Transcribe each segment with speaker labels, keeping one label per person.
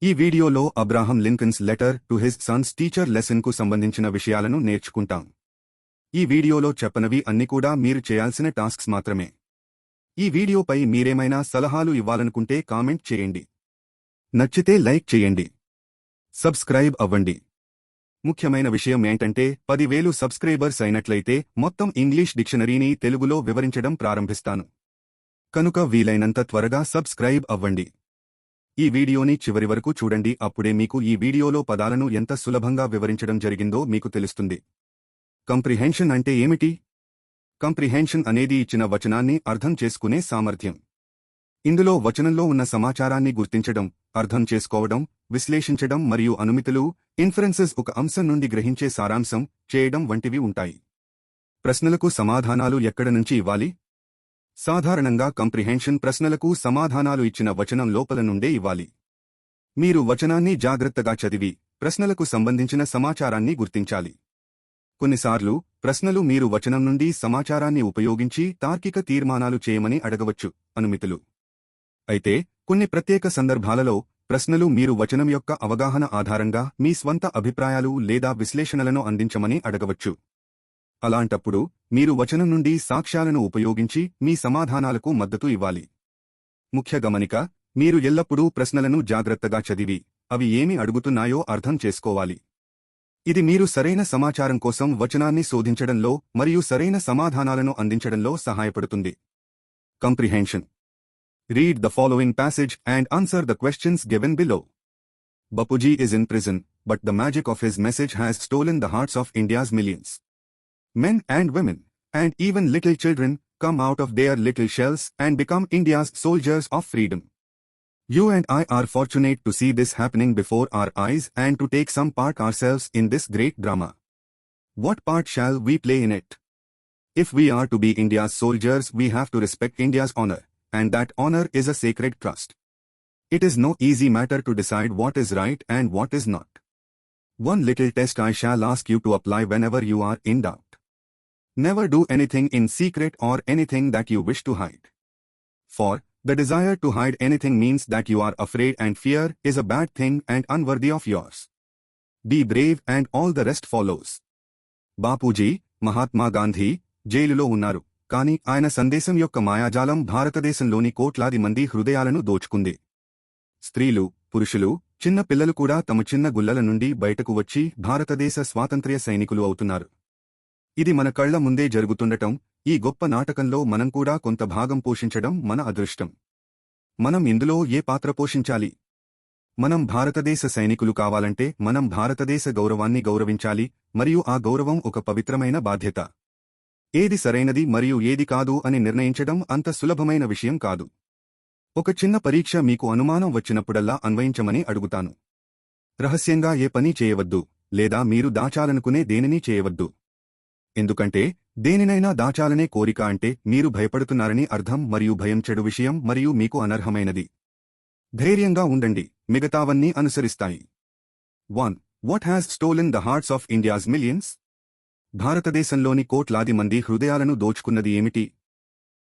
Speaker 1: ఈ వీడియోలో Abraham Lincoln's letter to his son's teacher లెసన్కు సంబంధించిన విషయాలను నేర్చుకుంటాం. ఈ వీడియోలో చెప్పనవి అన్ని కూడా మీరు చేయాల్సిన టాస్క్స్ మాత్రమే. ఈ వీడియోపై మీరేమైనా సలహాలు ఇవ్వాలనుకుంటే కామెంట్ చేయండి. నచ్చితే లైక్ చేయండి. సబ్స్క్రైబ్ అవ్వండి. ముఖ్యమైన విషయం ఏంటంటే 10,000 సబ్స్క్రైబర్స్ అయినట్లయితే మొత్తం ఇంగ్లీష్ డిక్షనరీని తెలుగులో వివరించడం ప్రారంభిస్తాను. కనుక వీలైనంత త్వరగా సబ్స్క్రైబ్ అవ్వండి. ఈ వీడియోని చివరి వరకు చూడండి, అప్పుడే మీకు ఈ వీడియోలో పదాలను ఎంత సులభంగా వివరించడం జరిగిందో మీకు తెలుస్తుంది. కంప్రిహెన్షన్ అంటే ఏమిటి? కంప్రిహెన్షన్ అనేది ఇచ్చిన వచనాన్ని అర్థం చేసుకునే సామర్థ్యం. ఇందులో వచనంలో ఉన్న సమాచారాన్ని గుర్తించడం, అర్థం చేసుకోవడం, విశ్లేషించడం మరియు అనుమితులు ఇన్ఫరెన్సెస్ ఒక అంశం నుండి గ్రహించే సారాంశం చేయడం వంటివి ఉంటాయి. ప్రశ్నలకు సమాధానాలు ఎక్కడ నుంచి ఇవ్వాలి? సాధారణంగా కంప్రిహెన్షన్ ప్రశ్నలకు సమాధానాలు ఇచ్చిన వచనం లోపల నుండే ఇవ్వాలి. మీరు వచనాన్ని జాగ్రత్తగా చదివి ప్రశ్నలకు సంబంధించిన సమాచారాన్ని గుర్తించాలి. కొన్నిసార్లు ప్రశ్నలు మీరు వచనం నుండి సమాచారాన్ని ఉపయోగించి తార్కిక తీర్మానాలు చేయమని అడగవచ్చు, అనుమితులు. అయితే కొన్ని ప్రత్యేక సందర్భాలలో ప్రశ్నలు మీరు వచనం యొక్క అవగాహన ఆధారంగా మీ స్వంత అభిప్రాయాలు లేదా విశ్లేషణలను అందించమని అడగవచ్చు. అలాంటప్పుడు మీరు వచనం నుండి సాక్ష్యాలను ఉపయోగించి మీ సమాధానాలకు మద్దతు ఇవ్వాలి. ముఖ్య గమనిక: మీరు ఎల్లప్పుడూ ప్రశ్నలను జాగ్రత్తగా చదివి అవి ఏమి అడుగుతున్నాయో అర్థం చేసుకోవాలి. ఇది మీరు సరైన సమాచారం కోసం వచనాన్ని శోధించడంలో మరియు సరైన సమాధానాలను అందించడంలో సహాయపడుతుంది. Comprehension. Read the following passage and answer the questions given below. Bapuji is in prison, but the magic of his message has stolen the hearts of India's millions. Men and women, and even little children, come out of their little shells and become India's soldiers of freedom. You and I are fortunate to see this happening before our eyes and to take some part ourselves in this great drama. What part shall we play in it? If we are to be India's soldiers, we have to respect India's honor, and that honor is a sacred trust. It is no easy matter to decide what is right and what is not. One little test I shall ask you to apply whenever you are in doubt. Never do anything in secret or anything that you wish to hide. For the desire to hide anything means that you are afraid, and fear is a bad thing and unworthy of yours. Be brave and all the rest follows. Bapuji, Mahatma Gandhi జైలులో ఉన్నారు, కానీ ఆయన సందేశం యొక్క మాయాజాలం భారతదేశంలోని కోట్లాది మంది హృదయాలను దోచుకుంది. స్త్రీలు, పురుషులు, చిన్న పిల్లలు కూడా తమ చిన్న గుల్లల నుండి బయటకు వచ్చి భారతదేశ స్వాతంత్ర్య సైనికులు అవుతున్నారు. ఇది మన కళ్ల ముందే జరుగుతుండటం, ఈ గొప్ప నాటకంలో మనం కూడా కొంత భాగం పోషించడం మన అదృష్టం. మనం ఇందులో ఏ పాత్ర పోషించాలి? మనం భారతదేశ సైనికులు కావాలంటే మనం భారతదేశ గౌరవాన్ని గౌరవించాలి, మరియు ఆ గౌరవం ఒక పవిత్రమైన బాధ్యత. ఏది సరైనది మరియు ఏది కాదు అని నిర్ణయించడం అంత సులభమైన విషయం కాదు. ఒక చిన్న పరీక్ష మీకు అనుమానం వచ్చినప్పుడల్లా అన్వయించమని అడుగుతాను. రహస్యంగా ఏ పని చేయవద్దు, లేదా మీరు దాచాలనుకునే దేనిని చేయవద్దు. ఎందుకంటే దేనినైనా దాచాలనే కోరిక అంటే మీరు భయపడుతున్నారని అర్థం, మరియు భయం చెడు విషయం మరియు మీకు అనర్హమైనది. ధైర్యంగా ఉండండి, మిగతావన్నీ అనుసరిస్తాయి. 1. What has stolen the hearts of India's millions? భారతదేశంలోని కోట్లాది మంది హృదయాలను దోచుకున్నది ఏమిటి?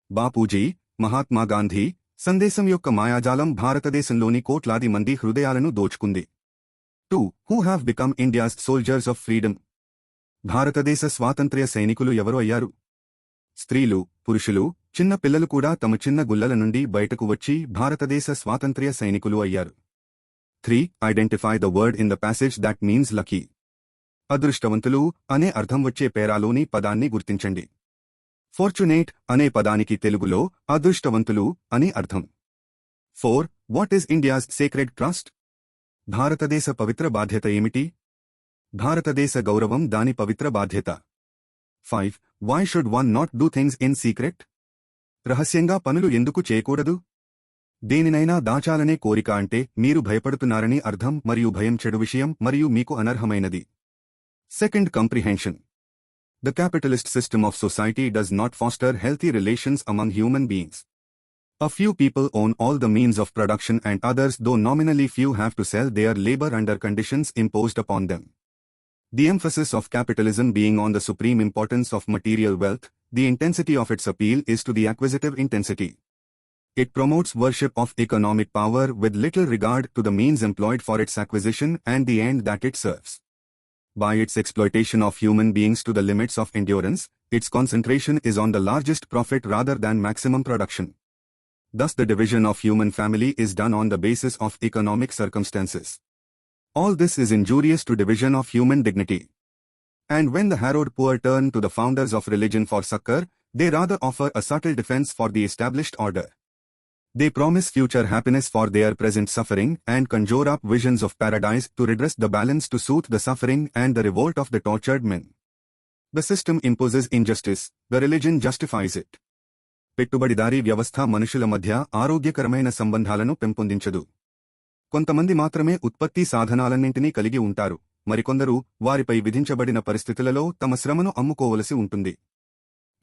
Speaker 1: బాపూజీ, మహాత్మా గాంధీ సందేశం యొక్క మాయాజాలం భారతదేశంలోని కోట్లాది మంది హృదయాలను దోచుకుంది. 2. Who have become India's soldiers of freedom? భారతదేశ స్వాతంత్ర్య సైనికులు ఎవరు అయ్యారు? స్త్రీలు, పురుషులు, చిన్న పిల్లలు కూడా తమ చిన్న గుల్లల నుండి బయటకు వచ్చి భారతదేశ స్వాతంత్ర్య సైనికులు అయ్యారు. 3. Identify the word in the passage that means lucky. అదృష్టవంతులు అనే అర్థం వచ్చే పేరాలోని పదాన్ని గుర్తించండి. ఫార్చునేట్ అనే పదానికి తెలుగులో అదృష్టవంతులు అని అర్థం. 4. What is India's sacred trust? భారతదేశ పవిత్ర బాధ్యత ఏమిటి? భారతదేశ గౌరవం దాని పవిత్ర బాధ్యత. 5. Why should one not do things in secret? రహస్యంగా పనులు ఎందుకు చేయకూడదు? దేనినైనా దాచాలనే కోరిక అంటే మీరు భయపడుతున్నారని అర్థం, మరియు భయం చెడు విషయం మరియు మీకు అనర్హమైనది. Second, comprehension. The capitalist system of society does not foster healthy relations among human beings. A few people own all the means of production and others, though nominally few, have to sell their labor under conditions imposed upon them. The emphasis of capitalism being on the supreme importance of material wealth, the intensity of its appeal is to the acquisitive intensity. It promotes worship of economic power with little regard to the means employed for its acquisition and the end that it serves. By its exploitation of human beings to the limits of endurance, its concentration is on the largest profit rather than maximum production. Thus the division of human family is done on the basis of economic circumstances. All this is injurious to division of human dignity. And when the harrowed poor turn to the founders of religion for succor, they rather offer a subtle defense for the established order. They promise future happiness for their present suffering and conjure up visions of paradise to redress the balance to soothe the suffering and the revolt of the tortured men. The system imposes injustice, the religion justifies it. పెట్టుబడిదారీ వ్యవస్థ మనుషుల మధ్య ఆరోగ్యకరమైన సంబంధాలను పెంపొందించదు. కొంతమంది మాత్రమే ఉత్పత్తి సాధనాలన్నింటినీ కలిగి ఉంటారు, మరికొందరు వారిపై విధించబడిన పరిస్థితులలో తమ శ్రమను అమ్ముకోవలసి ఉంటుంది.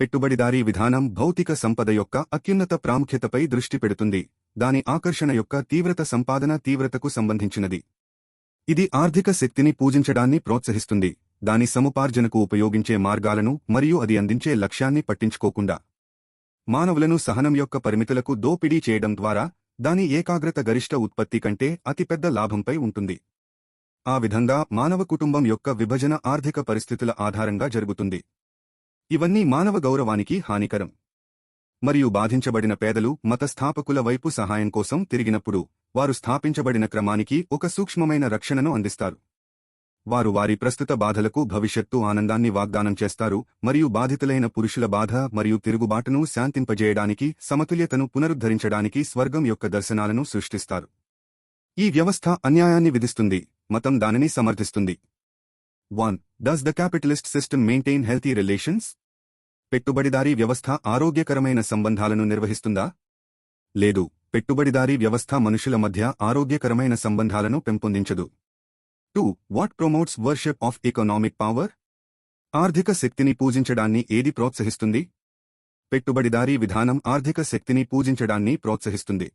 Speaker 1: పెట్టుబడిదారీ విధానం భౌతిక సంపద యొక్క అత్యున్నత ప్రాముఖ్యతపై దృష్టి పెడుతుంది, దాని ఆకర్షణ యొక్క తీవ్రత సంపాదన తీవ్రతకు సంబంధించినది. ఇది ఆర్థిక శక్తిని పూజించడాన్ని ప్రోత్సహిస్తుంది, దాని సముపార్జనకు ఉపయోగించే మార్గాలను మరియు అది అందించే లక్ష్యాన్ని పట్టించుకోకుండా. మానవులను సహనం యొక్క పరిమితులకు దోపిడీ చేయడం ద్వారా దాని ఏకాగ్రత గరిష్ట ఉత్పత్తి కంటే అతిపెద్ద లాభంపై ఉంటుంది. ఆ విధంగా మానవ కుటుంబం యొక్క విభజన ఆర్థిక పరిస్థితుల ఆధారంగా జరుగుతుంది. ఇవన్నీ మానవ గౌరవానికి హానికరం. మరియు బాధించబడిన పేదలు మత స్థాపకుల వైపు సహాయం కోసం తిరిగినప్పుడు వారు స్థాపించబడిన క్రమానికి ఒక సూక్ష్మమైన రక్షణను అందిస్తారు. వారు వారి ప్రస్తుత బాధలకు భవిష్యత్తు ఆనందాన్ని వాగ్దానం చేస్తారు మరియు బాధితులైన పురుషుల బాధ మరియు తిరుగుబాటును శాంతింపజేయడానికి సమతుల్యతను పునరుద్ధరించడానికి స్వర్గం యొక్క దర్శనాలను సృష్టిస్తారు. ఈ వ్యవస్థ అన్యాయాన్ని విధిస్తుంది, మతం దానిని సమర్థిస్తుంది. 1. Does the capitalist system maintain healthy relations? పెట్టుబడిదారీ వ్యవస్థ ఆరోగ్యకరమైన సంబంధాలను నిర్వహిస్తుందా? లేదు, పెట్టుబడిదారీ వ్యవస్థ మనుషుల మధ్య ఆరోగ్యకరమైన సంబంధాలను పెంపొందించదు. 2. What promotes worship of economic power? ఆర్థిక శక్తిని పూజించడాన్ని ఏది ప్రోత్సహిస్తుంది? పెట్టుబడిదారీ విధానం ఆర్థిక శక్తిని పూజించడాన్ని ప్రోత్సహిస్తుంది.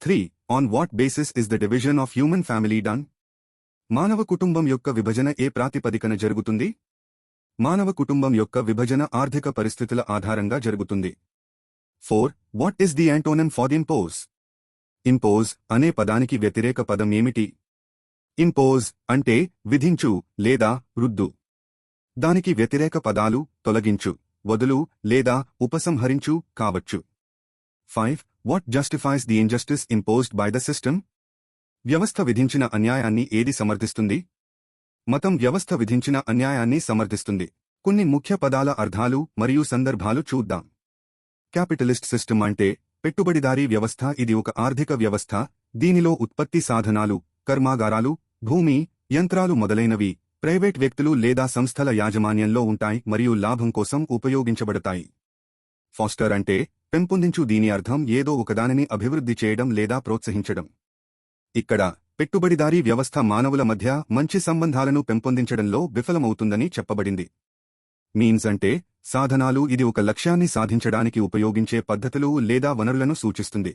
Speaker 1: 3. On what basis is the division of human family done? మానవ కుటుంబం యొక్క విభజన ఏ ప్రాతిపదికన జరుగుతుంది? మానవ కుటుంబం యొక్క విభజన ఆర్థిక పరిస్థితుల ఆధారంగా జరుగుతుంది. 4. What is the antonym for impose? Impose అనే పదానికి వ్యతిరేక పదం ఏమిటి? ఇంపోజ్ అంటే విధించు లేదా రుద్దు. దానికి వ్యతిరేక పదాలు తొలగించు, వదులు లేదా ఉపసంహరించు కావచ్చు. 5. What justifies the injustice imposed by the system? వ్యవస్థ విధించిన అన్యాయాన్ని ఏది సమర్థిస్తుంది? మతం వ్యవస్థ విధించిన అన్యాయాన్ని సమర్థిస్తుంది. కొన్ని ముఖ్య పదాల అర్థాలు మరియు సందర్భాలు చూద్దాం. క్యాపిటలిస్ట్ సిస్టమ్ అంటే పెట్టుబడిదారీ వ్యవస్థ. ఇది ఒక ఆర్థిక వ్యవస్థ, దీనిలో ఉత్పత్తి సాధనాలు, కర్మాగారాలు, భూమి, యంత్రాలు మొదలైనవి ప్రైవేట్ వ్యక్తులు లేదా సంస్థల యాజమాన్యంలో ఉంటాయి మరియు లాభం కోసం ఉపయోగించబడతాయి. ఫాస్టర్ అంటే పెంపొందించు. దీని అర్థం ఏదో ఒకదానిని అభివృద్ధి చేయడం లేదా ప్రోత్సహించడం. ఇక్కడ పెట్టుబడిదారీ వ్యవస్థ మానవుల మధ్య మంచి సంబంధాలను పెంపొందించడంలో విఫలమవుతుందని చెప్పబడింది. మీన్స్ అంటే సాధనాలు. ఇది ఒక లక్ష్యాన్ని సాధించడానికి ఉపయోగించే పద్ధతులు లేదా వనరులను సూచిస్తుంది.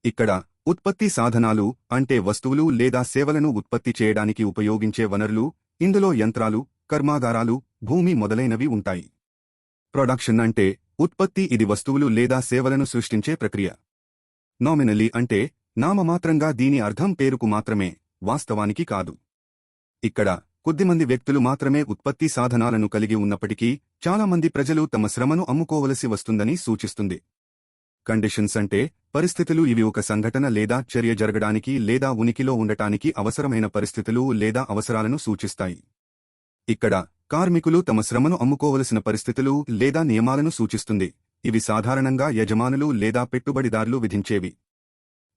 Speaker 1: ఇక్కడ ఉత్పత్తి సాధనాలు అంటే వస్తువులు లేదా సేవలను ఉత్పత్తి చేయడానికి ఉపయోగించే వనరులు, ఇందులో యంత్రాలు, కర్మాగారాలు, భూమి మొదలైనవి ఉంటాయి. ప్రొడక్షన్ అంటే ఉత్పత్తి. ఇది వస్తువులు లేదా సేవలను సృష్టించే ప్రక్రియ. నామినలీ అంటే నామమాత్రంగా. దీని అర్థం పేరుకు మాత్రమే, వాస్తవానికి కాదు. ఇక్కడ కొద్దిమంది వ్యక్తులు మాత్రమే ఉత్పత్తి సాధనాలను కలిగి ఉన్నప్పటికీ చాలామంది ప్రజలు తమ శ్రమను అమ్ముకోవలసి వస్తుందని సూచిస్తుంది. కండిషన్స్ అంటే పరిస్థితులు. ఇవి ఒక సంఘటన లేదా చర్య జరగడానికి లేదా ఉనికిలో ఉండటానికి అవసరమైన పరిస్థితులు లేదా అవసరాలను సూచిస్తాయి. ఇక్కడ కార్మికులు తమ శ్రమను అమ్ముకోవలసిన పరిస్థితులు లేదా నియమాలను సూచిస్తుంది. ఇవి సాధారణంగా యజమానులు లేదా పెట్టుబడిదారులు విధించేవి.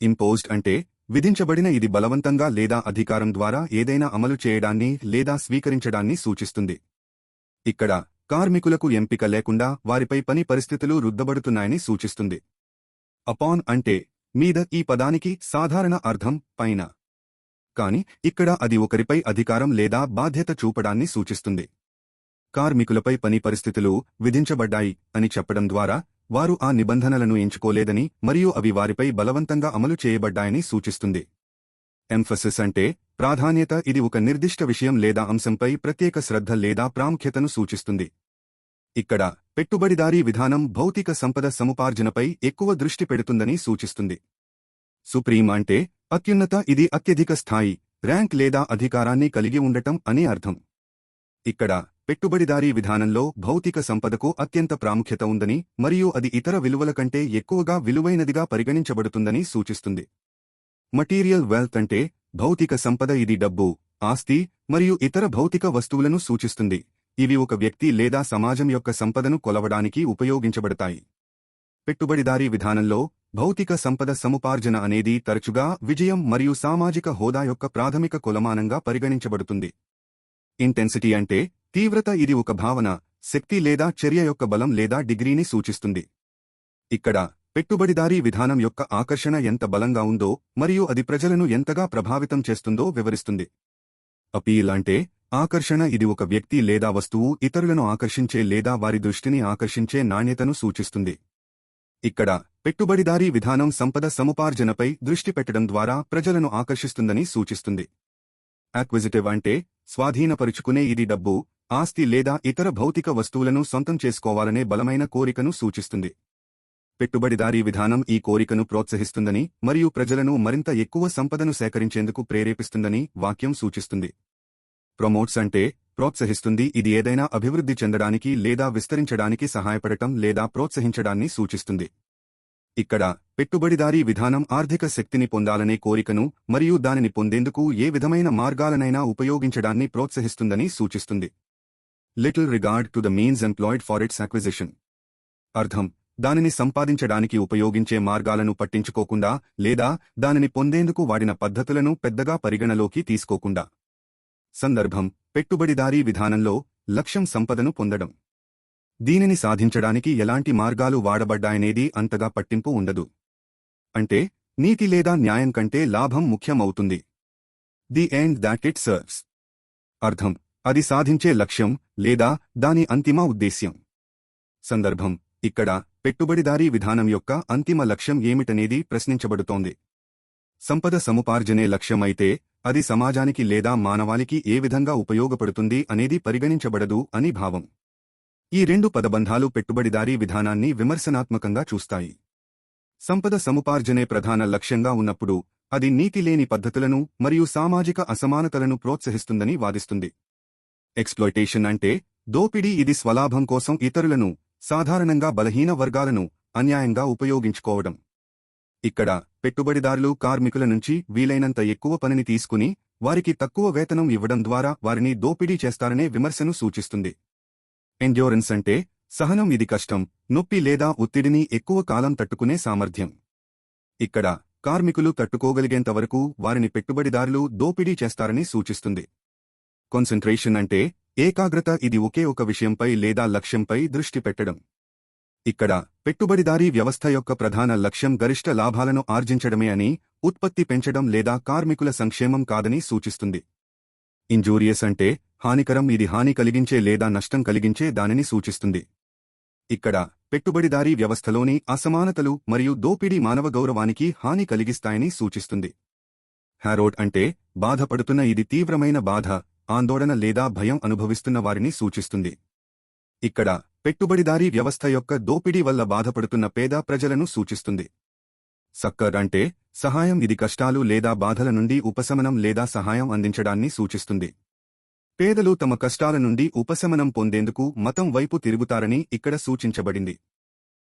Speaker 1: ఇంపోజ్డ్ అంటే విధించబడిన. ఇది బలవంతంగా లేదా అధికారం ద్వారా ఏదైనా అమలు చేయడాన్ని లేదా స్వీకరించడాన్ని సూచిస్తుంది. ఇక్కడ కార్మికులకు ఎంపిక లేకుండా వారిపై పని పరిస్థితులు రుద్దబడుతున్నాయని సూచిస్తుంది. అపాన్ అంటే మీద. ఈ పదానికి సాధారణ అర్థం పైన, కాని ఇక్కడ అది ఒకరిపై అధికారం లేదా బాధ్యత చూపడాన్ని సూచిస్తుంది. కార్మికులపై పని పరిస్థితులు విధించబడ్డాయి అని చెప్పడం ద్వారా వారు ఆ నిబంధనలను ఎంచుకోలేదని మరియు అవి వారిపై బలవంతంగా అమలు చేయబడ్డాయని సూచిస్తుంది. ఎంఫసిస్ అంటే ప్రాధాన్యత. ఇది ఒక నిర్దిష్ట విషయం లేదా అంశంపై ప్రత్యేక శ్రద్ధ లేదా ప్రాముఖ్యతను సూచిస్తుంది. ఇక్కడ పెట్టుబడిదారీ విధానం భౌతిక సంపద సముపార్జనపై ఎక్కువ దృష్టి పెడుతుందని సూచిస్తుంది. సుప్రీం అంటే అత్యున్నత, ఇది అత్యధిక స్థాయి, ర్యాంక్ లేదా అధికారాన్ని కలిగి ఉండటం అని అర్థం. ఇక్కడ పెట్టుబడిదారీ విధానంలో భౌతిక సంపదకు అత్యంత ప్రాముఖ్యత ఉందని మరియు అది ఇతర విలువల కంటే ఎక్కువగా విలువైనదిగా పరిగణించబడుతుందని సూచిస్తుంది. మటీరియల్ వెల్త్ అంటే భౌతిక సంపద, ఇది డబ్బు, ఆస్తి మరియు ఇతర భౌతిక వస్తువులను సూచిస్తుంది. ఇవి ఒక వ్యక్తి లేదా సమాజం యొక్క సంపదను కొలవడానికి ఉపయోగించబడతాయి. పెట్టుబడిదారీ విధానంలో భౌతిక సంపద సముపార్జన అనేది తరచుగా విజయం మరియు సామాజిక హోదా యొక్క ప్రాథమిక కొలమానంగా పరిగణించబడుతుంది. ఇంటెన్సిటీ అంటే తీవ్రత, ఇది ఒక భావన, శక్తి లేదా చర్య యొక్క బలం లేదా డిగ్రీని సూచిస్తుంది. ఇక్కడ పెట్టుబడిదారీ విధానం యొక్క ఆకర్షణ ఎంత బలంగా ఉందో మరియు అది ప్రజలను ఎంతగా ప్రభావితం చేస్తుందో వివరిస్తుంది. అపీల్ అంటే ఆకర్షణ, ఇది ఒక వ్యక్తి లేదా వస్తువు ఇతరులను ఆకర్షించే లేదా వారి దృష్టిని ఆకర్షించే నాణ్యతను సూచిస్తుంది. ఇక్కడ పెట్టుబడిదారీ విధానం సంపద సముపార్జనపై దృష్టి పెట్టడం ద్వారా ప్రజలను ఆకర్షిస్తుందని సూచిస్తుంది. అక్విజిటివ్ అంటే స్వాధీనపరుచుకునే, ఇది డబ్బు, ఆస్తి లేదా ఇతర భౌతిక వస్తువులను సొంతం చేసుకోవాలనే బలమైన కోరికను సూచిస్తుంది. పెట్టుబడిదారీ విధానం ఈ కోరికను ప్రోత్సహిస్తుందని మరియు ప్రజలను మరింత ఎక్కువ సంపదను సేకరించేందుకు ప్రేరేపిస్తుందని వాక్యం సూచిస్తుంది. ప్రమోట్స్ అంటే ప్రోత్సహిస్తుంది, ఇది ఏదైనా అభివృద్ధి చెందడానికి లేదా విస్తరించడానికి సహాయపడటం లేదా ప్రోత్సహించడాన్ని సూచిస్తుంది. ఇక్కడ పెట్టుబడిదారీ విధానం ఆర్థిక శక్తిని పొందాలనే కోరికను మరియు దానిని పొందేందుకు ఏ విధమైన మార్గాలనైనా ఉపయోగించడాన్ని ప్రోత్సహిస్తుందని సూచిస్తుంది. Little regard to the means employed for its acquisition. అర్థం, దానిని సంపాదించడానికి ఉపయోగించే మార్గాలను పట్టించుకోకుండా లేదా దానిని పొందేందుకు వాడిన పద్ధతులను పెద్దగా పరిగణలోకి తీసుకోకుండా. సందర్భం, పెట్టుబడిదారీ విధానంలో లక్ష్యం సంపదను పొందడం. దీనిని సాధించడానికి ఎలాంటి మార్గాలు వాడబడ్డాయనేది అంతగా పట్టింపు ఉండదు. అంటే నీతి లేదా న్యాయం కంటే లాభం ముఖ్యమవుతుంది. The end that it serves. అర్థం, అది సాధించే లక్ష్యం లేదా దాని అంతిమ ఉద్దేశ్యం. సందర్భం, ఇక్కడ పెట్టుబడిదారీ విధానం యొక్క అంతిమ లక్ష్యం ఏమిటనేది ప్రశ్నించబడుతోంది. సంపద సముపార్జనే లక్ష్యమైతే అది సమాజానికి లేదా మానవాళికి ఏ విధంగా ఉపయోగపడుతుంది అనేది పరిగణించబడదు అని భావం. ఈ రెండు పదబంధాలు పెట్టుబడిదారీ విధానాన్ని విమర్శనాత్మకంగా చూస్తాయి. సంపద సముపార్జనే ప్రధాన లక్ష్యంగా ఉన్నప్పుడు అది నీతిలేని పద్ధతులను మరియు సామాజిక అసమానతలను ప్రోత్సహిస్తుందని వాదిస్తుంది. ఎక్స్‌ప్లాయిటేషన్ అంటే దోపిడీ, ఇది స్వలాభం కోసం ఇతరులను, సాధారణంగా బలహీన వర్గాలను, అన్యాయంగా ఉపయోగించుకోవడం. ఇక్కడ పెట్టుబడిదారులు కార్మికుల నుంచి వీలైనంత ఎక్కువ పనిని తీసుకుని వారికి తక్కువ వేతనం ఇవ్వడం ద్వారా వారిని దోపిడీ చేస్తారనే విమర్శను సూచిస్తుంది. ఎండ్యూరెన్స్ అంటే సహనం, ఇది కష్టం, నొప్పి లేదా ఒత్తిడిని ఎక్కువ కాలం తట్టుకునే సామర్థ్యం. ఇక్కడ కార్మికులు తట్టుకోగలిగేంతవరకు వారిని పెట్టుబడిదారులు దోపిడీ చేస్తారని సూచిస్తుంది. కాన్సంట్రేషన్ అంటే ఏకాగ్రత, ఇది ఒకే ఒక విషయంపై లేదా లక్ష్యంపై దృష్టి పెట్టడం. ఇక్కడ పెట్టుబడిదారీ వ్యవస్థ యొక్క ప్రధాన లక్ష్యం గరిష్ట లాభాలను ఆర్జించడమే అని, ఉత్పత్తి పెంచడం లేదా కార్మికుల సంక్షేమం కాదని సూచిస్తుంది. ఇంజూరియస్ అంటే హానికరం, ఇది హాని కలిగించే లేదా నష్టం కలిగించే దానిని సూచిస్తుంది. ఇక్కడ పెట్టుబడిదారీ వ్యవస్థలోని అసమానతలు మరియు దోపిడీ మానవ గౌరవానికి హాని కలిగిస్తాయని సూచిస్తుంది. హ్యారోడ్ అంటే బాధపడుతున్న, ఇది తీవ్రమైన బాధ, ఆందోళన లేదా భయం అనుభవిస్తున్న వారిని సూచిస్తుంది. ఇక్కడ పెట్టుబడిదారీ వ్యవస్థ యొక్క దోపిడీ వల్ల బాధపడుతున్న పేద ప్రజలను సూచిస్తుంది. సక్కర్ అంటే సహాయం, ఇది కష్టాలు లేదా బాధల నుండి ఉపశమనం లేదా సహాయం అందించడాన్ని సూచిస్తుంది. పేదలు తమ కష్టాల నుండి ఉపశమనం పొందేందుకు మతం వైపు తిరుగుతారని ఇక్కడ సూచించబడింది.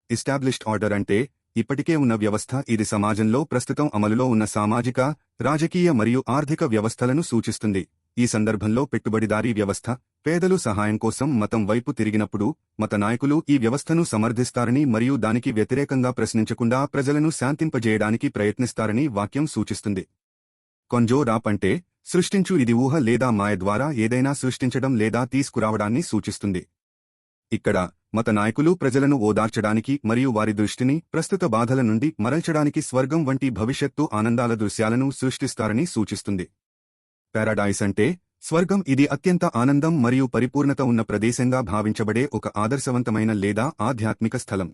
Speaker 1: ఎస్టాబ్లిష్డ్ ఆర్డర్ అంటే ఇప్పటికే ఉన్న వ్యవస్థ, ఇది సమాజంలో ప్రస్తుతం అమలులో ఉన్న సామాజిక, రాజకీయ మరియు ఆర్థిక వ్యవస్థలను సూచిస్తుంది. ఈ సందర్భంలో పెట్టుబడిదారీ వ్యవస్థ పేదలు సహాయం కోసం మతం వైపు తిరిగినప్పుడు మత నాయకులు ఈ వ్యవస్థను సమర్థిస్తారని మరియు దానికి వ్యతిరేకంగా ప్రశ్నించకుండా ప్రజలను శాంతింపజేయడానికి ప్రయత్నిస్తారని వాక్యం సూచిస్తుంది. కొంజోర్ అప్ అంటే సృష్టించు, ఇది ఊహ లేదా మాయ ద్వారా ఏదైనా సృష్టించడం లేదా తీసుకురావడాన్ని సూచిస్తుంది. ఇక్కడ మత నాయకులు ప్రజలను ఓదార్చడానికి మరియు వారి దృష్టిని ప్రస్తుత బాధల నుండి మరల్చడానికి స్వర్గం వంటి భవిష్యత్తు ఆనందాల దృశ్యాలను సృష్టిస్తారని సూచిస్తుంది. పారాడైస్ అంటే స్వర్గం, ఇది అత్యంత ఆనందం మరియు పరిపూర్ణత ఉన్న ప్రదేశంగా భావించబడే ఒక ఆదర్శవంతమైన లేదా ఆధ్యాత్మిక స్థలం.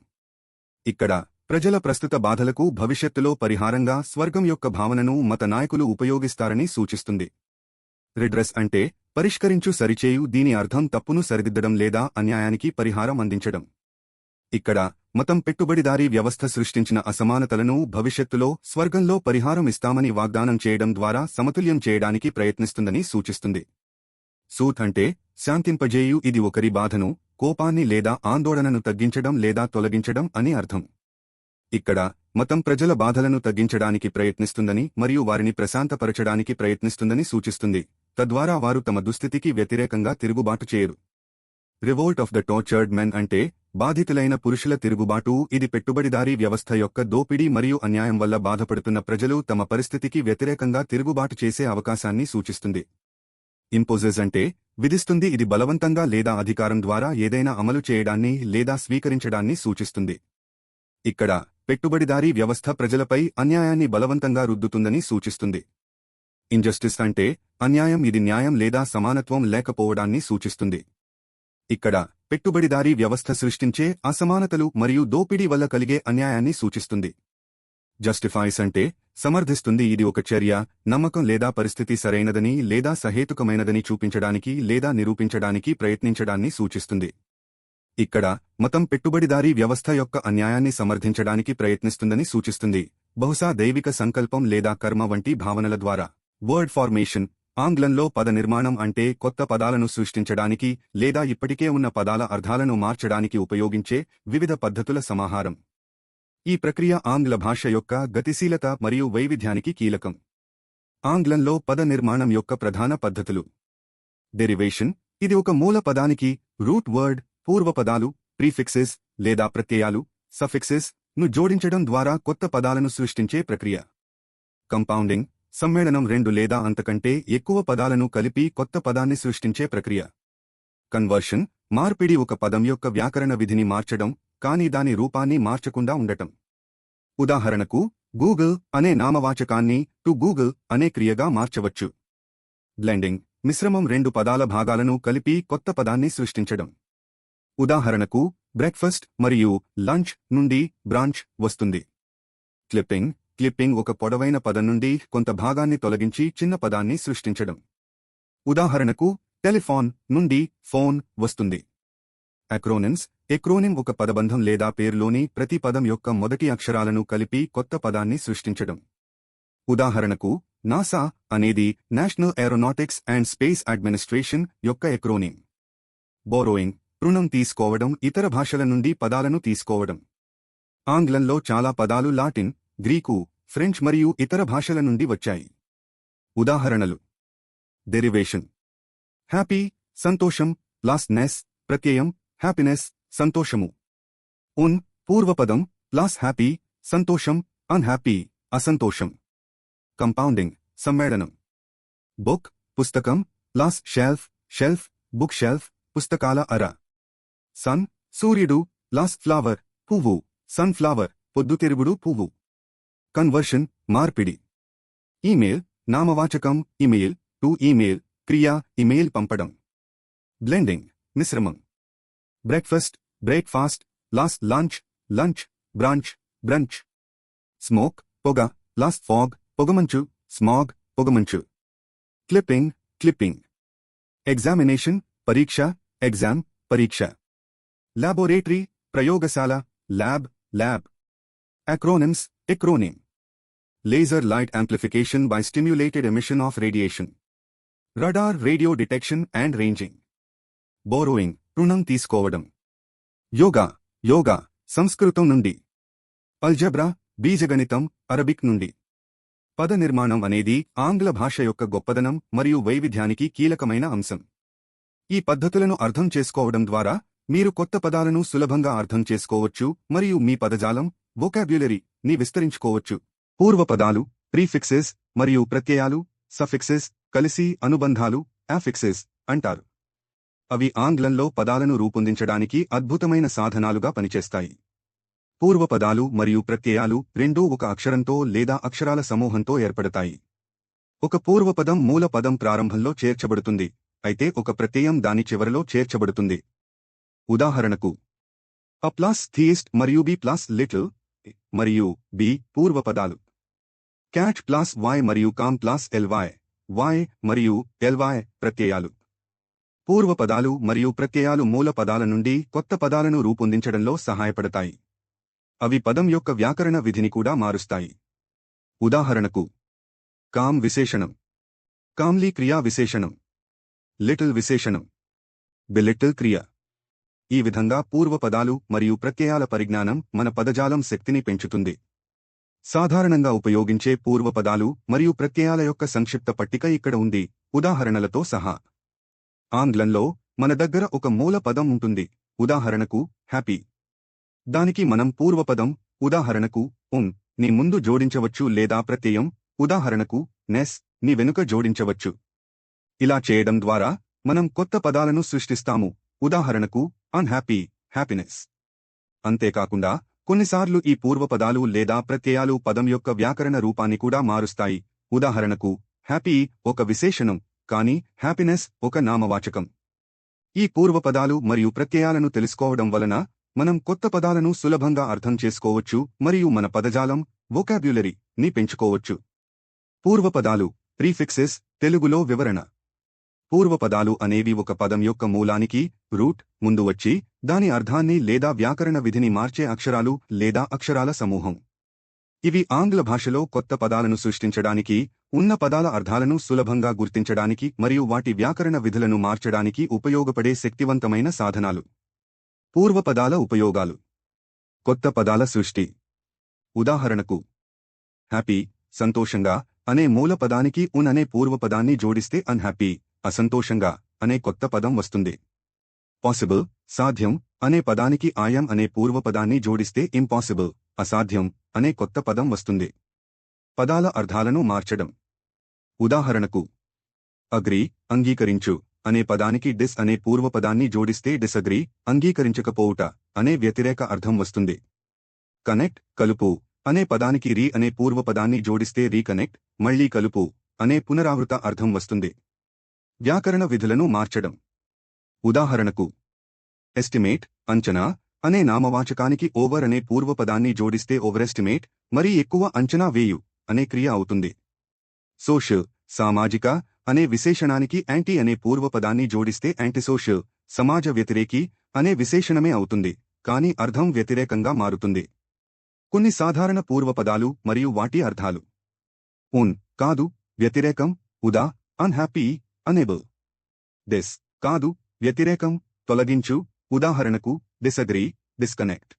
Speaker 1: ఇక్కడ ప్రజల ప్రస్తుత బాధలకు భవిష్యత్తులో పరిహారంగా స్వర్గం యొక్క భావనను మత నాయకులు ఉపయోగిస్తారని సూచిస్తుంది. రిడ్రెస్ అంటే పరిష్కరించు సరిచేయు. దీని అర్థం తప్పును సరిదిద్దడం లేదా అన్యాయానికి పరిహారం అందించడం. ఇక్కడ మతం పెట్టుబడిదారీ వ్యవస్థ సృష్టించిన అసమానతలను భవిష్యత్తులో స్వర్గంలో పరిహారం ఇస్తామని వాగ్దానం చేయడం ద్వారా సమతుల్యం చేయడానికి ప్రయత్నిస్తుందని సూచిస్తుంది. సూత్ అంటే శాంతింపజేయు. ఇది ఒకరి బాధను, కోపాన్ని లేదా ఆందోళనను తగ్గించడం లేదా తొలగించడం అని అర్థం. ఇక్కడ మతం ప్రజల బాధలను తగ్గించడానికి ప్రయత్నిస్తుందని మరియు వారిని ప్రశాంతపరచడానికి ప్రయత్నిస్తుందని సూచిస్తుంది, తద్వారా వారు తమ దుస్థితికి వ్యతిరేకంగా తిరుగుబాటు చేయరు. Revolt of the tortured men అంటే బాధితులైన పురుషుల తిరుగుబాటు. ఇది పెట్టుబడిదారీ వ్యవస్థ యొక్క దోపిడీ మరియు అన్యాయం వల్ల బాధపడుతున్న ప్రజలు తమ పరిస్థితికి వ్యతిరేకంగా తిరుగుబాటు చేసే అవకాశాన్ని సూచిస్తుంది. ఇంపోజెస్ అంటే విధిస్తుంది. ఇది బలవంతంగా లేదా అధికారం ద్వారా ఏదైనా అమలు చేయడాన్ని లేదా స్వీకరించడాన్ని సూచిస్తుంది. ఇక్కడ పెట్టుబడిదారీ వ్యవస్థ ప్రజలపై అన్యాయాన్ని బలవంతంగా రుద్దుతుందని సూచిస్తుంది. ఇంజస్టిస్ అంటే అన్యాయం. ఇది న్యాయం లేదా సమానత్వం లేకపోవడాన్ని సూచిస్తుంది. ఇక్కడ పెట్టుబడిదారీ వ్యవస్థ సృష్టించే అసమానతలు మరియు దోపిడీ వల్ల కలిగే అన్యాయాన్ని సూచిస్తుంది. జస్టిఫైస్ అంటే సమర్థిస్తుంది. ఇది ఒక చర్య, నమ్మకం లేదా పరిస్థితి సరైనదని లేదా సహేతుకమైనదని చూపించడానికి లేదా నిరూపించడానికి ప్రయత్నించడాన్ని సూచిస్తుంది. ఇక్కడ మతం పెట్టుబడిదారీ వ్యవస్థ యొక్క అన్యాయాన్ని సమర్థించడానికి ప్రయత్నిస్తుందని సూచిస్తుంది, బహుశా దైవిక సంకల్పం లేదా కర్మ వంటి భావనల ద్వారా. వర్డ్ ఫార్మేషన్ ఆంగ్లంలో పద నిర్మాణం అంటే కొత్త పదాలను సృష్టించడానికి లేదా ఇప్పటికే ఉన్న పదాల అర్థాలను మార్చడానికి ఉపయోగించే వివిధ పద్ధతుల సమాహారం. ఈ ప్రక్రియ ఆంగ్ల భాష యొక్క గతిశీలత మరియు వైవిధ్యానికి కీలకం. ఆంగ్లంలో పద నిర్మాణం యొక్క ప్రధాన పద్ధతులు. డెరివేషన్ ఇది ఒక మూల పదానికి రూట్ వర్డ్, పూర్వపదాలు, ప్రీఫిక్సెస్ లేదా ప్రత్యయాలు, సఫిక్సెస్ ను జోడించడం ద్వారా కొత్త పదాలను సృష్టించే ప్రక్రియ. కంపౌండింగ్ సమ్మేళనం రెండు లేదా అంతకంటే ఎక్కువ పదాలను కలిపి కొత్త పదాన్ని సృష్టించే ప్రక్రియ. కన్వర్షన్ మార్పిడి ఒక పదం యొక్క వ్యాకరణ విధిని మార్చడం, కానీ దాని రూపాన్ని మార్చకుండా ఉండటం. ఉదాహరణకు గూగుల్ అనే నామవాచకాన్ని టు గూగుల్ అనే క్రియగా మార్చవచ్చు. బ్లెండింగ్ మిశ్రమం రెండు పదాల భాగాలను కలిపి కొత్త పదాన్ని సృష్టించడం. ఉదాహరణకు బ్రేక్ఫాస్ట్ మరియు లంచ్ నుండి బ్రాంచ్ వస్తుంది. క్లిప్పింగ్ ఒక పొడవైన పదం నుండి కొంత భాగాన్ని తొలగించి చిన్న పదాన్ని సృష్టించడం. ఉదాహరణకు టెలిఫోన్ నుండి ఫోన్ వస్తుంది. ఎక్రోనిమ్ ఒక పదబంధం లేదా పేరులోని ప్రతి పదం యొక్క మొదటి అక్షరాలను కలిపి కొత్త పదాన్ని సృష్టించడం. ఉదాహరణకు నాసా అనేది national aeronautics and space administration యొక్క ఎక్రోనిమ్. బోరోయింగ్ రుణం తీసుకోవడం, ఇతర భాషల నుండి పదాలను తీసుకోవడం. ఆంగ్లంలో చాలా పదాలు లాటిన్, గ్రీకు, ఫ్రెంచ్ మరియు ఇతర భాషల నుండి వచ్చాయి. ఉదాహరణలు: డెరివేషన్ హ్యాపీ సంతోషం ప్లస్ నెస్ ప్రత్యయం హ్యాపీనెస్ సంతోషము. పూర్వపదం ప్లస్ హ్యాపీ సంతోషం అన్హ్యాపీ అసంతోషం. కంపౌండింగ్ సమ్మేళనం. బుక్ పుస్తకం ప్లస్ షెల్ఫ్ బుక్ షెల్ఫ్ పుస్తకాల అర. సన్ సూర్యుడు ప్లస్ ఫ్లవర్ పువ్వు సన్ఫ్లవర్ పొద్దుతిరుగుడు పువ్వు. కన్వర్షన్ మార్పిడి. ఈమెయిల్ నామవాచకం ఇమెయిల్ టు ఈమెయిల్ క్రియ ఇమెయిల్ పంపడం. బ్లెండింగ్ మిశ్రమం. Breakfast plus lunch branch branch. Smoke పొగ ప్లస్ ఫాగ్ పొగమంచు స్మాగ్ పొగమంచు. క్లిప్పింగ్. ఎగ్జామినేషన్ పరీక్ష ఎగ్జామ్ పరీక్ష. లాబొరేటరీ ప్రయోగశాల lab. ఎక్రోనిమ్. Laser light amplification by stimulated emission of radiation. Radar radio detection and ranging. Borrowing రుణం తీసుకోవడం. యోగా సంస్కృతం నుండి. అల్జబ్రా బీజగణితం అరబిక్ నుండి. పద నిర్మాణం అనేది ఆంగ్ల భాష యొక్క గొప్పదనం మరియు వైవిధ్యానికి కీలకమైన అంశం. ఈ పద్ధతులను అర్థం చేసుకోవడం ద్వారా మీరు కొత్త పదాలను సులభంగా అర్థం చేసుకోవచ్చు మరియు మీ పదజాలం వొకాబ్యులరీ ని విస్తరించుకోవచ్చు. పూర్వపదాలు ప్రీఫిక్సెస్ మరియు ప్రత్యయాలు సఫిక్సెస్ కలిసి అనుబంధాలు అఫిక్సెస్ అంటారు. అవి ఆంగ్లంలో పదాలను రూపొందించడానికి అద్భుతమైన సాధనాలుగా పనిచేస్తాయి. పూర్వపదాలు మరియు ప్రత్యయాలు రెండూ ఒక అక్షరంతో లేదా అక్షరాల సమూహంతో ఏర్పడతాయి. ఒక పూర్వపదం మూల పదం ప్రారంభంలో చేర్చబడుతుంది, అయితే ఒక ప్రత్యయం దాని చివరలో చేర్చబడుతుంది. ఉదాహరణకు అ ప్లస్ థీయిస్ట్ మరియు బి ప్లస్ లిటిల్ మరియు బి పూర్వపదాలు. క్యాట్ ప్లస్ వై మరియు కామ్ ప్లస్ ఎల్వై వై మరియు ఎల్వై ప్రత్యయాలు. పూర్వపదాలు మరియు ప్రత్యయాలు మూల పదాల నుండి కొత్త పదాలను రూపొందించడంలో సహాయపడతాయి. అవి పదం యొక్క వ్యాకరణ విధిని కూడా మారుస్తాయి. ఉదాహరణకు కామ్ విశేషణం, కామ్లీ క్రియా విశేషణం, లిటిల్ విశేషణం, బిలిటిల్ క్రియ. ఈ విధంగా పూర్వపదాలు మరియు ప్రత్యయాల పరిజ్ఞానం మన పదజాలం శక్తిని పెంచుతుంది. సాధారణంగా ఉపయోగించే పూర్వపదాలు మరియు ప్రత్యయాల యొక్క సంక్షిప్త పట్టిక ఇక్కడ ఉంది, ఉదాహరణలతో సహా. ఆంగ్లంలో మన దగ్గర ఒక మూల పదం ఉంటుంది, ఉదాహరణకు హ్యాపీ. దానికి మనం పూర్వపదం, ఉదాహరణకు ని ముందు జోడించవచ్చు లేదా ప్రత్యయం, ఉదాహరణకు నెస్ ని వెనుక జోడించవచ్చు. ఇలా చేయడం ద్వారా మనం కొత్త పదాలను సృష్టిస్తాము, ఉదాహరణకు అన్హ్యాపీ, హ్యాపీనెస్. అంతేకాకుండా కొన్నిసార్లు ఈ పూర్వపదాలు లేదా ప్రత్యయాలు పదం యొక్క వ్యాకరణ రూపాన్ని కూడా మారుస్తాయి, ఉదాహరణకు హ్యాపీ ఒక విశేషణం కానీ హ్యాపీనెస్ ఒక నామవాచకం. ఈ పూర్వపదాలు మరియు ప్రత్యయాలను తెలుసుకోవడం వలన మనం కొత్త పదాలను సులభంగా అర్థం చేసుకోవచ్చు మరియు మన పదజాలం వొకాబ్యులరీ ని పెంచుకోవచ్చు. పూర్వపదాలు ప్రీఫిక్సెస్ తెలుగులో వివరణ. పూర్వపదాలు అనేవి ఒక పదం యొక్క మూలానికి రూట్ ముందు వచ్చి దాని అర్థాన్ని లేదా వ్యాకరణ విధిని మార్చే అక్షరాలు లేదా అక్షరాల సమూహం. ఇవి ఆంగ్ల భాషలో కొత్త పదాలను సృష్టించడానికి, ఉన్న పదాల అర్థాలను సులభంగా గుర్తించడానికి మరియు వాటి వ్యాకరణ విధులను మార్చడానికి ఉపయోగపడే శక్తివంతమైన సాధనాలు. పూర్వపదాల ఉపయోగాలు. కొత్త పదాల సృష్టి. ఉదాహరణకు హ్యాపీ సంతోషంగా అనే మూల పదానికి అనే పూర్వపదాన్ని జోడిస్తే అన్హ్యాపీ అసంతోషంగా అనే కొత్త పదం వస్తుంది. పాసిబుల్ సాధ్యం అనే పదానికి ఆయం అనే పూర్వపదాన్ని జోడిస్తే ఇంపాసిబుల్ అసాధ్యం అనే కొత్త పదం వస్తుంది. పదాల అర్థాలను మార్చడం. ఉదాహరణకు అగ్రీ అంగీకరించు అనే పదానికి డిస్ అనే పూర్వపదాన్ని జోడిస్తే డిసగ్రీ అంగీకరించకపోవుట అనే వ్యతిరేక అర్థం వస్తుంది. కనెక్ట్ కలుపు అనే పదానికి రీ అనే పూర్వపదాన్ని జోడిస్తే రీకనెక్ట్ మళ్లీ కలుపు అనే పునరావృత అర్థం వస్తుంది. వ్యాకరణ విధులను మార్చడం. ఉదాహరణకు ఎస్టిమేట్ అంచనా అనే నామవాచకానికి ఓవర్ అనే పూర్వపదాన్ని జోడిస్తే ఓవరెస్టిమేట్ మరీ ఎక్కువ అంచనా వేయు అనే క్రియ అవుతుంది. సోషల్ సామాజిక అనే విశేషణానికి యాంటీ అనే పూర్వపదాన్ని జోడిస్తే యాంటీసోషల్ సమాజ వ్యతిరేకి అనే విశేషణమే అవుతుంది, కానీ అర్థం వ్యతిరేకంగా మారుతుంది. కొన్ని సాధారణ పూర్వపదాలు మరియు వాటి అర్థాలు. కాదు వ్యతిరేకం, ఉదా అన్హ్యాపీ అనేబుల్. డిస్ కాదు వ్యతిరేకం తొలగించు, ఉదాహరణకు డిసగ్రీ డిస్కనెక్ట్.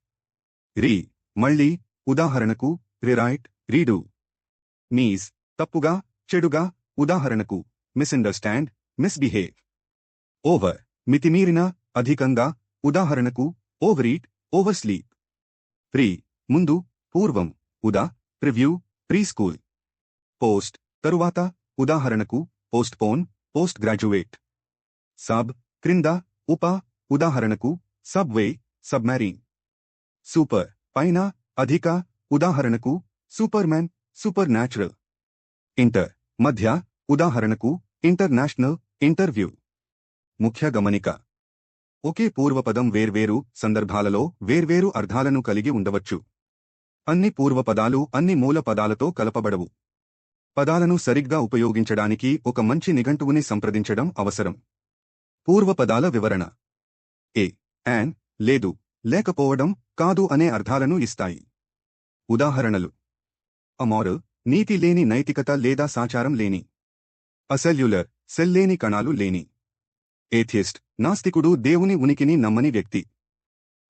Speaker 1: రీ మళ్ళీ, ఉదాహరణకు రిరైట్ రీడు. మీస్ తప్పుగా చెడుగా, ఉదాహరణకు మిస్అండర్స్టాండ్ మిస్బిహేవ్. ఓవర్ మితిమీరిన అధికంగా, ఉదాహరణకు ఓవరీట్ ఓవర్స్లీప్. ప్రీ ముందు పూర్వం, ఉదా ప్రివ్యూ ప్రీస్కూల్. పోస్ట్ తరువాత, ఉదాహరణకు పోస్ట్పోన్ పోస్ట్ గ్రాడ్యుయేట్. సబ్ క్రింద ఉప, ఉదాహరణకు సబ్వే సబ్మెరీన్. సూపర్ పైన అధిక, ఉదాహరణకు సూపర్మ్యాన్ సూపర్ న్యాచురల్. ఇంటర్ మధ్య, ఉదాహరణకు ఇంటర్నేషనల్ ఇంటర్వ్యూ. ముఖ్య గమనిక. ఒకే పూర్వపదం వేర్వేరు సందర్భాలలో వేర్వేరు అర్థాలను కలిగి ఉండవచ్చు. అన్ని పూర్వపదాలు అన్ని మూల పదాలతో కలపబడవు. పదాలను సరిగ్గా ఉపయోగించడానికి ఒక మంచి నిఘంటువుని సంప్రదించడం అవసరం. పూర్వపదాల వివరణ. యాన్ లేదు, లేకపోవడం, కాదు అనే అర్థాలను ఇస్తాయి. ఉదాహరణలు: అమోరల్ నీతి లేని నైతికత లేదా సాచారం లేని. అసెల్యులర్ సెల్ లేని కణాలు లేని. ఏథియస్ట్ నాస్తికుడు దేవుని ఉనికిని నమ్మని వ్యక్తి.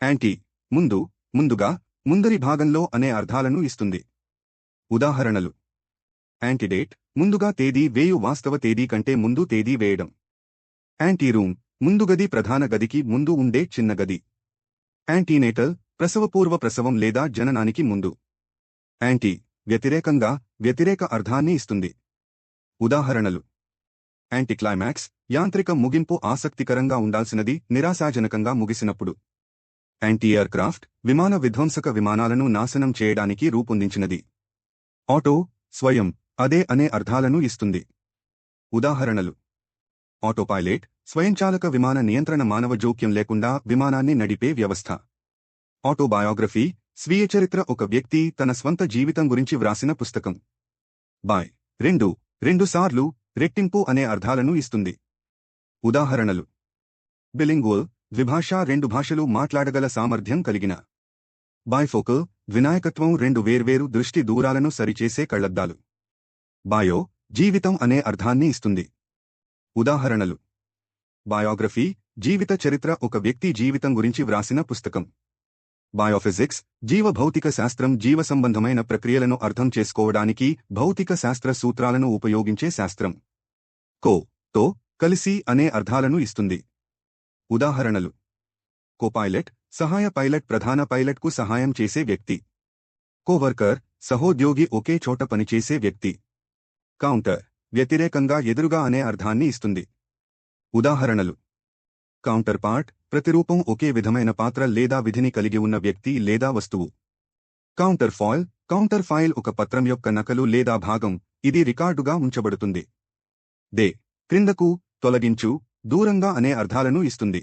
Speaker 1: యాంటీ ముందు ముందుగా ముందరి భాగంలో అనే అర్థాలను ఇస్తుంది. ఉదాహరణలు: యాంటీడేట్ ముందుగా తేదీ వేయు వాస్తవ తేదీ కంటే ముందు తేదీ వేయడం. యాంటీరూమ్ ముందు గది ప్రధాన గదికి ముందు ఉండే చిన్న గది. యాంటీనేటల్ ప్రసవపూర్వ ప్రసవం లేదా జననానికి ముందు. యాంటీ వ్యతిరేకంగా వ్యతిరేక అర్థాన్ని ఇస్తుంది. ఉదాహరణలు: యాంటీక్లైమాక్స్ యాంత్రిక ముగింపు ఆసక్తికరంగా ఉండాల్సినది నిరాశాజనకంగా ముగిసినప్పుడు. యాంటీ ఎయిర్క్రాఫ్ట్ విమాన విధ్వంసక విమానాలను నాశనం చేయడానికి రూపొందించినది. ఆటో స్వయం అదే అనే అర్థాలను ఇస్తుంది. ఉదాహరణలు: ఆటోపైలట్ స్వయంచాలక విమాన నియంత్రణ మానవ జోక్యం లేకుండా విమానాన్ని నడిపే వ్యవస్థ. ఆటోబయోగ్రఫీ స్వీయ చరిత్ర ఒక వ్యక్తి తన స్వంత జీవితం గురించి వ్రాసిన పుస్తకం. బాయ్ రెండు సార్లు రెట్టింపు అనే అర్థాలను ఇస్తుంది. ఉదాహరణలు: బిలింగ్వల్, ద్విభాషా, రెండు భాషలు మాట్లాడగల సామర్థ్యం కలిగిన. బైఫోకల్, వినాయకత్వం, రెండు వేర్వేరు దృష్టి దూరాలను సరిచేసే కళ్లద్దాలు. బయో, జీవితం అనే అర్థాన్ని ఇస్తుంది. ఉదాహరణలు: బయోగ్రఫీ, జీవిత చరిత్ర, ఒక వ్యక్తి జీవితం గురించి వ్రాసిన పుస్తకం. బయోఫిజిక్స్, జీవభౌతిక శాస్త్రం, జీవసంబంధమైన ప్రక్రియలను అర్థం చేసుకోవడానికి భౌతిక శాస్త్ర సూత్రాలను ఉపయోగించే శాస్త్రం. కో, తో, కలిసి అనే అర్థాలను ఇస్తుంది. ఉదాహరణలు: కోపైలట్, సహాయ పైలట్, ప్రధాన పైలట్కు సహాయం చేసే వ్యక్తి. కోవర్కర్, సహోద్యోగి, ఒకే చోట పనిచేసే వ్యక్తి. కౌంటర్, వ్యతిరేకంగా, ఎదురుగా అనే అర్థాన్ని ఇస్తుంది. ఉదాహరణలు: కౌంటర్ పార్ట్, ప్రతిరూపం, ఒకే విధమైన పాత్ర లేదా విధిని కలిగి ఉన్న వ్యక్తి లేదా వస్తువు. కౌంటర్ ఫాయిల్, కౌంటర్ ఫైల్, ఒక పత్రం యొక్క నకలు లేదా భాగం, ఇది రికార్డుగా ఉంచబడుతుంది. దే, క్రిందకు, తొలగించు, దూరంగా అనే అర్థాలను ఇస్తుంది.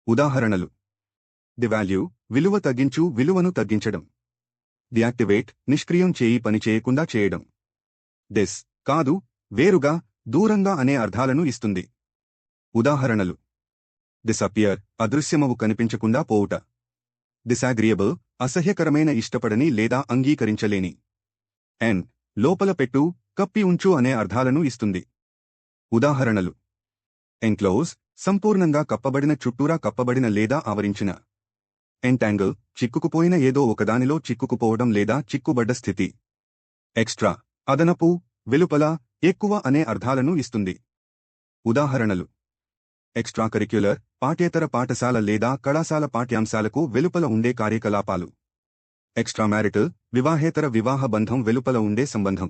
Speaker 1: ఉదాహరణలు: డివాల్యూ, విలువ తగ్గించు, విలువను తగ్గించడం. డియాక్టివేట్, నిష్క్రియం చేయి, పని చేయకుండా చేయడం. డిస్, కాదు, వేరుగా, దూరంగా అనే అర్థాలను ఇస్తుంది. ఉదాహరణలు: డిసపియర్, అదృశ్యమవు, కనిపించకుండా పోవుట. డిసాగ్రియబుల్, అసహ్యకరమైన, ఇష్టపడని లేదా అంగీకరించలేని. ఎన్, లోపల పెట్టు, కప్పి ఉంచు అనే అర్థాలను ఇస్తుంది. ఉదాహరణలు: ఎన్క్లోజ్, సంపూర్ణంగా కప్పబడిన, చుట్టూరా కప్పబడిన లేదా ఆవరించిన. ఎంటాంగిల్, చిక్కుకుపోయిన, ఏదో ఒకదానిలో చిక్కుకుపోవడం లేదా చిక్కుబడ్డ స్థితి. ఎక్స్ట్రా, అదనపు, వెలుపల, ఎక్కువ అనే అర్థాలను ఇస్తుంది. ఉదాహరణలు: ఎక్స్ట్రా కరిక్యులర్, పాఠ్యేతర పాఠశాల లేదా కళాశాల పాఠ్యాంశాలకు వెలుపల ఉండే కార్యకలాపాలు. ఎక్స్ట్రా మ్యారిటల్, వివాహేతర, వివాహ బంధం వెలుపల ఉండే సంబంధం.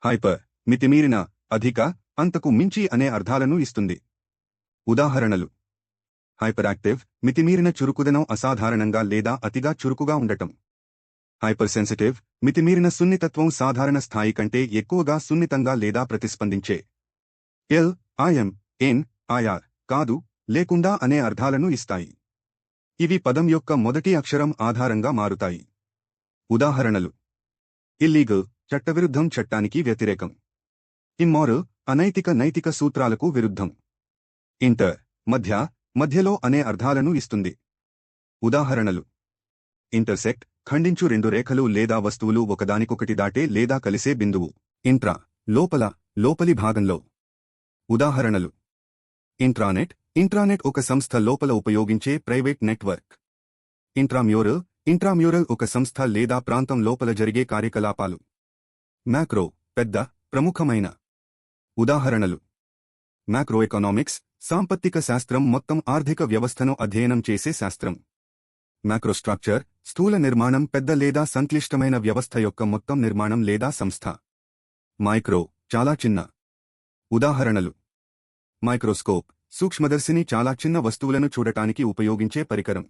Speaker 1: హైపర్, మితిమీరిన, అధిక, అంతకు మించి అనే అర్థాలను ఇస్తుంది. ఉదాహరణలు: హైపర్ యాక్టివ్, మితిమీరిన చురుకుదనం, అసాధారణంగా లేదా అతిగా చురుకుగా ఉండటం. హైపర్ సెన్సిటివ్, మితిమీరిన సున్నితత్వం, సాధారణ స్థాయి కంటే ఎక్కువగా సున్నితంగా లేదా ప్రతిస్పందించే. ఎల్, ఐఎం, ఎన్, ఐఆర్, కాదు, లేకుండా అనే అర్థాలను ఇస్తాయి. ఇవి పదం యొక్క మొదటి అక్షరం ఆధారంగా మారుతాయి. ఉదాహరణలు: ఇల్లీగల్, చట్టవిరుద్ధం, చట్టానికి వ్యతిరేకం. ఇమ్మోరల్, అనైతిక, నైతిక సూత్రాలకు విరుద్ధం. ఇంటర్, మధ్య, మధ్యలో అనే అర్థాలను ఇస్తుంది. ఉదాహరణలు: ఇంటర్సెక్ట్, ఖండించు, రెండు రేఖలు లేదా వస్తువులు ఒకదానికొకటి దాటే లేదా కలిసే బిందువు. ఇంట్రా, లోపల, లోపలి భాగంలో. ఉదాహరణలు: ఇంట్రానెట్, ఇంట్రానెట్, ఒక సంస్థ లోపల ఉపయోగించే ప్రైవేట్ నెట్వర్క్. ఇంట్రామ్యూరల్, ఇంట్రామ్యూరల్, ఒక సంస్థ లేదా ప్రాంతం లోపల జరిగే కార్యకలాపాలు. మ్యాక్రో, పెద్ద, ప్రముఖమైన. ఉదాహరణలు: మ్యాక్రో ఎకనామిక్స్, సాంపత్తిక శాస్త్రం, మొత్తం ఆర్థిక వ్యవస్థను అధ్యయనం చేసే శాస్త్రం. మ్యాక్రోస్ట్రక్చర్, స్థూల నిర్మాణం, పెద్ద లేదా సంక్లిష్టమైన వ్యవస్థ యొక్క మొత్తం నిర్మాణం లేదా సంస్థ. మైక్రో, చాలా చిన్న. ఉదాహరణలు: మైక్రోస్కోప్, సూక్ష్మదర్శిని, చాలా చిన్న వస్తువులను చూడటానికి ఉపయోగించే పరికరం.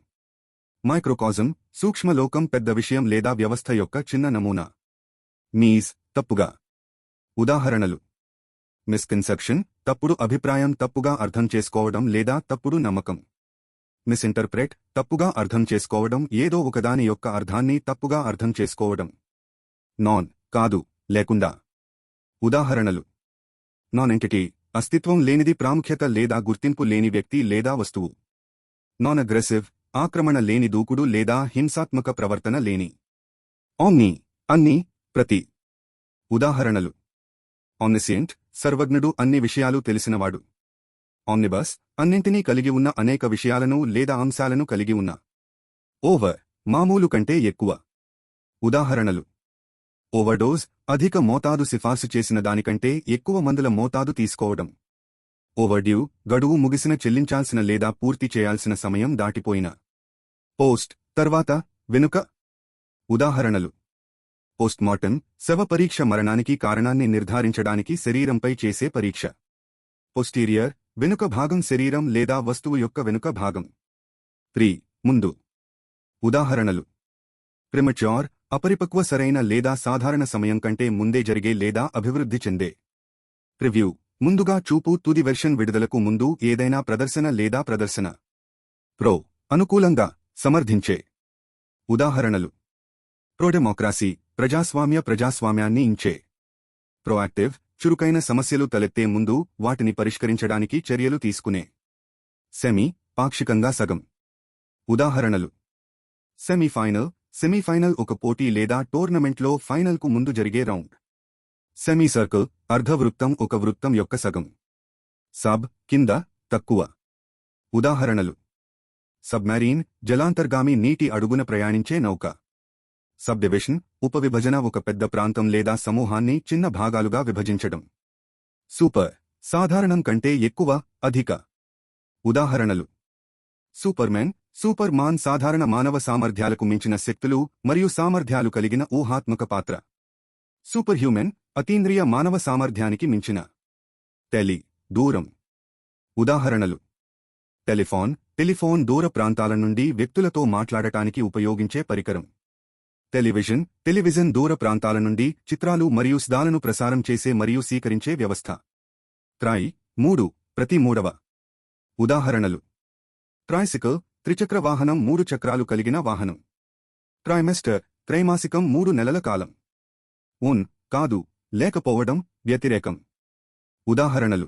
Speaker 1: మైక్రోకాజం, సూక్ష్మలోకం, పెద్ద విషయం లేదా వ్యవస్థ యొక్క చిన్న నమూనా. మీజ్, తప్పుగా. ఉదాహరణలు: మిస్కన్సెప్షన్, తప్పుడు అభిప్రాయం, తప్పుగా అర్థం చేసుకోవడం లేదా తప్పుడు నమ్మకం. మిస్ఇంటర్ప్రెట్, తప్పుగా అర్థం చేసుకోవడం, ఏదో ఒకదాని యొక్క అర్థాన్ని తప్పుగా అర్థం చేసుకోవడం. నాన్, కాదు, లేకుండా. ఉదాహరణలు: నాన్ ఎంటిటీ, అస్తిత్వం లేనిది, ప్రాముఖ్యత లేదా గుర్తింపు లేని వ్యక్తి లేదా వస్తువు. నాన్ అగ్రెసివ్, ఆక్రమణ లేని, దూకుడు లేదా హింసాత్మక ప్రవర్తన లేని. ఆమ్ని, అన్ని, ప్రతి. ఉదాహరణలు: ఆమ్నిసియంట్, సర్వజ్ఞుడు, అన్ని విషయాలు తెలిసినవాడు. ఆమ్నిబస్, అన్నింటినీ కలిగి ఉన్న, అనేక విషయాలను లేదా అంశాలను కలిగి ఉన్న. ఓవర్, మామూలు కంటే ఎక్కువ. ఉదాహరణలు: ఓవర్డోస్, అధిక మోతాదు, సిఫార్సు చేసిన దానికంటే ఎక్కువ మందుల మోతాదు తీసుకోవడం. ఓవర్డ్యూ, గడువు ముగిసిన, చెల్లించాల్సిన లేదా పూర్తి చేయాల్సిన సమయం దాటిపోయిన. పోస్ట్, తర్వాత, వెనుక. ఉదాహరణలు: పోస్ట్మార్టం, శవ పరీక్ష, మరణానికి కారణాన్ని నిర్ధారించడానికి శరీరంపై చేసే పరీక్ష. పోస్టీరియర్, వెనుక భాగం, శరీరం లేదా వస్తువు యొక్క వెనుక భాగం. ముందు. ఉదాహరణలు: ప్రిమచ్యూర్, అపరిపక్వ, సరైన లేదా సాధారణ సమయం కంటే ముందే జరిగే లేదా అభివృద్ధి చెందే. ప్రివ్యూ, ముందుగా చూపు, తుది వెర్షన్, విడుదలకు ముందు ఏదైనా ప్రదర్శన లేదా ప్రదర్శన. ప్రో, అనుకూలంగా, సమర్థించే. ఉదాహరణలు: ప్రోడెమోక్రసీ, ప్రజాస్వామ్యాన్ని ఇంచే. ప్రోయాక్టివ్, చురుకైన సమస్యలు తలెత్తే ముందు వాటిని పరిష్కరించడానికి చర్యలు తీసుకునే. సెమీ, పాక్షికంగా సగం. ఉదాహరణలు: సెమీఫైనల్ ఒక పోటీ లేదా టోర్నమెంట్లో ఫైనల్కు ముందు జరిగే రౌండ్. సెమీ సర్కిల్, అర్ధవృత్తం ఒక వృత్తం యొక్క సగం. సబ్, కింద, తక్కువ. ఉదాహరణలు: సబ్మెరీన్, జలాంతర్గామి నీటి అడుగున ప్రయాణించే నౌక. సబ్డివిజన్, ఉపవిభజన ఒక పెద్ద ప్రాంతం లేదా సమూహాన్ని చిన్న భాగాలుగా విభజించడం. సూపర్, సాధారణం కంటే ఎక్కువ, అధిక. ఉదాహరణలు: సూపర్ మాన్ సాధారణ మానవ సామర్థ్యాలకు మించిన శక్తులు మరియు సామర్థ్యాలు కలిగిన ఊహాత్మక పాత్ర. సూపర్ హ్యూమన్, అతీంద్రియ మానవ సామర్థ్యానికి మించిన. దూరం. ఉదాహరణలు: టెలిఫోన్ దూర ప్రాంతాల నుండి వ్యక్తులతో మాట్లాడటానికి ఉపయోగించే పరికరం. టెలివిజన్ దూర ప్రాంతాల నుండి చిత్రాలు మరియు స్దాలను ప్రసారం చేసే మరియు స్వీకరించే వ్యవస్థ. ప్రతి మూడవ. ఉదాహరణలు: ట్రైసికల్, త్రిచక్ర వాహనం 3 చక్రాలు కలిగిన వాహనం. ట్రైమెస్టర్, త్రైమాసికం 3 నెలల కాలం. కాదు, లేకపోవడం, వ్యతిరేకం. ఉదాహరణలు: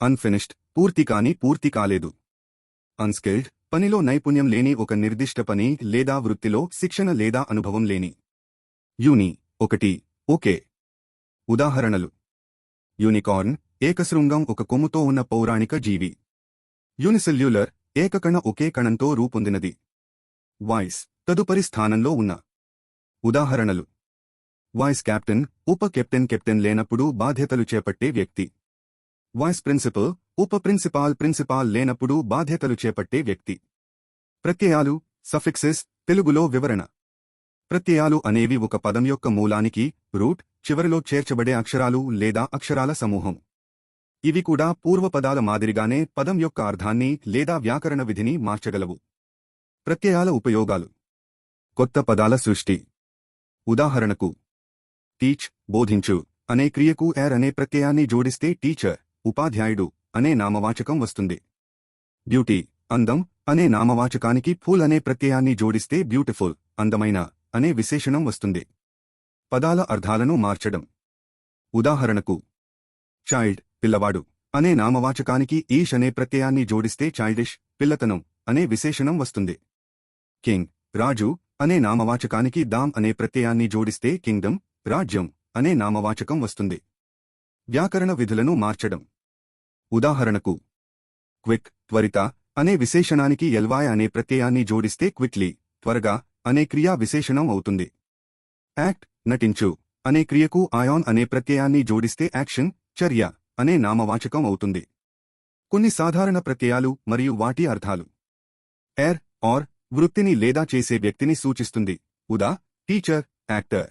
Speaker 1: అన్ఫినిష్డ్, పూర్తి కాలేదు. అన్స్కిల్డ్, పనిలో నైపుణ్యం లేని ఒక నిర్దిష్ట పని లేదా వృత్తిలో శిక్షణ లేదా అనుభవం లేని. ఓకే. ఉదాహరణలు: యూనికార్న్, ఏకశృంగం ఒక కొమ్ముతో ఉన్న పౌరాణిక జీవి. యూనిసెల్యులర్, ఏకకణ ఒకే కణంతో రూపొందినది. వాయిస్, తదుపరి స్థానంలో ఉన్న. ఉదాహరణలు: వైస్ కెప్టెన్, ఉప కెప్టెన్ లేనప్పుడు బాధ్యతలు చేపట్టే వ్యక్తి. వైస్ ప్రిన్సిపాల్ లేనప్పుడు బాధ్యతలు చేపట్టే వ్యక్తి. ప్రత్యయాలు, సఫిక్సెస్, తెలుగులో వివరణ. ప్రత్యయాలు అనేవి ఒక పదం యొక్క మూలానికి, రూట్, చివరిలో చేర్చబడే అక్షరాలు లేదా అక్షరాల సమూహం. ఇవి కూడా పూర్వపదాల మాదిరిగానే పదం యొక్క అర్థాన్ని లేదా వ్యాకరణ విధిని మార్చగలవు. ప్రత్యయాల ఉపయోగాలు. కొత్త పదాల సృష్టి. ఉదాహరణకు: టీచ్, బోధించు అనే క్రియకు ఏర్ అనే ప్రత్యయాన్ని జోడిస్తే టీచర్, ఉపాధ్యాయుడు అనే నామవాచకం వస్తుంది. బ్యూటీ, అందం అనే నామవాచకానికి ఫుల్ అనే ప్రత్యయాన్ని జోడిస్తే బ్యూటిఫుల్, అందమైన అనే విశేషణం వస్తుంది. పదాల అర్థాలను మార్చడం. ఉదాహరణకు: చైల్డ్, పిల్లవాడు అనే నామవాచకానికి ఈష్ అనే ప్రత్యయాన్ని జోడిస్తే చైల్డిష్, పిల్లతనం అనే విశేషణం వస్తుంది. కింగ్, రాజు అనే నామవాచకానికి దామ్ అనే ప్రత్యయాన్ని జోడిస్తే కింగ్డమ్, రాజ్యం అనే నామవాచకం వస్తుంది. వ్యాకరణ విధులను మార్చడం. ఉదాహరణకు: క్విక్, త్వరిత అనే విశేషణానికి ఎల్వాయ్ అనే ప్రత్యయాన్ని జోడిస్తే క్విక్లీ, త్వరగా అనే క్రియా విశేషణం అవుతుంది. యాక్ట్, నటించు అనే క్రియకు ఆయాన్ అనే ప్రత్యయాన్ని జోడిస్తే యాక్షన్, చర్య అనే నామవాచకం అవుతుంది. కొన్ని సాధారణ ప్రత్యయాలు మరియు వాటి అర్థాలు. ఏర్, ఆర్, వృత్తిని లేదా చేసే వ్యక్తిని సూచిస్తుంది. ఉదా, టీచర్, యాక్టర్.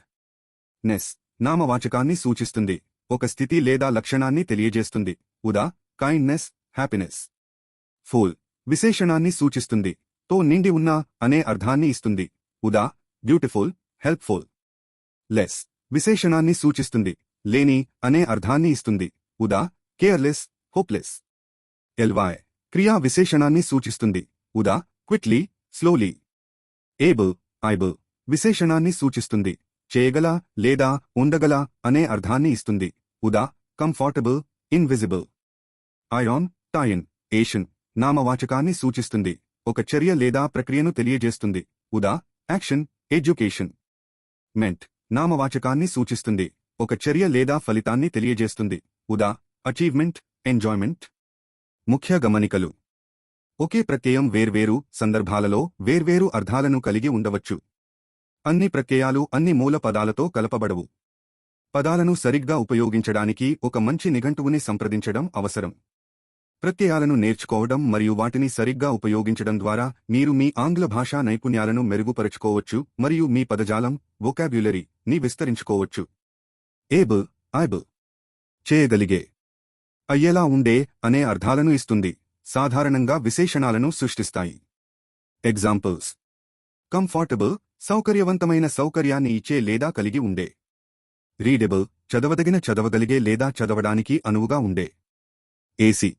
Speaker 1: నెస్, నామవాచకాన్ని సూచిస్తుంది, ఒక స్థితి లేదా లక్షణాన్ని తెలియజేస్తుంది. ఉదా, కైండ్నెస్, హ్యాపీనెస్. ఫుల్, విశేషణాన్ని సూచిస్తుంది, తో నిండి ఉన్న అనే అర్థాన్ని ఇస్తుంది. ఉదా, బ్యూటిఫుల్, హెల్ప్ఫుల్. లెస్, విశేషణాన్ని సూచిస్తుంది, లేని అనే అర్థాన్ని ఇస్తుంది. ఉదా, కేర్లెస్, హోప్లెస్. ఎల్వాయ్, క్రియా విశేషణాన్ని సూచిస్తుంది. ఉదా, క్విక్లీ, స్లోలీ. ఏబుల్, విశేషణాన్ని సూచిస్తుంది, చేయగల లేదా ఉండగల అనే అర్థాన్ని ఇస్తుంది. ఉదా, కంఫర్టబుల్, ఇన్విజిబుల్. అయాన్, టైన్, ఏషన్, నామవాచకాన్ని సూచిస్తుంది, ఒక చర్య లేదా ప్రక్రియను తెలియజేస్తుంది. ఉదా, యాక్షన్, ఎడ్యుకేషన్. మెంట్, నామవాచకాన్ని సూచిస్తుంది, ఒక చర్య లేదా ఫలితాన్ని తెలియజేస్తుంది. ఉదా, అచీవ్మెంట్, ఎంజాయ్మెంట్. ముఖ్య గమనికలు. ఒకే ప్రత్యయం వేర్వేరు సందర్భాలలో వేర్వేరు అర్థాలను కలిగి ఉండవచ్చు. అన్ని ప్రత్యయాలు అన్ని మూల పదాలతో కలపబడవు. పదాలను సరిగ్గా ఉపయోగించడానికి ఒక మంచి నిఘంటువుని సంప్రదించడం అవసరం. ప్రత్యయాలను నేర్చుకోవడం మరియు వాటిని సరిగ్గా ఉపయోగించడం ద్వారా మీరు మీ ఆంగ్ల భాషా నైపుణ్యాలను మెరుగుపరుచుకోవచ్చు మరియు మీ పదజాలం, వొకాబ్యులరీ ని విస్తరించుకోవచ్చు. ఏబుల్, చేయగలిగే, అయ్యేలా ఉండే అనే అర్థాలను ఇస్తుంది, సాధారణంగా విశేషణాలను సృష్టిస్తాయి. ఎగ్జాంపుల్స్: కంఫర్టబుల్, సౌకర్యవంతమైన సౌకర్యాన్ని ఇచ్చే లేదా కలిగి ఉండే. రీడబుల్, చదవగలిగే లేదా చదవడానికి అనువుగా ఉండే. ఏసీ,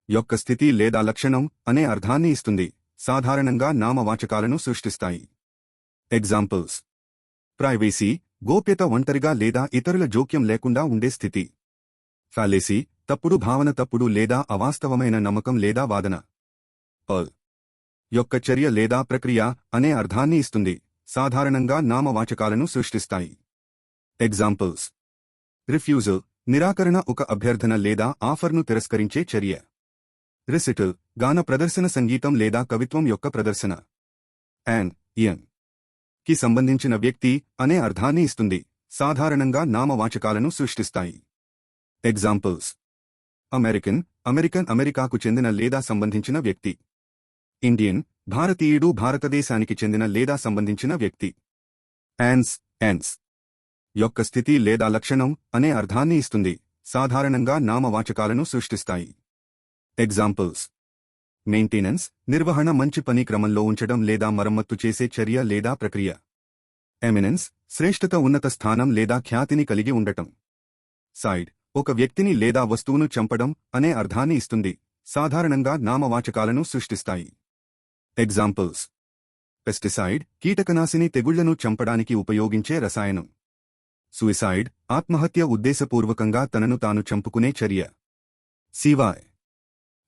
Speaker 1: యొక్క స్థితి లేదా లక్షణం అనే అర్థాన్ని ఇస్తుంది, సాధారణంగా నామవాచకాలను సృష్టిస్తాయి. ఎగ్జాంపుల్స్: ప్రైవసీ, గోప్యత ఒంటరిగా లేదా ఇతరుల జోక్యం లేకుండా ఉండే స్థితి. ఫాలేసీ తప్పుడు భావన తప్పుడు లేదా అవాస్తవమైన నమ్మకం లేదా వాదన. పల్ యొక్క చర్య లేదా ప్రక్రియ అనే అర్థాన్ని ఇస్తుంది. సాధారణంగా నామవాచకాలను సృష్టిస్తాయి. ఎగ్జాంపుల్స్: రిఫ్యూజల్ నిరాకరణ, ఒక అభ్యర్థన లేదా ఆఫర్ను తిరస్కరించే చర్య. రిసిటల్ గాన ప్రదర్శన, సంగీతం లేదా కవిత్వం యొక్క ప్రదర్శన. యాన్ ఇయన్ కి సంబంధించిన వ్యక్తి అనే అర్థాన్ని ఇస్తుంది. సాధారణంగా నామవాచకాలను సృష్టిస్తాయి. ఎగ్జాంపుల్స్: అమెరికన్ అమెరికాకు చెందిన లేదా సంబంధించిన వ్యక్తి. ఇండియన్ భారతీయుడు, భారతదేశానికి చెందిన లేదా సంబంధించిన వ్యక్తి. యాన్స్ యొక్క స్థితి లేదా లక్షణం అనే అర్థాన్ని ఇస్తుంది. సాధారణంగా నామవాచకాలను సృష్టిస్తాయి. ఎగ్జాంపుల్స్: మెయింటెనెన్స్ నిర్వహణ, మంచి పని క్రమంలో ఉంచడం లేదా మరమ్మత్తు చేసే చర్య లేదా ప్రక్రియ. ఎమినెన్స్ శ్రేష్ఠత, ఉన్నత స్థానం లేదా ఖ్యాతిని కలిగి ఉండటం. సైడ్ ఒక వ్యక్తిని లేదా వస్తువును చంపడం అనే అర్థాన్ని ఇస్తుంది. సాధారణంగా నామవాచకాలను సృష్టిస్తాయి. ఎగ్జాంపుల్స్: పెస్టిసైడ్ కీటకనాశిని, తెగుళ్లను చంపడానికి ఉపయోగించే రసాయనం. సూయిసైడ్ ఆత్మహత్య, ఉద్దేశపూర్వకంగా తనను తాను చంపుకునే చర్య. సివాయ్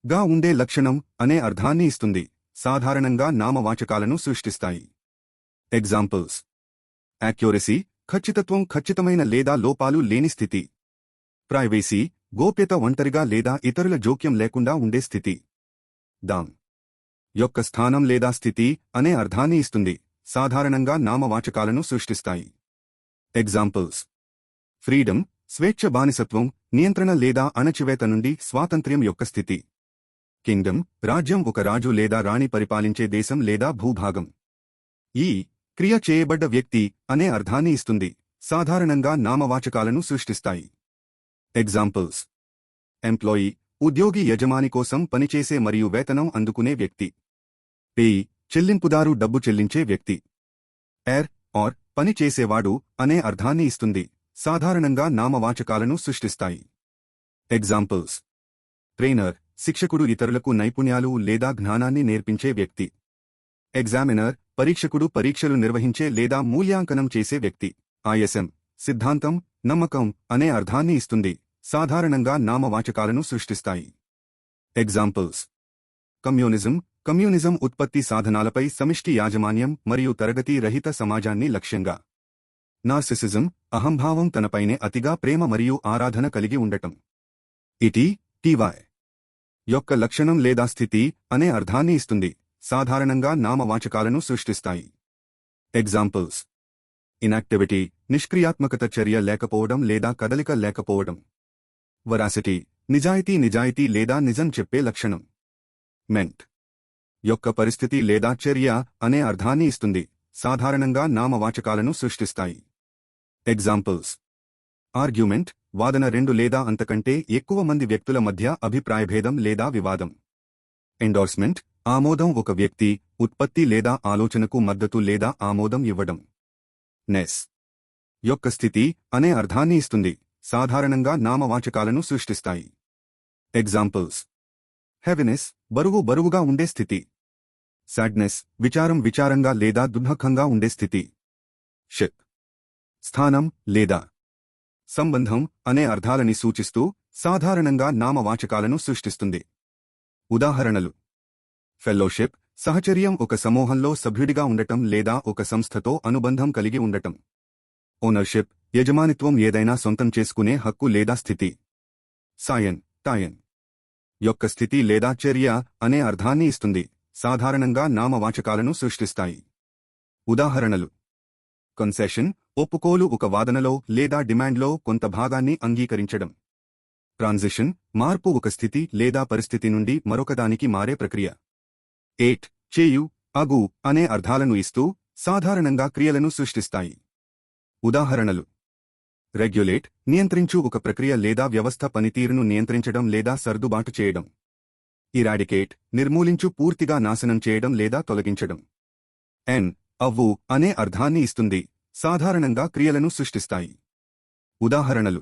Speaker 1: గా ఉండే లక్షణం అనే అర్థాన్ని ఇస్తుంది. సాధారణంగా నామవాచకాలను సృష్టిస్తాయి. ఎగ్జాంపుల్స్: యాక్యురసీ ఖచ్చితత్వం, ఖచ్చితమైన లేదా లోపాలు లేని స్థితి. ప్రైవసీ గోప్యత, ఒంటరిగా లేదా ఇతరుల జోక్యం లేకుండా ఉండే స్థితి. దాం యొక్క స్థానం లేదా స్థితి అనే అర్థాన్ని ఇస్తుంది. సాధారణంగా నామవాచకాలను సృష్టిస్తాయి. ఎగ్జాంపుల్స్: ఫ్రీడమ్ స్వేచ్ఛ, బానిసత్వం, నియంత్రణ లేదా అణచివేత నుండి స్వాతంత్ర్యం యొక్క స్థితి. కింగ్డమ్ రాజ్యం, ఒక రాజు లేదా రాణి పరిపాలించే దేశం లేదా భూభాగం. ఈ క్రియ చేయబడ్డ వ్యక్తి అనే అర్థాన్ని ఇస్తుంది. సాధారణంగా నామవాచకాలను సృష్టిస్తాయి. ఎగ్జాంపుల్స్: ఎంప్లాయీ ఉద్యోగి, యజమాని కోసం పనిచేసే మరియు వేతనం అందుకునే వ్యక్తి. పేయి చెల్లింపుదారు, డబ్బు చెల్లించే వ్యక్తి. ఎర్ ఆర్ పని చేసేవాడు అనే అర్థాన్ని ఇస్తుంది. సాధారణంగా నామవాచకాలను సృష్టిస్తాయి. ఎగ్జాంపుల్స్: ట్రైనర్ శిక్షకుడు, ఇతరులకు నైపుణ్యాలు లేదా జ్ఞానాన్ని నేర్పించే వ్యక్తి. ఎగ్జామినర్ పరీక్షకుడు, పరీక్షలు నిర్వహించే లేదా మూల్యాంకనం చేసే వ్యక్తి. ఐఎస్ఎం సిద్ధాంతం, నమ్మకం అనే అర్థాన్ని ఇస్తుంది. సాధారణంగా నామవాచకాలను సృష్టిస్తాయి. ఎగ్జాంపుల్స్: కమ్యూనిజం ఉత్పత్తి సాధనాలపై సమిష్టి యాజమాన్యం మరియు తరగతి రహిత సమాజాన్ని లక్ష్యంగా. నార్సిసిజం అహంభావం, తనపైనే అతిగా ప్రేమ మరియు ఆరాధన కలిగి ఉండటం. టీవై యొక్క లక్షణం లేదా స్థితి అనే అర్థాన్ని ఇస్తుంది. సాధారణంగా నామవాచకాలను సృష్టిస్తాయి. ఎగ్జాంపుల్స్: ఇనాక్టివిటీ నిష్క్రియాత్మకత, చర్య లేకపోవడం లేదా కదలిక లేకపోవడం. వరాసిటీ నిజాయితీ లేదా నిజం చెప్పే లక్షణం. మెంట్ యొక్క పరిస్థితి లేదా చర్య అనే అర్థాన్ని ఇస్తుంది. సాధారణంగా నామవాచకాలను సృష్టిస్తాయి. ఎగ్జాంపుల్స్: ఆర్గ్యుమెంట్ వాదన, రెండు లేదా అంతకంటే ఎక్కువ మంది వ్యక్తుల మధ్య అభిప్రాయభేదం లేదా వివాదం. ఎండోర్స్మెంట్ ఆమోదం, ఒక వ్యక్తి, ఉత్పత్తి లేదా ఆలోచనకు మద్దతు లేదా ఆమోదం ఇవ్వడం. నెస్ యొక్క స్థితి అనే అర్థాన్ని ఇస్తుంది. సాధారణంగా నామవాచకాలను సృష్టిస్తాయి. ఎగ్జాంపుల్స్: హెవీనెస్ బరువుగా ఉండే స్థితి. సాడ్నెస్ విచారంగా లేదా దుఃఖంగా ఉండే స్థితి. షిప్ స్థానం లేదా సంబంధం అనే అర్థాలని సూచిస్తూ సాధారణంగా నామవాచకాలను సృష్టిస్తుంది. ఉదాహరణలు: ఫెలోషిప్ సహచర్యం, ఒక సమూహంలో సభ్యుడిగా ఉండటం లేదా ఒక సంస్థతో అనుబంధం కలిగి ఉండటం. ఓనర్షిప్ యజమానిత్వం, ఏదైనా సొంతం చేసుకునే హక్కు లేదా స్థితి. టాయన్ యొక్క స్థితి లేదా చర్య అనే అర్థాన్ని ఇస్తుంది. సాధారణంగా నామవాచకాలను సృష్టిస్తాయి. ఉదాహరణలు: కన్సెషన్ ఒప్పుకోలు, ఒక వాదనలో లేదా డిమాండ్లో కొంత భాగాన్ని అంగీకరించడం. ట్రాన్సిషన్ మార్పు, ఒక స్థితి లేదా పరిస్థితి నుండి మరొకదానికి మారే ప్రక్రియ. చేయు అగు అనే అర్థాలను ఇస్తూ సాధారణంగా క్రియలను సృష్టిస్తాయి. ఉదాహరణలు: రెగ్యులేట్ నియంత్రించు, ఒక ప్రక్రియ లేదా వ్యవస్థ పనితీరును నియంత్రించడం లేదా సర్దుబాటు చేయడం. ఇరాడికేట్ నిర్మూలించు, పూర్తిగా నాశనం చేయడం లేదా తొలగించడం. అవ్వు అనే అర్థాన్ని ఇస్తుంది. సాధారణంగా క్రియలను సృష్టిస్తాయి. ఉదాహరణలు: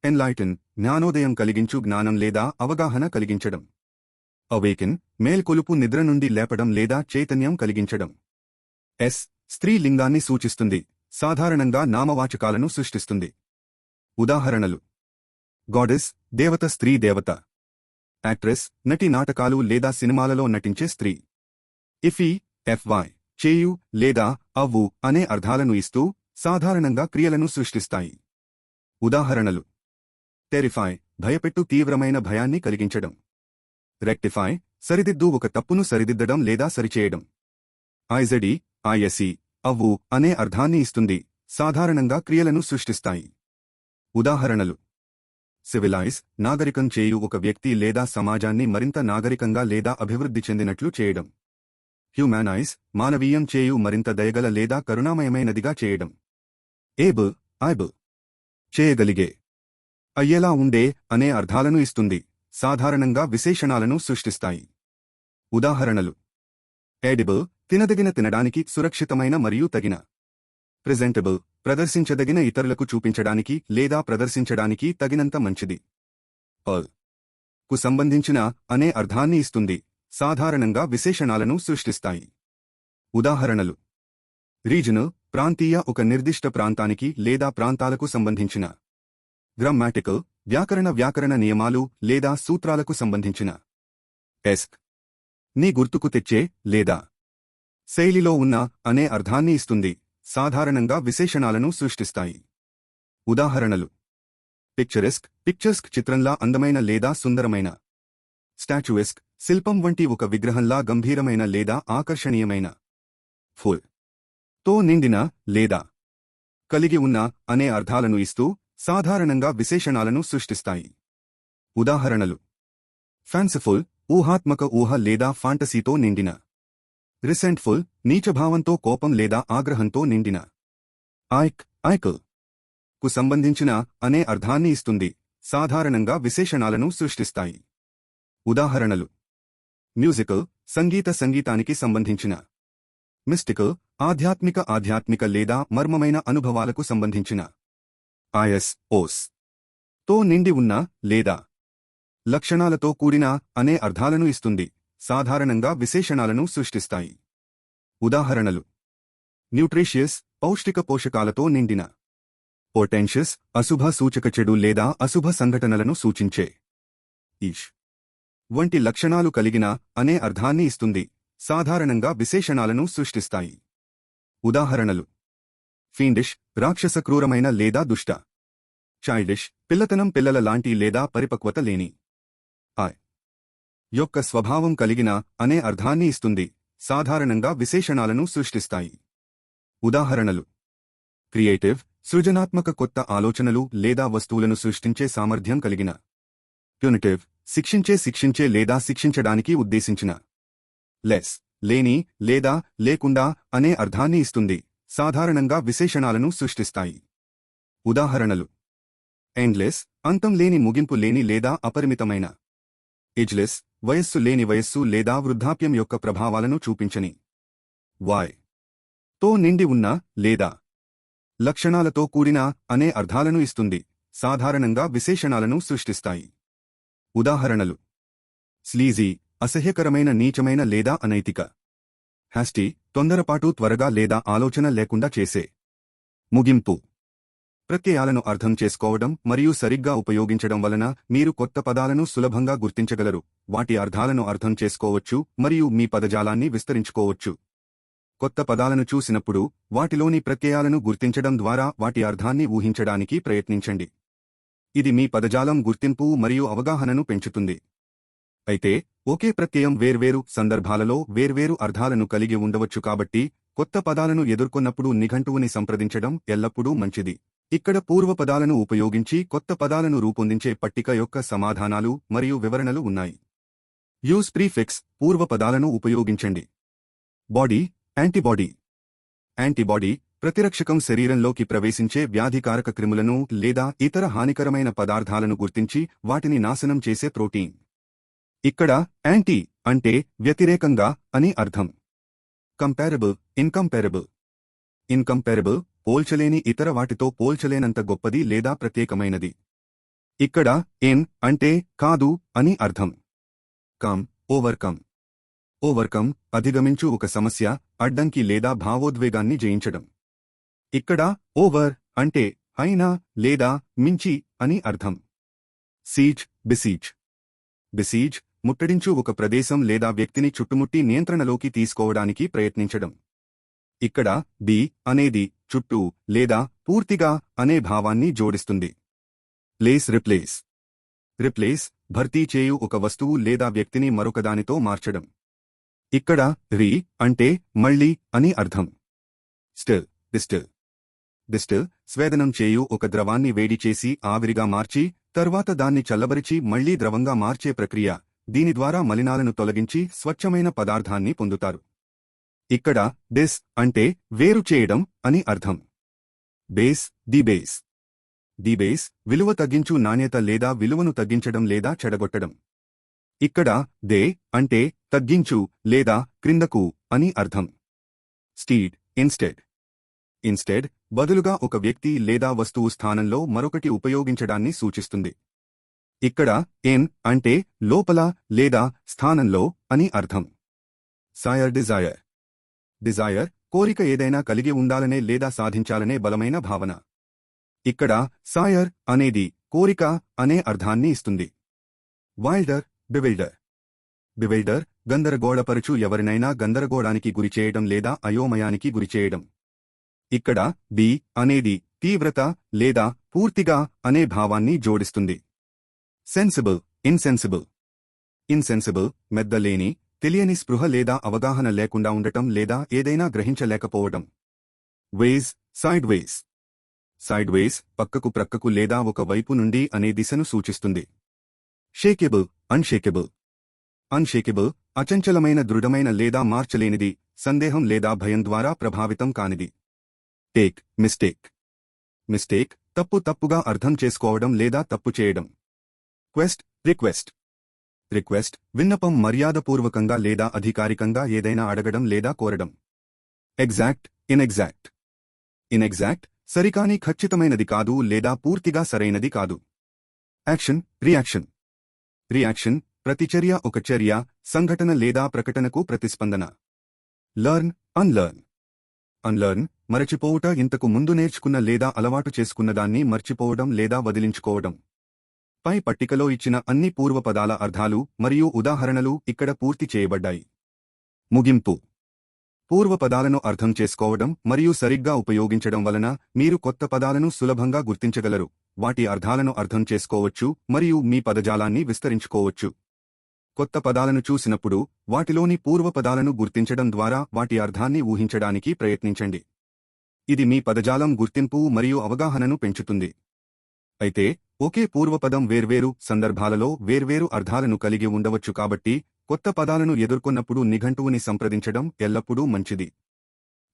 Speaker 1: ఎన్లైటన్ జ్ఞానోదయం కలిగించు, జ్ఞానం లేదా అవగాహన కలిగించడం. అవేకెన్ మేల్కొలుపు, నిద్ర నుండి లేపడం లేదా చైతన్యం కలిగించడం. స్త్రీ లింగాన్ని సూచిస్తుంది. సాధారణంగా నామవాచకాలను సృష్టిస్తుంది. ఉదాహరణలు: గాడెస్ దేవత, స్త్రీ దేవత. యాక్ట్రెస్ నటి, నాటకాలు లేదా సినిమాలలో నటించే స్త్రీ. ఇఫీ ఎఫ్వై చేయు లేదా అవ్వు అనే అర్థాలను ఇస్తూ సాధారణంగా క్రియలను సృష్టిస్తాయి. ఉదాహరణలు: టెరిఫై భయపెట్టు, తీవ్రమైన భయాన్ని కలిగించడం. రెక్టిఫై సరిదిద్దు, ఒక తప్పును సరిదిద్దడం లేదా సరిచేయడం. ఐజడి ఐఎసి అవ్వు అనే అర్థాన్ని ఇస్తుంది, సాధారణంగా క్రియలను సృష్టిస్తాయి. ఉదాహరణలు: సివిలైజ్ నాగరికం చేయు, ఒక వ్యక్తి లేదా సమాజాన్ని మరింత నాగరికంగా లేదా అభివృద్ధి చెందినట్లు చేయడం. హ్యూమానైజ్ మానవీయం చేయు, మరింత దయగల లేదా కరుణామయమైనదిగా చేయడం. ఏబ్ ఐబ్ చేయగలిగే, అయ్యేలా ఉండే అనే అర్థాలను ఇస్తుంది, సాధారణంగా విశేషణాలను సృష్టిస్తాయి. ఉదాహరణలు: ఎడిబుల్ తినదగిన, తినడానికి సురక్షితమైన మరియు తగిన. ప్రెజెంటబుల్ ప్రదర్శించదగిన, ఇతరులకు చూపించడానికి లేదా ప్రదర్శించడానికి తగినంత మంచిది. కు సంబంధించిన అనే అర్థాన్ని ఇస్తుంది, సాధారణంగా విశేషణాలను సృష్టిస్తాయి. ఉదాహరణలు: రీజనల్ ప్రాంతీయ, ఒక నిర్దిష్ట ప్రాంతానికి లేదా ప్రాంతాలకు సంబంధించిన. గ్రామాటికల్ వ్యాకరణ నియమాలు లేదా సూత్రాలకు సంబంధించిన. ఎస్క్ నీ గుర్తుకు తెచ్చే లేదా శైలిలో ఉన్న అనే అర్థాన్ని ఇస్తుంది, సాధారణంగా విశేషణాలను సృష్టిస్తాయి. ఉదాహరణలు: పిక్చరెస్క్ పిక్చర్స్క్ చిత్రంలా అందమైన లేదా సుందరమైన. స్టాచ్యుఎస్క్ శిల్పం వంటి, ఒక విగ్రహంలా గంభీరమైన లేదా ఆకర్షణీయమైన. ఫుల్ తో నిండిన లేదా కలిగి ఉన్న అనే అర్థాలను ఇస్తూ సాధారణంగా విశేషణాలను సృష్టిస్తాయి. ఉదాహరణలు: ఫ్యాన్సిఫుల్ ఊహాత్మక, ఊహ లేదా ఫాంటసీతో నిండిన. రిసెంట్ఫుల్ నీచభావంతో, కోపం లేదా ఆగ్రహంతో నిండిన. ఐకల్ కు సంబంధించిన అనే అర్థాన్ని ఇస్తుంది, సాధారణంగా విశేషణాలను సృష్టిస్తాయి. ఉదాహరణలు: మ్యూజికల్ సంగీతానికి సంబంధించిన. మిస్టికల్ ఆధ్యాత్మిక లేదా మర్మమైన అనుభవాలకు సంబంధించిన. ఓస్ తో నిండి ఉన్న లేదా లక్షణాలతో కూడిన అనే అర్థాలను ఇస్తుంది, సాధారణంగా విశేషణాలను సృష్టిస్తాయి. ఉదాహరణలు: న్యూట్రిషియస్ పౌష్టిక, పోషకాలతో నిండిన. పోటెన్షియస్ అశుభ సూచక, చెడు లేదా అశుభ సంఘటనలను సూచించే. ఈష్ వంటి లక్షణాలు కలిగిన అనే అర్థాన్ని ఇస్తుంది, సాధారణంగా విశేషణాలను సృష్టిస్తాయి. ఉదాహరణలు: ఫీండిష్ రాక్షస, క్రూరమైన లేదా దుష్ట. చైల్డిష్ పిల్లతనం, పిల్లల లాంటి లేదా పరిపక్వత లేని. యొక్క స్వభావం కలిగిన అనే అర్థాన్ని ఇస్తుంది, సాధారణంగా విశేషణాలను సృష్టిస్తాయి. ఉదాహరణలు: క్రియేటివ్ సృజనాత్మక, కొత్త ఆలోచనలు లేదా వస్తువులను సృష్టించే సామర్థ్యం కలిగిన. ప్యూనిటివ్ శిక్షించే లేదా శిక్షించడానికి ఉద్దేశించిన. లెస్ లేని లేదా లేకుండా అనే అర్థాన్ని ఇస్తుంది, సాధారణంగా విశేషణాలను సృష్టిస్తాయి. ఉదాహరణలు: ఎండ్లెస్ అంతం లేని, ముగింపు లేని లేదా అపరిమితమైన. ఏజ్లెస్ వయస్సు లేని, వయస్సు లేదా వృద్ధాప్యం యొక్క ప్రభావాలను చూపించని. తో నిండి ఉన్న లేదా లక్షణాలతో కూడిన అనే అర్థాలను ఇస్తుంది, సాధారణంగా విశేషణాలను సృష్టిస్తాయి. ఉదాహరణలు: స్లీజీ అసహ్యకరమైన, నీచమైన లేదా అనైతిక. హ్యాస్టీ తొందరపాటు, త్వరగా లేదా ఆలోచన లేకుండా చేసే. ముగింపు ప్రత్యయాలను అర్థం చేసుకోవడం మరియు సరిగ్గా ఉపయోగించడం వలన మీరు కొత్త పదాలను సులభంగా గుర్తించగలరు, వాటి అర్థాలను అర్థం చేసుకోవచ్చు మరియు మీ పదజాలాన్ని విస్తరించుకోవచ్చు. కొత్త పదాలను చూసినప్పుడు వాటిలోని ప్రత్యయాలను గుర్తించడం ద్వారా వాటి అర్థాన్ని ఊహించడానికి ప్రయత్నించండి. ఇది మీ పదజాలం గుర్తింపు మరియు అవగాహనను పెంచుతుంది. అయితే ఒకే ప్రత్యయం వేర్వేరు సందర్భాలలో వేర్వేరు అర్థాలను కలిగి ఉండవచ్చు, కాబట్టి కొత్త పదాలను ఎదుర్కొన్నప్పుడు నిఘంటువుని సంప్రదించడం ఎల్లప్పుడూ మంచిది. ఇక్కడ పూర్వపదాలను ఉపయోగించి కొత్త పదాలను రూపొందించే పట్టిక యొక్క సమాధానాలు మరియు వివరణలు ఉన్నాయి. యూజ్ ప్రీఫిక్స్ పూర్వపదాలను ఉపయోగించండి. Body antibody. యాంటీబాడీ ప్రతిరక్షకం, శరీరంలోకి ప్రవేశించే వ్యాధికారక క్రిములను లేదా ఇతర హానికరమైన పదార్థాలను గుర్తించి వాటిని నాశనం చేసే ప్రోటీన్. ఇక్కడ యాంటీ అంటే వ్యతిరేకంగా అని అర్థం. కంపారబుల్ ఇన్కంపారబుల్ పోల్చలేని, ఇతర వాటితో పోల్చలేనంత గొప్పది లేదా ప్రత్యేకమైనది. ఇక్కడ ఎన్ అంటే కాదు అని అర్థం. ఓవర్కమ్ అధిగమించు, ఒక సమస్య, అడ్డంకి లేదా భావోద్వేగాన్ని జయించడం. ఇక్కడ ఓవర్ అంటే అయినా లేదా మించి అని అర్థం. సీజ్ బిసీజ్. బిసీజ్ ముట్టడించు, ఒక ప్రదేశం లేదా వ్యక్తిని చుట్టుముట్టి నియంత్రణలోకి తీసుకోవడానికి ప్రయత్నించడం. ఇక్కడ ది అనేది చుట్టూ లేదా పూర్తిగా అనే భావాన్ని జోడిస్తుంది. Place replace. రిప్లేస్ భర్తీ చేయు, ఒక వస్తువు లేదా వ్యక్తిని మరొకదానితో మార్చడం. ఇక్కడ రీ అంటే మళ్ళీ అని అర్థం. Still distil. డిస్టిల్ స్వేదనం చేయు, ఒక ద్రవాన్ని వేడి చేసి ఆవిరిగా మార్చి తర్వాత దాన్ని చల్లబరిచి మళ్లీ ద్రవంగా మార్చే ప్రక్రియ. దీని ద్వారా మలినాలను తొలగించి స్వచ్ఛమైన పదార్థాన్ని పొందుతారు. ఇక్కడ డిస్ అంటే వేరు చేయడం అని అర్థం. బేస్ డిబేస్. డిబేస్ విలువ తగ్గించు, నాణ్యత లేదా విలువను తగ్గించడం లేదా చెడగొట్టడం. ఇక్కడ దే అంటే తగ్గించు లేదా క్రిందకు అని అర్థం. Steed instead. ఇన్స్టెడ్ బదులుగా ఒక వ్యక్తి లేదా వస్తువు స్థానంలో మరొకటి ఉపయోగించడాన్ని సూచిస్తుంది. ఇక్కడ ఎన్ అంటే లోపల లేదా స్థానంలో అని అర్థం. Sawyer Dzire. డిజైర్ కోరిక, ఏదైనా కలిగి ఉండాలనే లేదా సాధించాలనే బలమైన భావన. ఇక్కడ సాయర్ అనేది కోరిక అనే అర్థాన్ని ఇస్తుంది. వైల్డర్ బివిల్డర్. బివిల్డర్ గందరగోళపరచు, ఎవరినైనా గందరగోళానికి గురిచేయడం లేదా అయోమయానికి గురిచేయడం. ఇక్కడ ది అనేది తీవ్రత లేదా పూర్తిగా అనే భావాన్ని జోడిస్తుంది. Sensible insensible. ఇన్సెన్సిబుల్ మెద్దలేని, తెలియని స్పృహ లేదా అవగాహన లేకుండా ఉండటం లేదా ఏదైనా గ్రహించలేకపోవడం. వేస్ సైడ్ వేస్. సైడ్ వేస్ పక్కకు ప్రక్కకు లేదా ఒక వైపు నుండి అనే దిశను సూచిస్తుంది. షేకెబుల్ అన్షేకెబుల్. అన్షేకెబుల్ అచంచలమైన, దృఢమైన లేదా మార్చలేనిది, సందేహం లేదా భయం ద్వారా ప్రభావితం కానిది. Take mistake. మిస్టేక్ తప్పుగా అర్థం చేసుకోవడం లేదా తప్పు చేయడం. Quest request. రిక్వెస్ట్ విన్నపం, మర్యాదపూర్వకంగా లేదా అధికారికంగా ఏదైనా అడగడం లేదా కోరడం. ఎగ్జాక్ట్ ఇన్ఎగ్జాక్ట్. ఇన్ఎగ్జాక్ట్ సరికాని, ఖచ్చితమైనది కాదు లేదా పూర్తిగా సరైనది కాదు. Action reaction. రియాక్షన్ ప్రతిచర్య, ఒక చర్య, సంఘటన లేదా ప్రకటనకు ప్రతిస్పందన. Learn unlearn. అన్లర్న్ మరచిపోవుట, ఇంతకు ముందు నేర్చుకున్న లేదా అలవాటు చేసుకున్నదాన్ని మర్చిపోవడం లేదా వదిలించుకోవడం. పై పట్టికలో ఇచ్చిన అన్ని పూర్వపదాల అర్థాలు మరియు ఉదాహరణలు ఇక్కడ పూర్తి చేయబడ్డాయి. ముగింపు. పూర్వపదాలను అర్థం చేసుకోవడం మరియు సరిగ్గా ఉపయోగించడం వలన మీరు కొత్త పదాలను సులభంగా గుర్తించగలరు, వాటి అర్థాలను అర్థం చేసుకోవచ్చు మరియు మీ పదజాలాన్ని విస్తరించుకోవచ్చు. కొత్త పదాలను చూసినప్పుడు వాటిలోని పూర్వపదాలను గుర్తించడం ద్వారా వాటి అర్థాన్ని ఊహించడానికి ప్రయత్నించండి. ఇది మీ పదజాలం గుర్తింపు మరియు అవగాహనను పెంచుతుంది. అయితే ఒకే పూర్వపదం వేర్వేరు సందర్భాలలో వేర్వేరు అర్థాలను కలిగి ఉండవచ్చు, కాబట్టి కొత్త పదాలను ఎదుర్కొన్నప్పుడు నిఘంటువుని సంప్రదించడం ఎల్లప్పుడూ మంచిది.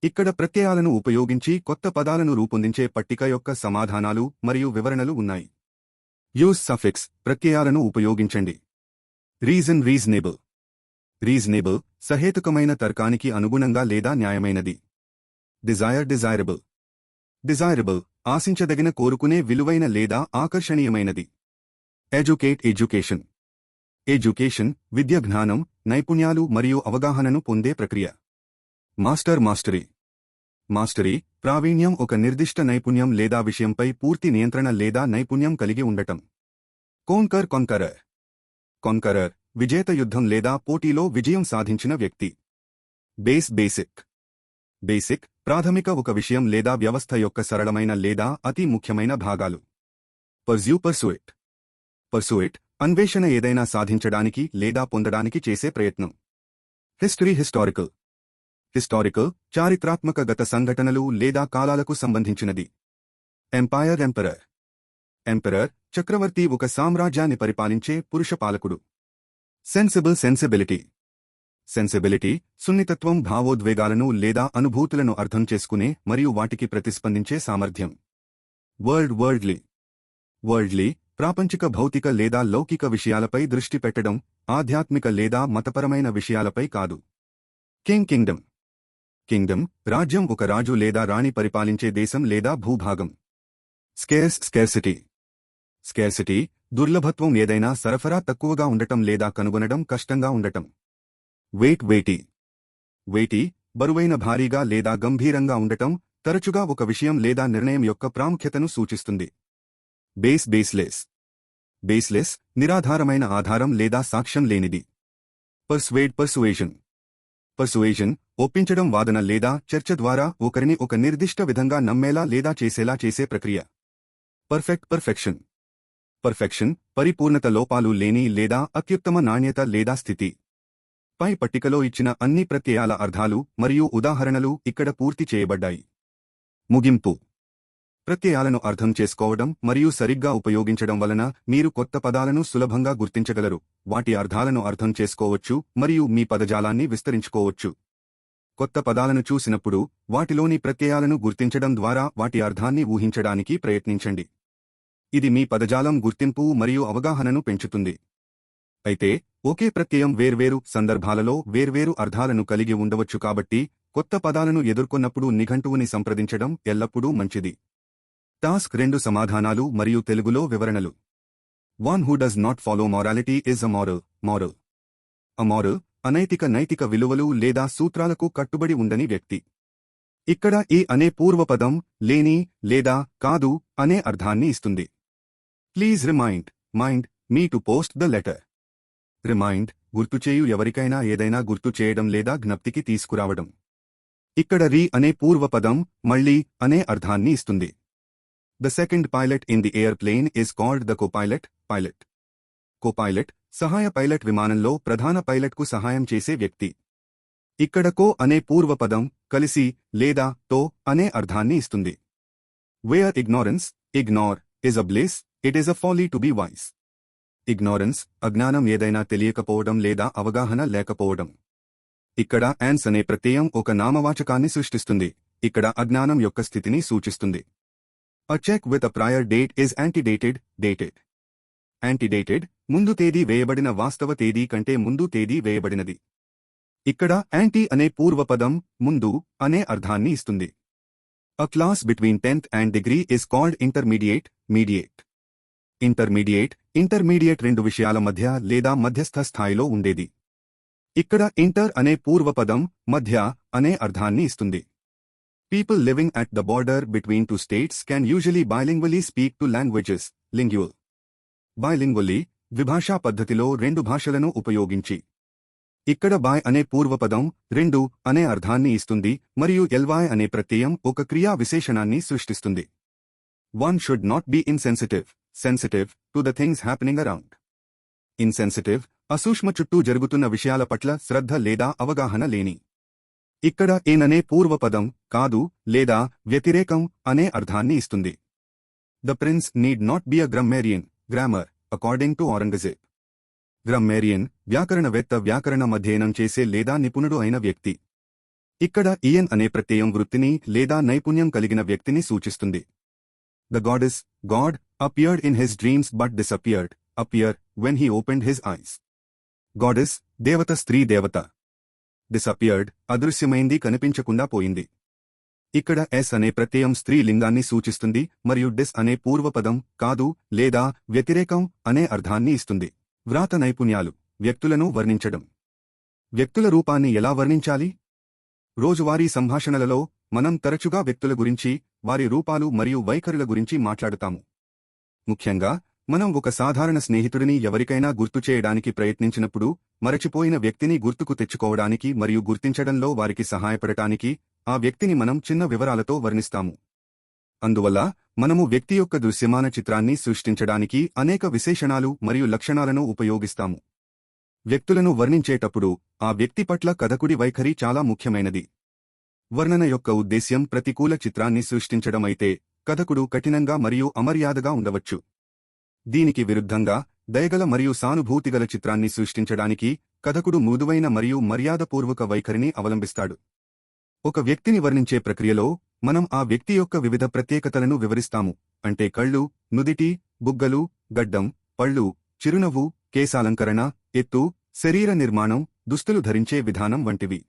Speaker 1: ఇక్కడ ప్రత్యయాలను ఉపయోగించి కొత్త పదాలను రూపొందించే పట్టిక యొక్క సమాధానాలు మరియు వివరణలు ఉన్నాయి. యూజ్ సఫిక్స్ ప్రత్యయాలను ఉపయోగించండి. రీజన్ రీజనేబుల్. రీజనేబుల్ సహేతుకమైన, తర్కానికి అనుగుణంగా లేదా న్యాయమైనది. Desire desirable. డిజైరబుల్ ఆశించదగిన, కోరుకునే, విలువైన లేదా ఆకర్షణీయమైనది. Educate education. ఎడ్యుకేషన్ విద్య, జ్ఞానం, నైపుణ్యాలు మరియు అవగాహనను పొందే ప్రక్రియ. Master mastery. మాస్టరీ ప్రావీణ్యం, ఒక నిర్దిష్ట నైపుణ్యం లేదా విషయంపై పూర్తి నియంత్రణ లేదా నైపుణ్యం కలిగి ఉండటం. కోన్కర్ కొన్కరర్. కొన్కరర్ విజేత, యుద్ధం లేదా పోటీలో విజయం సాధించిన వ్యక్తి. Base basic. బేసిక్ ప్రాథమిక, ఒక విషయం లేదా వ్యవస్థ యొక్క సరళమైన లేదా అతి ముఖ్యమైన భాగాలు. పర్స్యూ పర్సుయిట్. పర్సుయిట్ అన్వేషణ, ఏదైనా సాధించడానికి లేదా పొందడానికి చేసే ప్రయత్నం. History historical. హిస్టారికల్ చారిత్రాత్మక, గత సంఘటనలు లేదా కాలాలకు సంబంధించినది. Umpire emperor. ఎంపరర్ చక్రవర్తి, ఒక సామ్రాజ్యాన్ని పరిపాలించే పురుష పాలకుడు. Sensible sensibility. సెన్సిబిలిటీ సున్నితత్వం, భావోద్వేగాలను లేదా అనుభూతులను అర్థం చేసుకునే మరియు వాటికి ప్రతిస్పందించే సామర్థ్యం. వరల్డ్లీ. వరల్డ్లీ ప్రాపంచిక, భౌతిక లేదా లౌకిక విషయాలపై దృష్టి పెట్టడం, ఆధ్యాత్మిక లేదా మతపరమైన విషయాలపై కాదు. కింగ్డమ్. కింగ్డమ్ రాజ్యం, ఒక రాజు లేదా రాణి పరిపాలించే దేశం లేదా భూభాగం. స్కేర్సిటీ. స్కేర్సిటీ దుర్లభత్వం, ఏదైనా సరఫరా తక్కువగా ఉండటం లేదా కనుగొనడం కష్టంగా ఉండటం. వెయిటీ. వెయిటీ బరువైన, భారీగా లేదా గంభీరంగా ఉండటం, తరచుగా ఒక విషయం లేదా నిర్ణయం యొక్క ప్రాముఖ్యతను సూచిస్తుంది. బేస్లెస్. బేస్లెస్, నిరాధారమైన ఆధారం లేదా సాక్ష్యం లేనిది. పర్సుయేజన్. పర్సుయేజన్, ఒప్పించడం, వాదన లేదా చర్చ ద్వారా ఒకరిని ఒక నిర్దిష్ట విధంగా నమ్మేలా లేదా చేసేలా చేసే ప్రక్రియ. పర్ఫెక్షన్. పర్ఫెక్షన్, పరిపూర్ణత, లోపాలు లేని లేదా అత్యుత్తమ నాణ్యత లేదా స్థితి. పై పట్టికలో ఇచ్చిన అన్ని ప్రత్యయాల అర్థాలు మరియు ఉదాహరణలు ఇక్కడ పూర్తి చేయబడ్డాయి. ముగింపు. ప్రత్యయాలను అర్థం చేసుకోవడం మరియు సరిగ్గా ఉపయోగించడం వలన మీరు కొత్త పదాలను సులభంగా గుర్తించగలరు, వాటి అర్థాలను అర్థం చేసుకోవచ్చు మరియు మీ పదజాలాన్ని విస్తరించుకోవచ్చు. కొత్త పదాలను చూసినప్పుడు వాటిలోని ప్రత్యయాలను గుర్తించడం ద్వారా వాటి అర్థాన్ని ఊహించడానికి ప్రయత్నించండి. ఇది మీ పదజాలం గుర్తింపు మరియు అవగాహనను పెంచుతుంది. అయితే ఒకే ప్రత్యయం వేర్వేరు సందర్భాలలో వేర్వేరు అర్థాలను కలిగి ఉండవచ్చు, కాబట్టి కొత్త పదాలను ఎదుర్కొన్నప్పుడు నిఘంటువుని సంప్రదించడం ఎల్లప్పుడూ మంచిది. టాస్క్ 2 సమాధానాలు మరియు తెలుగులో వివరణలు. One who does not follow morality is amoral. Amoral, అనైతిక, నైతిక విలువలు లేదా సూత్రాలకు కట్టుబడి ఉండని వ్యక్తి. ఇక్కడ ఈ అనే పూర్వపదం లేని లేదా కాదు అనే అర్థాన్ని ఇస్తుంది. Please remind me to post the letter. Remind, గుర్తుచేయు, ఎవరికైనా ఏదైనా గుర్తు చేయడం లేదా జ్ఞప్తికి తీసుకురావడం. ఇక్కడ అనే పూర్వపదం మళ్ళీ అనే అర్థాన్ని ఇస్తుంది. The second pilot in the airplane is called the co-pilot. Co-pilot, సహాయ పైలట్, విమానంలో ప్రధాన పైలట్కు సహాయం చేసే వ్యక్తి. ఇక్కడ కో అనే పూర్వపదం కలిసి లేదా తో అనే అర్థాన్ని ఇస్తుంది. Where ignorance, ignore, is a bliss, it is a folly to be wise. Ignorance, అజ్ఞానం, ఏదైనా తెలియకపోవడం లేదా అవగాహన లేకపోవడం. ఇక్కడ ans అనే ప్రత్యయం ఒక నామవాచకాన్ని సృష్టిస్తుంది, ఇక్కడ అజ్ఞానం యొక్క స్థితిని సూచిస్తుంది. A check with a prior date is antedated. Antedated, ముందు తేదీ వేయబడిన, వాస్తవ తేదీ కంటే ముందు తేదీ వేయబడినది. ఇక్కడ యాంటీ అనే పూర్వపదం ముందు అనే అర్థాన్ని ఇస్తుంది. A class between 10th and degree is called intermediate. Intermediate రెండు విషయాల మధ్య లేదా మధ్యస్థ స్థాయిలో ఉండేది. ఇక్కడ ఇంటర్ అనే పూర్వపదం మధ్య అనే అర్థాన్ని ఇస్తుంది. People living at the border between two states can usually bilingually speak two languages. Bilingually, ద్విభాషా పద్ధతిలో రెండు భాషలను ఉపయోగించి. ఇక్కడ బై అనే పూర్వపదం రెండు అనే అర్థాన్ని ఇస్తుంది మరియు ly అనే ప్రత్యయం ఒక క్రియా విశేషణాన్ని సృష్టిస్తుంది. One should not be sensitive to the things happening around. Insensitive, అసూక్ష్మ, చుట్టూ జరుగుతున్న విషయాల పట్ల శ్రద్ధ లేదా అవగాహన లేని. ఇక్కడ అనే పూర్వపదం కాదు లేదా వ్యతిరేకం అనే అర్థాన్ని ఇస్తుంది. The prince need not be a grammar, according to Aurangzeb. గ్రామ్మేరియన్, వ్యాకరణవేత్త, వ్యాకరణ అధ్యయనం చేసే లేదా నిపుణుడు అయిన వ్యక్తి. ఇక్కడ అనే ప్రత్యయం వృత్తిని లేదా నైపుణ్యం కలిగిన వ్యక్తిని సూచిస్తుంది. The goddess, God, appeared in his dreams but disappeared, when he opened his eyes. Goddess, దేవత, స్త్రీ దేవత. Disappeared, అదృశ్యమైంది, కనిపించకుండా పోయింది. ఇక్కడ అనే ప్రత్యయం స్త్రీ లింగాన్ని సూచిస్తుంది మరియు డిస్ అనే పూర్వపదం కాదు లేదా వ్యతిరేకం అనే అర్థాన్ని ఇస్తుంది. వ్రాత నైపుణ్యాలు, వ్యక్తులను వర్ణించడం. వ్యక్తుల రూపాన్ని ఎలా వర్ణించాలి? రోజువారీ సంభాషణలలో మనం తరచుగా వ్యక్తుల గురించి, వారి రూపాలు మరియు వైఖరుల గురించి మాట్లాడుతాము. ముఖ్యంగా మనం ఒక సాధారణ స్నేహితుడిని ఎవరికైనా గుర్తు చేయడానికి ప్రయత్నించినప్పుడు, మరచిపోయిన వ్యక్తిని గుర్తుకు తెచ్చుకోవడానికి మరియు గుర్తించడంలో వారికి సహాయపడటానికి ఆ వ్యక్తిని మనం చిన్న వివరాలతో వర్ణిస్తాము. అందువల్ల మనము వ్యక్తి యొక్క దృశ్యమాన చిత్రాన్ని సృష్టించడానికి అనేక విశేషణాలు మరియు లక్షణాలను ఉపయోగిస్తాము. వ్యక్తులను వర్ణించేటప్పుడు ఆ వ్యక్తి పట్ల కథకుడి వైఖరి చాలా ముఖ్యమైనది. వర్ణన యొక్క ఉద్దేశ్యం ప్రతికూల చిత్రాన్ని సృష్టించడం అయితే, కథకుడు కఠినంగా మరియు అమర్యాదగా ఉండవచ్చు. దీనికి విరుద్ధంగా దయగల మరియు సానుభూతిగల చిత్రాన్ని సృష్టించడానికి కథకుడు మృదువైన మరియు మర్యాదపూర్వక వైఖరిని అవలంబిస్తాడు. ఒక వ్యక్తిని వర్ణించే ప్రక్రియలో మనం ఆ వ్యక్తి యొక్క వివిధ ప్రత్యేకతలను వివరిస్తాము, అంటే కళ్ళు, నుదిటి, బుగ్గలు, గడ్డం, పళ్ళు, చిరునవ్వు, కేశాలంకరణ, ఎత్తు, శరీర నిర్మాణం, దుస్తులు ధరించే విధానం వంటివి.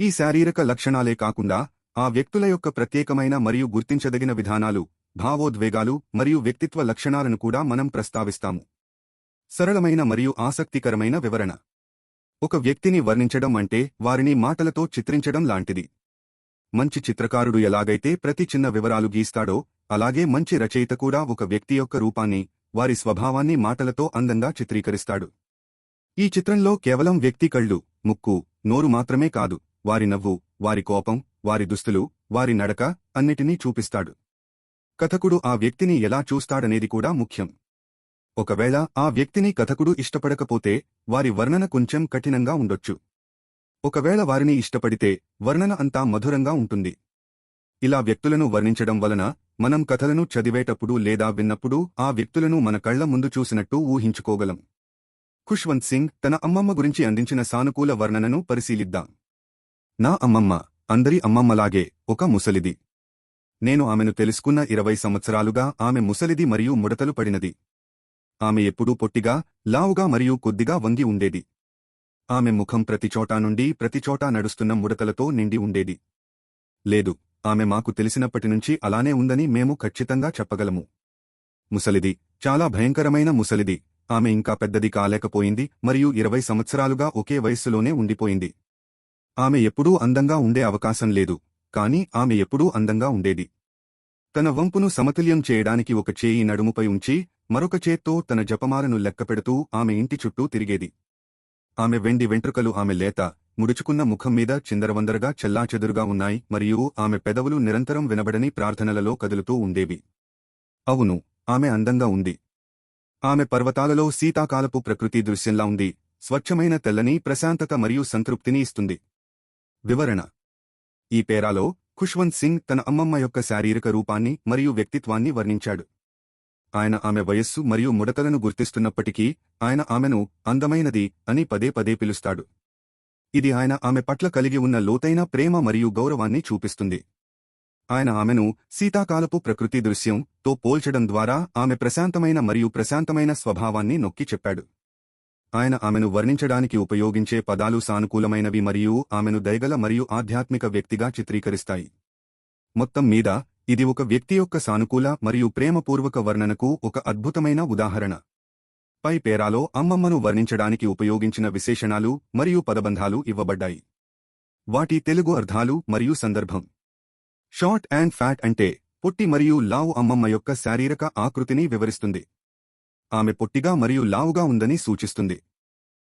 Speaker 1: ఈ శారీరక లక్షణాలే కాకుండా ఆ వ్యక్తుల యొక్క ప్రత్యేకమైన మరియు గుర్తించదగిన విధానాలు, భావోద్వేగాలు మరియు వ్యక్తిత్వ లక్షణాలను కూడా మనం ప్రస్తావిస్తాము. సరళమైన మరియు ఆసక్తికరమైన వివరణ. ఒక వ్యక్తిని వర్ణించడం అంటే వారిని మాటలతో చిత్రించడం లాంటిది. మంచి చిత్రకారుడు ఎలాగైతే ప్రతి చిన్న వివరాలు గీస్తాడో అలాగే మంచి రచయిత కూడా ఒక వ్యక్తి యొక్క రూపాన్ని వారి స్వభావాన్ని మాటలతో అందంగా చిత్రీకరిస్తాడు. ఈ చిత్రంలో కేవలం వ్యక్తి కళ్ళు, ముక్కు, నోరు మాత్రమే కాదు, వారి నవ్వు, వారి కోపం, వారి దుస్తులు, వారి నడక అన్నిటినీ చూపిస్తాడు. కథకుడు ఆ వ్యక్తిని ఎలా చూస్తాడనేది కూడా ముఖ్యం. ఒకవేళ ఆ వ్యక్తిని కథకుడు ఇష్టపడకపోతే వారి వర్ణన కొంచెం కఠినంగా ఉండొచ్చు. ఒకవేళ వారిని ఇష్టపడితే వర్ణన అంతా మధురంగా ఉంటుంది. ఇలా వ్యక్తులను వర్ణించడం వలన మనం కథలను చదివేటప్పుడు లేదా విన్నప్పుడు ఆ వ్యక్తులను మన కళ్ల ముందు చూసినట్టు ఊహించుకోగలం. ఖుష్వంత్ సింగ్ తన అమ్మమ్మ గురించి అందించిన సానుకూల వర్ణనను పరిశీలిద్దాం. నా అమ్మమ్మ అందరి అమ్మమ్మలాగే ఒక ముసలిది. నేను ఆమెను తెలుసుకున్న 20 సంవత్సరాలుగా ఆమె ముసలిది మరియు ముడతలు పడినది. ఆమె ఎప్పుడూ పొట్టిగా, లావుగా మరియు కొద్దిగా వంగి ఉండేది. ఆమె ముఖం ప్రతిచోటా నుండి ప్రతిచోటా నడుస్తున్న ముడతలతో నిండి ఉండేది. లేదు, ఆమె మాకు తెలిసినప్పటినుంచి అలానే ఉందని మేము ఖచ్చితంగా చెప్పగలము. ముసలిది, చాలా భయంకరమైన ముసలిది. ఆమె ఇంకా పెద్దది కాలేకపోయింది మరియు 20 సంవత్సరాలుగా ఒకే వయస్సులోనే ఉండిపోయింది. ఆమె ఎప్పుడూ అందంగా ఉండే అవకాశం లేదు, కాని ఆమె ఎప్పుడూ అందంగా ఉండేది. తన వంపును సమతుల్యం చేయడానికి ఒక చేయి నడుముపై ఉంచి మరొక చేత్తో తన జపమాలను లెక్కపెడుతూ ఆమె ఇంటి చుట్టూ తిరిగేది. ఆమె వెండి వెంట్రుకలు ఆమె లేత, ముడుచుకున్న ముఖం మీద చిందరవందరగా చెల్లాచెదురుగా ఉన్నాయి మరియు ఆమె పెదవులు నిరంతరం వినబడని ప్రార్థనలలో కదులుతూ ఉండేవి. అవును, ఆమె అందంగా ఉంది. ఆమె పర్వతాలలో శీతాకాలపు ప్రకృతి దృశ్యంలా ఉంది, స్వచ్ఛమైన తెల్లని ప్రశాంతత మరియు సంతృప్తిని ఇస్తుంది. వివరణ: ఈ పేరాలో ఖుష్వంత్ సింగ్ తన అమ్మమ్మ యొక్క శారీరక రూపాన్ని మరియు వ్యక్తిత్వాన్ని వర్ణించాడు. ఆయన ఆమె వయస్సు మరియు ముడతలను గుర్తిస్తున్నప్పటికీ ఆయన ఆమెను అందమైనది అని పదే పదే పిలుస్తాడు. ఇది ఆయన ఆమె పట్ల కలిగి ఉన్న లోతైన ప్రేమ మరియు గౌరవాన్ని చూపిస్తుంది. ఆయన ఆమెను శీతాకాలపు ప్రకృతి దృశ్యం తో పోల్చడం ద్వారా ఆమె ప్రశాంతమైన మరియు ప్రశాంతమైన స్వభావాన్ని నొక్కి చెప్పాడు. ఆయన ఆమెను వర్ణించడానికి ఉపయోగించే పదాలు సానుకూలమైనవి మరియు ఆమెను దయగల మరియు ఆధ్యాత్మిక వ్యక్తిగా చిత్రీకరిస్తాయి. మొత్తం మీద ఇది ఒక వ్యక్తి యొక్క సానుకూల మరియు ప్రేమపూర్వక వర్ణనకు ఒక అద్భుతమైన ఉదాహరణ. పై పేరాలో అమ్మమ్మను వర్ణించడానికి ఉపయోగించిన విశేషణాలు మరియు పదబంధాలు ఇవ్వబడ్డాయి. వాటి తెలుగు అర్థాలు మరియు సందర్భం. షార్ట్ అండ్ ఫ్యాట్ అంటే పొట్టి మరియు లావు అమ్మమ్మ యొక్క శారీరక ఆకృతిని వివరిస్తుంది. ఆమె పొట్టిగా మరియు లావుగా ఉందని సూచిస్తుంది.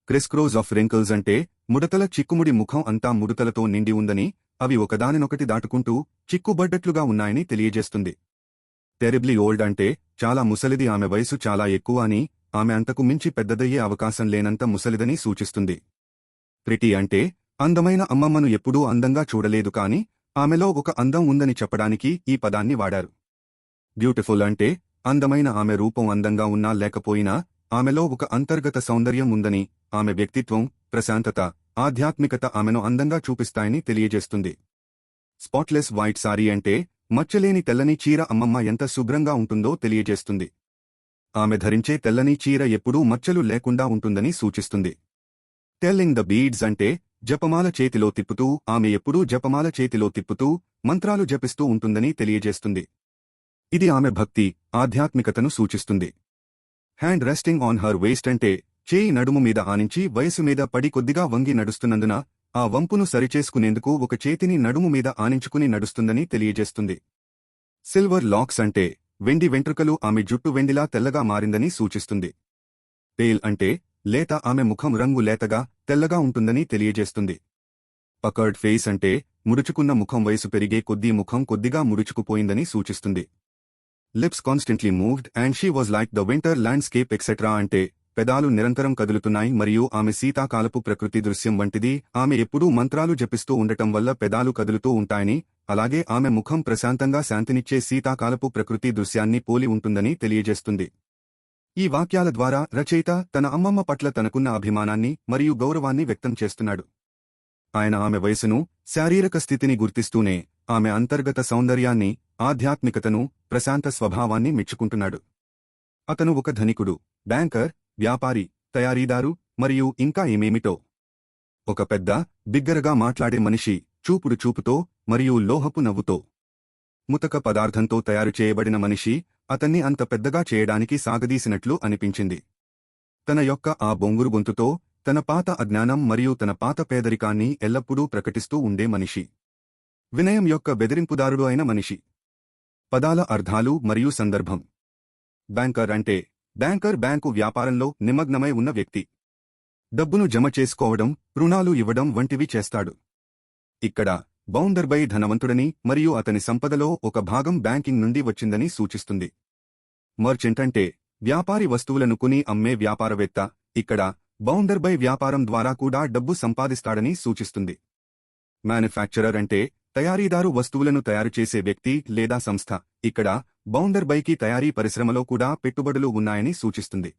Speaker 1: క్రిస్క్రోస్ ఆఫ్ రింకిల్స్ అంటే ముడతల చిక్కుముడి ముఖం అంతా ముడతలతో నిండి ఉందని, అవి ఒకదానినొకటి దాటుకుంటూ చిక్కుబడ్డట్లుగా ఉన్నాయని తెలియజేస్తుంది. టెరిబ్లీ ఓల్డ్ అంటే చాలా ముసలిది, ఆమె వయసు చాలా ఎక్కువ అని, ఆమె అంతకు మించి పెద్దదయ్యే అవకాశం లేనంత ముసలిదని సూచిస్తుంది. ప్రిటీ అంటే అందమైన అమ్మమ్మను ఎప్పుడూ అందంగా చూడలేదు కాని ఆమెలో ఒక అందం ఉందని చెప్పడానికి ఈ పదాన్ని వాడారు. బ్యూటిఫుల్ అంటే అందమైన ఆమె రూపం అందంగా ఉన్నా లేకపోయినా ఆమెలో ఒక అంతర్గత సౌందర్యం ఉందని, ఆమె వ్యక్తిత్వం, ప్రశాంతత, ఆధ్యాత్మికత ఆమెను అందంగా చూపిస్తాయని తెలియజేస్తుంది. స్పాట్లెస్ వైట్ సారీ అంటే మచ్చలేని తెల్లని చీర అమ్మమ్మ ఎంత శుభ్రంగా ఉంటుందో తెలియజేస్తుంది. ఆమె ధరించే తెల్లని చీర ఎప్పుడూ మచ్చలు లేకుండా ఉంటుందని సూచిస్తుంది. టెల్లింగ్ ద బీడ్స్ అంటే జపమాల చేతిలో తిప్పుతూ, ఆమె ఎప్పుడూ జపమాల చేతిలో తిప్పుతూ మంత్రాలు జపిస్తూ ఉంటుందని తెలియజేస్తుంది. ఇది ఆమె భక్తి, ఆధ్యాత్మికతను సూచిస్తుంది. Hand resting on her waste అంటే చేయి నడుము మీద ఆనించి వయసు మీద పడి కొద్దిగా వంగి నడుస్తున్నందున ఆ వంపును సరిచేసుకునేందుకు ఒక చేతిని నడుము మీద ఆనించుకుని నడుస్తుందని తెలియజేస్తుంది. సిల్వర్ లాక్స్ అంటే వెండి వెంట్రుకలు ఆమె జుట్టు వెండిలా తెల్లగా మారిందని సూచిస్తుంది. పేల్ అంటే లేత, ఆమె ముఖం రంగు లేతగా, తెల్లగా ఉంటుందని తెలియజేస్తుంది. పకర్డ్ ఫేస్ అంటే ముడుచుకున్న ముఖం వయసు పెరిగే కొద్దీ ముఖం కొద్దిగా ముడుచుకుపోయిందని సూచిస్తుంది. Lips constantly moved and she was like the winter landscape etcetera అంటే పెదాలు నిరంతరం కదులుతున్నాయి మరియు ఆమె శీతాకాలపు ప్రకృతి దృశ్యం వంటిది, ఆమె ఎప్పుడూ మంత్రాలు జపిస్తూ ఉండటం వల్ల పెదాలు కదులుతూ ఉంటాయని, అలాగే ఆమె ముఖం ప్రశాంతంగా శాంతినిచ్చే శీతాకాలపు ప్రకృతి దృశ్యాన్ని పోలి ఉంటుందని తెలియజేస్తుంది. ఈ వాక్యాల ద్వారా రచయిత తన అమ్మమ్మ పట్ల తనకున్న అభిమానాన్ని మరియు గౌరవాన్ని వ్యక్తం చేస్తున్నాడు. ఆయన ఆమె వయసును, శారీరక స్థితిని గుర్తిస్తూనే ఆమె అంతర్గత సౌందర్యాన్ని, ఆధ్యాత్మికతను, ప్రశాంత స్వభావాన్ని మెచ్చుకుంటున్నాడు. అతను ఒక ధనికుడు, బ్యాంకర్, వ్యాపారి, తయారీదారు మరియు ఇంకా ఏమేమిటో. ఒక పెద్ద, బిగ్గరగా మాట్లాడే మనిషి, చూపుడు చూపుతో మరియు లోహపు నవ్వుతో. ముతక పదార్థంతో తయారు చేయబడిన మనిషి అతన్ని అంత పెద్దగా చేయడానికి సాగదీసినట్లు అనిపించింది. తన యొక్క ఆ బొంగురు గొంతుతో తన పాత అజ్ఞానం మరియు తన పాత పేదరికాన్ని ఎల్లప్పుడూ ప్రకటిస్తూ ఉండే మనిషి. వినయం యొక్క బెదిరింపుదారుడు అయిన మనిషి. పదాల అర్థాలు మరియు సందర్భం. బ్యాంకర్ అంటే బ్యాంకు వ్యాపారంలో నిమగ్నమై ఉన్న వ్యక్తి. డబ్బును జమ చేసుకోవడం, రుణాలు ఇవ్వడం వంటివి చేస్తాడు. ఇక్కడ బౌండర్బై ధనవంతుడని మరియు అతని సంపదలో ఒక భాగం బ్యాంకింగ్ నుండి వచ్చిందని సూచిస్తుంది. మర్చెంట్ అంటే వ్యాపారి వస్తువులను కొని అమ్మే వ్యాపారవేత్త. ఇక్కడ బౌండర్బై వ్యాపారం ద్వారా కూడా డబ్బు సంపాదిస్తాడని సూచిస్తుంది. మ్యానుఫ్యాక్చరర్ అంటే తయారీదారు వస్తువులను తయారుచేసే వ్యక్తి లేదా సంస్థ. ఇక్కడ బౌండర్బైకి తయారీ పరిశ్రమలో కూడా పెట్టుబడులు ఉన్నాయని సూచిస్తుంది.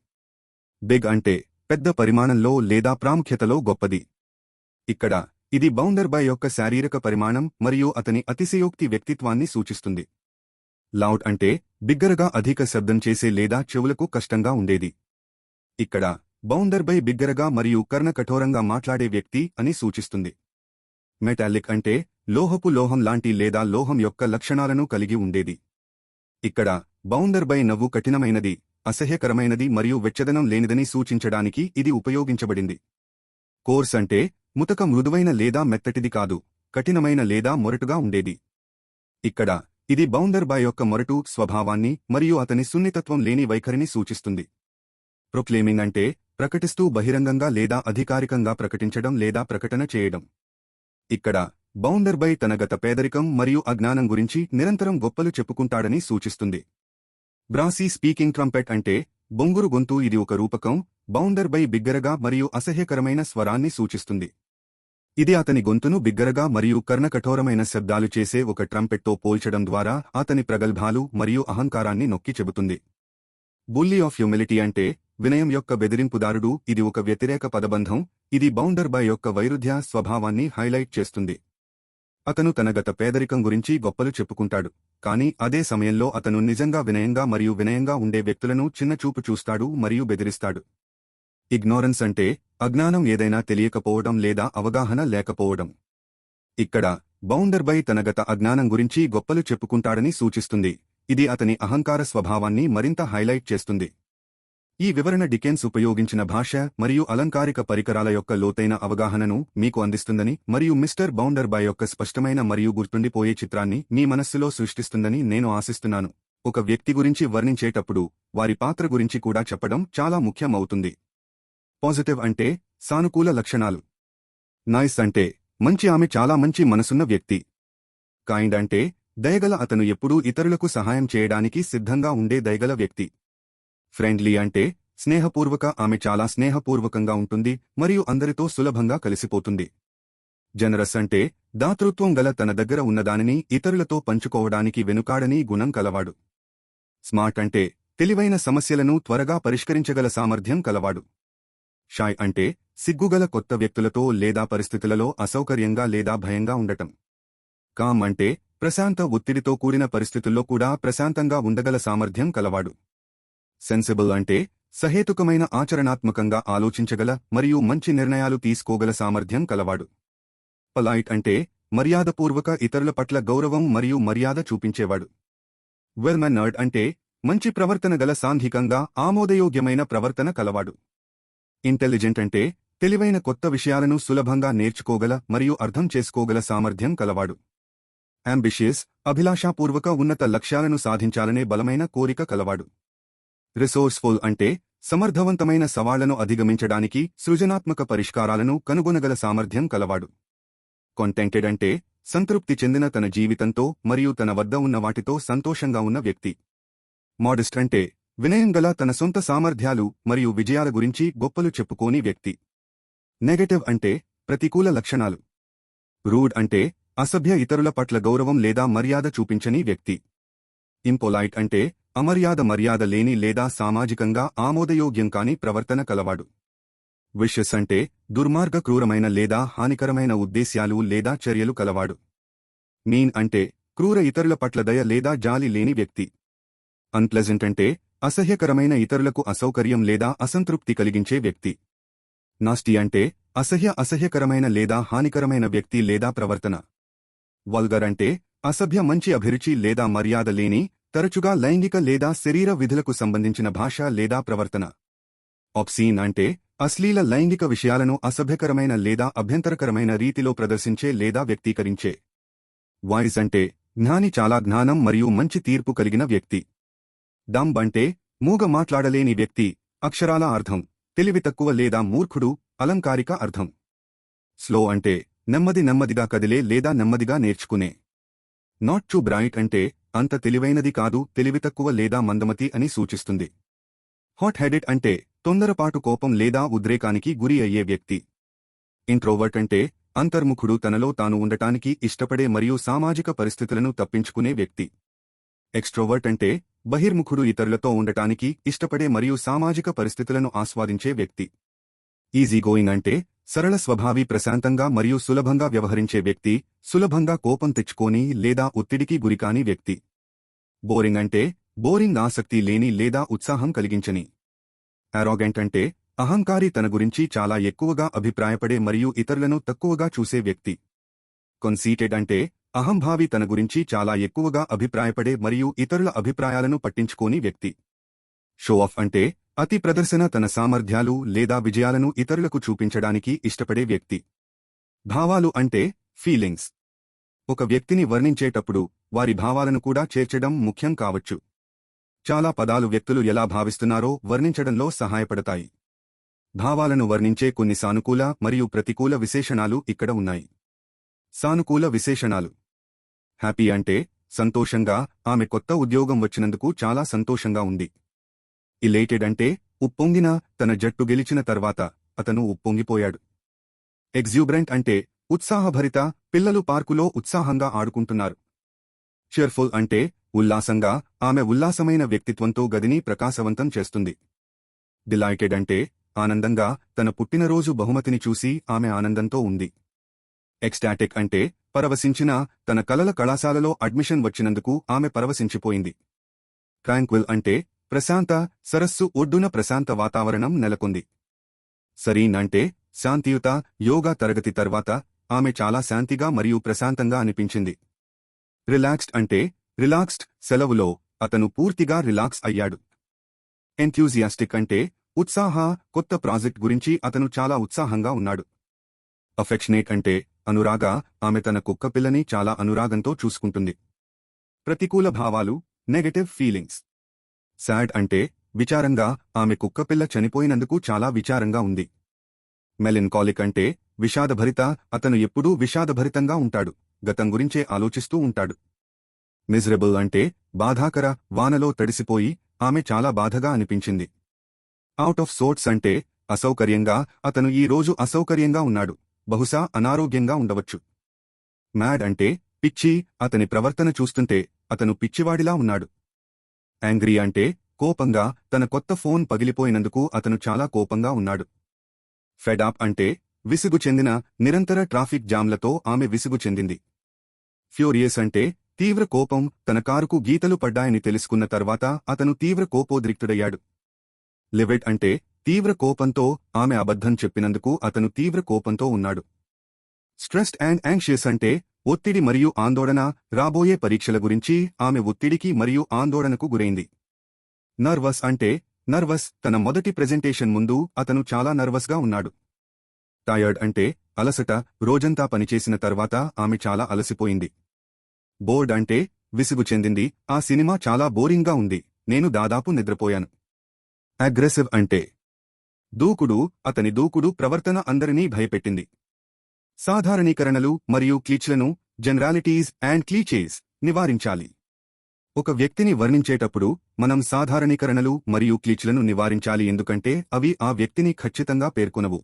Speaker 1: బిగ్ అంటే పెద్ద పరిమాణంలో లేదా ప్రాముఖ్యతలో గొప్పది. ఇక్కడ ఇది బౌండర్బై యొక్క శారీరక పరిమాణం మరియు అతని అతిశయోక్తి వ్యక్తిత్వాన్ని సూచిస్తుంది. లౌడ్ అంటే బిగ్గరగా అధిక శబ్దం చేసే లేదా చెవులకు కష్టంగా ఉండేది. ఇక్కడ బౌండర్బై బిగ్గరగా మరియు కర్ణకఠోరంగా మాట్లాడే వ్యక్తి అని సూచిస్తుంది. మెటాలిక్ అంటే లోహం లాంటి లేదా లోహం యొక్క లక్షణాలను కలిగి ఉండేది. ఇక్కడ బౌండర్బై నవ్వు కఠినమైనది, అసహ్యకరమైనది మరియు వెచ్చదనం లేనిదని సూచించడానికి ఇది ఉపయోగించబడింది. కోర్స్ అంటే ముతక మృదువైన లేదా మెత్తటిది కాదు, కఠినమైన లేదా మొరటుగా ఉండేది. ఇక్కడ ఇది బౌండర్బై యొక్క మొరటు స్వభావాన్ని మరియు అతని సున్నితత్వం లేని వైఖరిని సూచిస్తుంది. ప్రొక్లేమింగ్ అంటే ప్రకటిస్తూ బహిరంగంగా లేదా అధికారికంగా ప్రకటించడం లేదా ప్రకటన చేయడం. ఇక్కడ బౌండర్బై తన గత పేదరికం మరియు అజ్ఞానం గురించి నిరంతరం గొప్పలు చెప్పుకుంటాడని సూచిస్తుంది. బ్రాసీ స్పీకింగ్ ట్రంపెట్ అంటే బొంగురు గొంతు. ఇది ఒక రూపకం. బౌండర్బై బిగ్గరగా మరియు అసహ్యకరమైన స్వరాన్ని సూచిస్తుంది. ఇది అతని గొంతును బిగ్గరగా మరియు కర్ణకఠోరమైన శబ్దాలు చేసే ఒక ట్రంపెట్తో పోల్చడం ద్వారా అతని ప్రగల్భాలు మరియు అహంకారాన్ని నొక్కి చెబుతుంది. బుల్లీ ఆఫ్ హ్యూమిలిటీ అంటే వినయం యొక్క బెదిరింపుదారుడు. ఇది ఒక వ్యతిరేక పదబంధం. ఇది బౌండర్బై యొక్క వైరుధ్య స్వభావాన్ని హైలైట్ చేస్తుంది. అతను తన గత పేదరికం గురించి గొప్పలు చెప్పుకుంటాడు, కానీ అదే సమయంలో అతను నిజంగా వినయంగా మరియు వినయంగా ఉండే వ్యక్తులను చిన్నచూపు చూస్తాడు మరియు బెదిరిస్తాడు. ఇగ్నోరెన్స్ అంటే అజ్ఞానం, ఏదైనా తెలియకపోవడం లేదా అవగాహన లేకపోవడం. ఇక్కడ బౌండర్బై తన గత అజ్ఞానం గురించి గొప్పలు చెప్పుకుంటాడని సూచిస్తుంది. ఇది అతని అహంకార స్వభావాన్ని మరింత హైలైట్ చేస్తుంది. ఈ వివరణ డికెన్స్ ఉపయోగించిన భాష మరియు అలంకారిక పరికరాల యొక్క లోతైన అవగాహనను మీకు అందిస్తుందని మరియు మిస్టర్ బౌండర్బై యొక్క స్పష్టమైన మరియు గుర్తుండిపోయే చిత్రాన్ని మీ మనస్సులో సృష్టిస్తుందని నేను ఆశిస్తున్నాను. ఒక వ్యక్తి గురించి వర్ణించేటప్పుడు వారి పాత్ర గురించి కూడా చెప్పడం చాలా ముఖ్యమవుతుంది. పాజిటివ్ అంటే సానుకూల లక్షణాలు. నైస్ అంటే మంచి, ఆమె చాలా మంచి మనసున్న వ్యక్తి. కైండ్ అంటే దయగల, అతను ఎప్పుడూ ఇతరులకు సహాయం చేయడానికి సిద్ధంగా ఉండే దయగల వ్యక్తి. ఫ్రెండ్లీ అంటే స్నేహపూర్వక, ఆమె చాలా స్నేహపూర్వకంగా ఉంటుంది మరియు అందరితో సులభంగా కలిసిపోతుంది. జనరస్ అంటే దాతృత్వం గల, తన దగ్గర ఉన్నదానిని ఇతరులతో పంచుకోవడానికి వెనుకాడని గుణం కలవాడు. స్మార్ట్ అంటే తెలివైన, సమస్యలను త్వరగా పరిష్కరించగల సామర్థ్యం కలవాడు. షై అంటే సిగ్గుగల, కొత్త వ్యక్తులతో లేదా పరిస్థితులలో అసౌకర్యంగా లేదా భయంగా ఉండటం. కామ్ అంటే ప్రశాంత, ఒత్తిడితో కూడిన పరిస్థితుల్లో కూడా ప్రశాంతంగా ఉండగల సామర్థ్యం కలవాడు. సెన్సిబుల్ అంటే సహేతుకమైన, ఆచరణాత్మకంగా ఆలోచించగల మరియు మంచి నిర్ణయాలు తీసుకోగల సామర్థ్యం కలవాడు. పొలైట్ అంటే మర్యాదపూర్వక, ఇతరుల పట్ల గౌరవం మరియు మర్యాద చూపించేవాడు. వెల్ మేనర్డ్ అంటే మంచి ప్రవర్తన గల, సాంఘికంగా ఆమోదయోగ్యమైన ప్రవర్తన కలవాడు. ఇంటెలిజెంట్ అంటే తెలివైన, కొత్త విషయాలను సులభంగా నేర్చుకోగల మరియు అర్థం చేసుకోగల సామర్థ్యం కలవాడు. అంబిషియస్ అభిలాషాపూర్వక, ఉన్నత లక్ష్యాలను సాధించాలనే బలమైన కోరిక కలవాడు. రిసోర్స్ఫుల్ అంటే సమర్థవంతమైన, సవాళ్లను అధిగమించడానికి సృజనాత్మక పరిష్కారాలను కనుగొనగల సామర్థ్యం కలవాడు. కాంటెంటెడ్ అంటే సంతృప్తి చెందిన, తన జీవితంతో మరియు తన వద్ద ఉన్న వాటితో సంతోషంగా ఉన్న వ్యక్తి. మోడెస్ట్ అంటే వినయం గల, తన సొంత సామర్థ్యాలు మరియు విజయాల గురించి గొప్పలు చెప్పుకోని వ్యక్తి. నెగటివ్ అంటే ప్రతికూల లక్షణాలు. రూడ్ అంటే అసభ్య, ఇతరుల పట్ల గౌరవం లేదా మర్యాద చూపించని వ్యక్తి. ఇంపొలైట్ అంటే మర్యాద లేని లేదా సామాజికంగా ఆమోదయోగ్యం కాని ప్రవర్తన కలవాడు. విషస్ అంటే దుర్మార్గ, క్రూరమైన లేదా హానికరమైన ఉద్దేశ్యాలు లేదా చర్యలు కలవాడు. మీన్ అంటే క్రూర, ఇతరుల పట్ల దయ లేదా జాలి లేని వ్యక్తి. అన్ప్లెజెంట్ అంటే అసహ్యకరమైన, ఇతరులకు అసౌకర్యం లేదా అసంతృప్తి కలిగించే వ్యక్తి. నాస్టీ అంటే అసహ్యకరమైన లేదా హానికరమైన వ్యక్తి లేదా ప్రవర్తన. వల్గర్ అంటే అసభ్య, మంచి అభిరుచి లేదా మర్యాద లేని, తరచుగా లైంగిక లేదా శరీర విధులకు సంబంధించిన భాష లేదా ప్రవర్తన. ఆబ్సీన్ అంటే అశ్లీల, లైంగిక విషయాలను అసభ్యకరమైన లేదా అభ్యంతరకరమైన రీతిలో ప్రదర్శించే లేదా వ్యక్తీకరించే. వైజ్ అంటే జ్ఞాని, చాలా జ్ఞానం మరియు మంచి తీర్పు కలిగిన వ్యక్తి. డంబ్ అంటే మూగ, మాట్లాడలేని వ్యక్తి. అక్షరాల అర్థం తెలివి తక్కువ లేదా మూర్ఖుడు. అలంకారిక అర్థం. స్లో అంటే నెమ్మదిగా కదిలే లేదా నెమ్మదిగా నేర్చుకునే. నాట్ టూ బ్రైట్ అంటే అంత తెలివైనది కాదు, తెలివి తక్కువ లేదా మందమతి అని సూచిస్తుంది. హాట్ హెడెడ్ అంటే తొందరపాటు, కోపం లేదా ఉద్రేకానికి గురి అయ్యే వ్యక్తి. ఇంట్రోవర్ట్ అంటే అంతర్ముఖుడు, తనలో తాను ఉండటానికి ఇష్టపడే మరియు సామాజిక పరిస్థితులను తప్పించుకునే వ్యక్తి. ఎక్స్ట్రోవర్ట్ అంటే బహిర్ముఖుడు, ఇతరులతో ఉండటానికి ఇష్టపడే మరియు సామాజిక పరిస్థితులను ఆస్వాదించే వ్యక్తి. ఈజీ గోయింగ్ అంటే సరళ స్వభావి, ప్రశాంతంగా మరియు సులభంగా వ్యవహరించే వ్యక్తి, సులభంగా కోపం తెచ్చుకోని లేదా ఒత్తిడికి గురికాని వ్యక్తి. బోరింగ్ అంటే బోరింగ్, ఆసక్తి లేని లేదా ఉత్సాహం కలిగించని. అరోగెంట్ అంటే అహంకారి, తన గురించి చాలా ఎక్కువగా అభిప్రాయపడే మరియు ఇతరులను తక్కువగా చూసే వ్యక్తి. కన్సీటెడ్ అంటే అహంభావి, తన గురించి చాలా ఎక్కువగా అభిప్రాయపడే మరియు ఇతరుల అభిప్రాయాలను పట్టించుకోని వ్యక్తి. షో ఆఫ్ అంటే అతి ప్రదర్శన, తన సామర్థ్యాలు లేదా విజయాలను ఇతరులకు చూపించడానికి ఇష్టపడే వ్యక్తి. భావాలు అంటే ఫీలింగ్స్. ఒక వ్యక్తిని వర్ణించేటప్పుడు వారి భావాలను కూడా చేర్చడం ముఖ్యం కావచ్చు. చాలా పదాలు వ్యక్తులు ఎలా భావిస్తున్నారో వర్ణించడంలో సహాయపడతాయి. భావాలను వర్ణించే కొన్ని సానుకూల మరియు ప్రతికూల విశేషణాలు ఇక్కడ ఉన్నాయి. సానుకూల విశేషణాలు. హ్యాపీ అంటే సంతోషంగా, ఆమె కొత్త ఉద్యోగం వచ్చినందుకు చాలా సంతోషంగా ఉంది. ఇలేటెడ్ అంటే ఉప్పొంగిన, తన జట్టు గెలిచిన తర్వాత అతను ఉప్పొంగిపోయాడు. ఎగ్జూబ్రెంట్ అంటే ఉత్సాహభరిత, పిల్లలు పార్కులో ఉత్సాహంగా ఆడుకుంటున్నారు. cheerful అంటే ఉల్లాసంగా, ఆమె ఉల్లాసమైన వ్యక్తిత్వంతో గదిని ప్రకాశవంతం చేస్తుంది. డిలైటెడ్ అంటే ఆనందంగా, తన పుట్టినరోజు బహుమతిని చూసి ఆమె ఆనందంతో ఉంది. ఎక్స్టాటిక్ అంటే పరవశించిన, తన కలల కళాశాలలో అడ్మిషన్ వచ్చినందుకు ఆమె పరవశించిపోయింది. ట్రాంక్విల్ అంటే ప్రశాంత, సరస్సు ఒడ్డున ప్రశాంత వాతావరణం నెలకొంది. సరీన్ అంటే శాంతియుత, యోగా తరగతి తర్వాత ఆమె చాలా శాంతిగా మరియు ప్రశాంతంగా అనిపించింది. రిలాక్స్డ్ అంటే రిలాక్స్డ్, సెలవులో అతను పూర్తిగా రిలాక్స్ అయ్యాడు. ఎంథ్యూజియాస్టిక్ అంటే ఉత్సాహ, కొత్త ప్రాజెక్ట్ గురించి అతను చాలా ఉత్సాహంగా ఉన్నాడు. అఫెక్షనేట్ అంటే అనురాగ, ఆమె తన కుక్కపిల్లని చాలా అనురాగంతో చూసుకుంటుంది. ప్రతికూల భావాలు, నెగటివ్ ఫీలింగ్స్. సాడ్ అంటే విచారంగా, ఆమె కుక్కపిల్ల చనిపోయినందుకు చాలా విచారంగా ఉంది. మెలిన్కాలిక్ అంటే విషాదభరిత, అతను ఎప్పుడూ విషాదభరితంగా ఉంటాడు, గతం గురించే ఆలోచిస్తూ ఉంటాడు. మిజరబుల్ అంటే బాధాకర, వానలో తడిసిపోయి ఆమె చాలా బాధగా అనిపించింది. అవుట్ ఆఫ్ సోర్ట్స్ అంటే అసౌకర్యంగా, అతను ఈ రోజు అసౌకర్యంగా ఉన్నాడు, బహుశా అనారోగ్యంగా ఉండవచ్చు. మ్యాడ్ అంటే పిచ్చి, అతని ప్రవర్తన చూస్తుంటే అతను పిచ్చివాడిలా ఉన్నాడు. యాంగ్రీ అంటే కోపంగా, తన కొత్త ఫోన్ పగిలిపోయినందుకు అతను చాలా కోపంగా ఉన్నాడు. ఫెడ్ అప్ అంటే విసుగు చెందిన, నిరంతర ట్రాఫిక్ జామ్లతో ఆమె విసుగు చెందింది. ఫ్యూరియస్ అంటే తీవ్ర కోపం, తన కారుకు గీతలు పడ్డాయని తెలుసుకున్న తర్వాత అతను తీవ్ర కోపోద్రిక్తుడయ్యాడు. లివిడ్ అంటే తీవ్ర కోపంతో, ఆమె అబద్ధం చెప్పినందుకు అతను తీవ్ర కోపంతో ఉన్నాడు. స్ట్రెస్డ్ అండ్ యాంగ్షియస్ అంటే ఒత్తిడి మరియు ఆందోళన, రాబోయే పరీక్షల గురించి ఆమె ఒత్తిడికి మరియు ఆందోళనకు గురైంది. నర్వస్ అంటే నర్వస్, తన మొదటి ప్రెజెంటేషన్ ముందు అతను చాలా నర్వస్గా ఉన్నాడు. టయర్డ్ అంటే అలసట, రోజంతా పనిచేసిన తర్వాత ఆమె చాలా అలసిపోయింది. బోర్డ్ అంటే విసుగు చెందింది, ఆ సినిమా చాలా బోరింగ్గా ఉంది, నేను దాదాపు నిద్రపోయాను. అగ్రెసివ్ అంటే దూకుడు, అతని దూకుడు ప్రవర్తన అందరినీ భయపెట్టింది. సాధారణీకరణలు మరియు క్లీచ్లను, జనరాలిటీస్ అండ్ క్లీచేస్ నివారించాలి. ఒక వ్యక్తిని వర్ణించేటప్పుడు మనం సాధారణీకరణలు మరియు క్లీచ్లను నివారించాలి, ఎందుకంటే అవి ఆ వ్యక్తిని ఖచ్చితంగా పేర్కొనవు.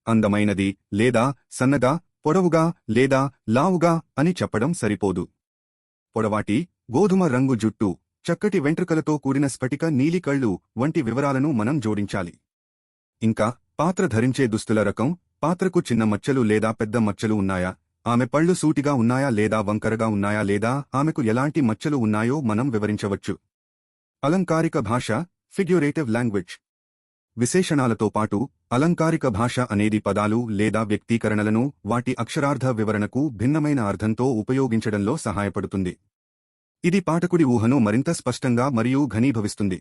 Speaker 1: అందమైనది లేదా సన్నగా, పొడవుగా లేదా లావుగా అని చెప్పడం సరిపోదు. పొడవాటి, గోధుమ రంగు జుట్టు, చక్కటి వెంట్రుకలతో కూడిన స్ఫటిక నీలి కళ్ళు వంటి వివరాలను మనం జోడించాలి. ఇంకా పాత్ర ధరించే దుస్తుల రకం, పాత్రకు చిన్న మచ్చలు లేదా పెద్ద మచ్చలు ఉన్నాయా, ఆమె పళ్ళు సూటిగా ఉన్నాయా లేదా వంకరగా ఉన్నాయా లేదా ఆమెకు ఎలాంటి మచ్చలు ఉన్నాయో మనం వివరించవచ్చు. అలంకారిక భాష, ఫిగ్యురేటివ్ లాంగ్వేజ్. విశేషణాలతో పాటు అలంకారిక భాష అనేది పదాలు లేదా వ్యక్తీకరణలను వాటి అక్షరార్థ వివరణకు భిన్నమైన అర్థంతో ఉపయోగించడంలో సహాయపడుతుంది. ఇది పాఠకుడి ఊహను మరింత స్పష్టంగా మరియు ఘనీభవిస్తుంది.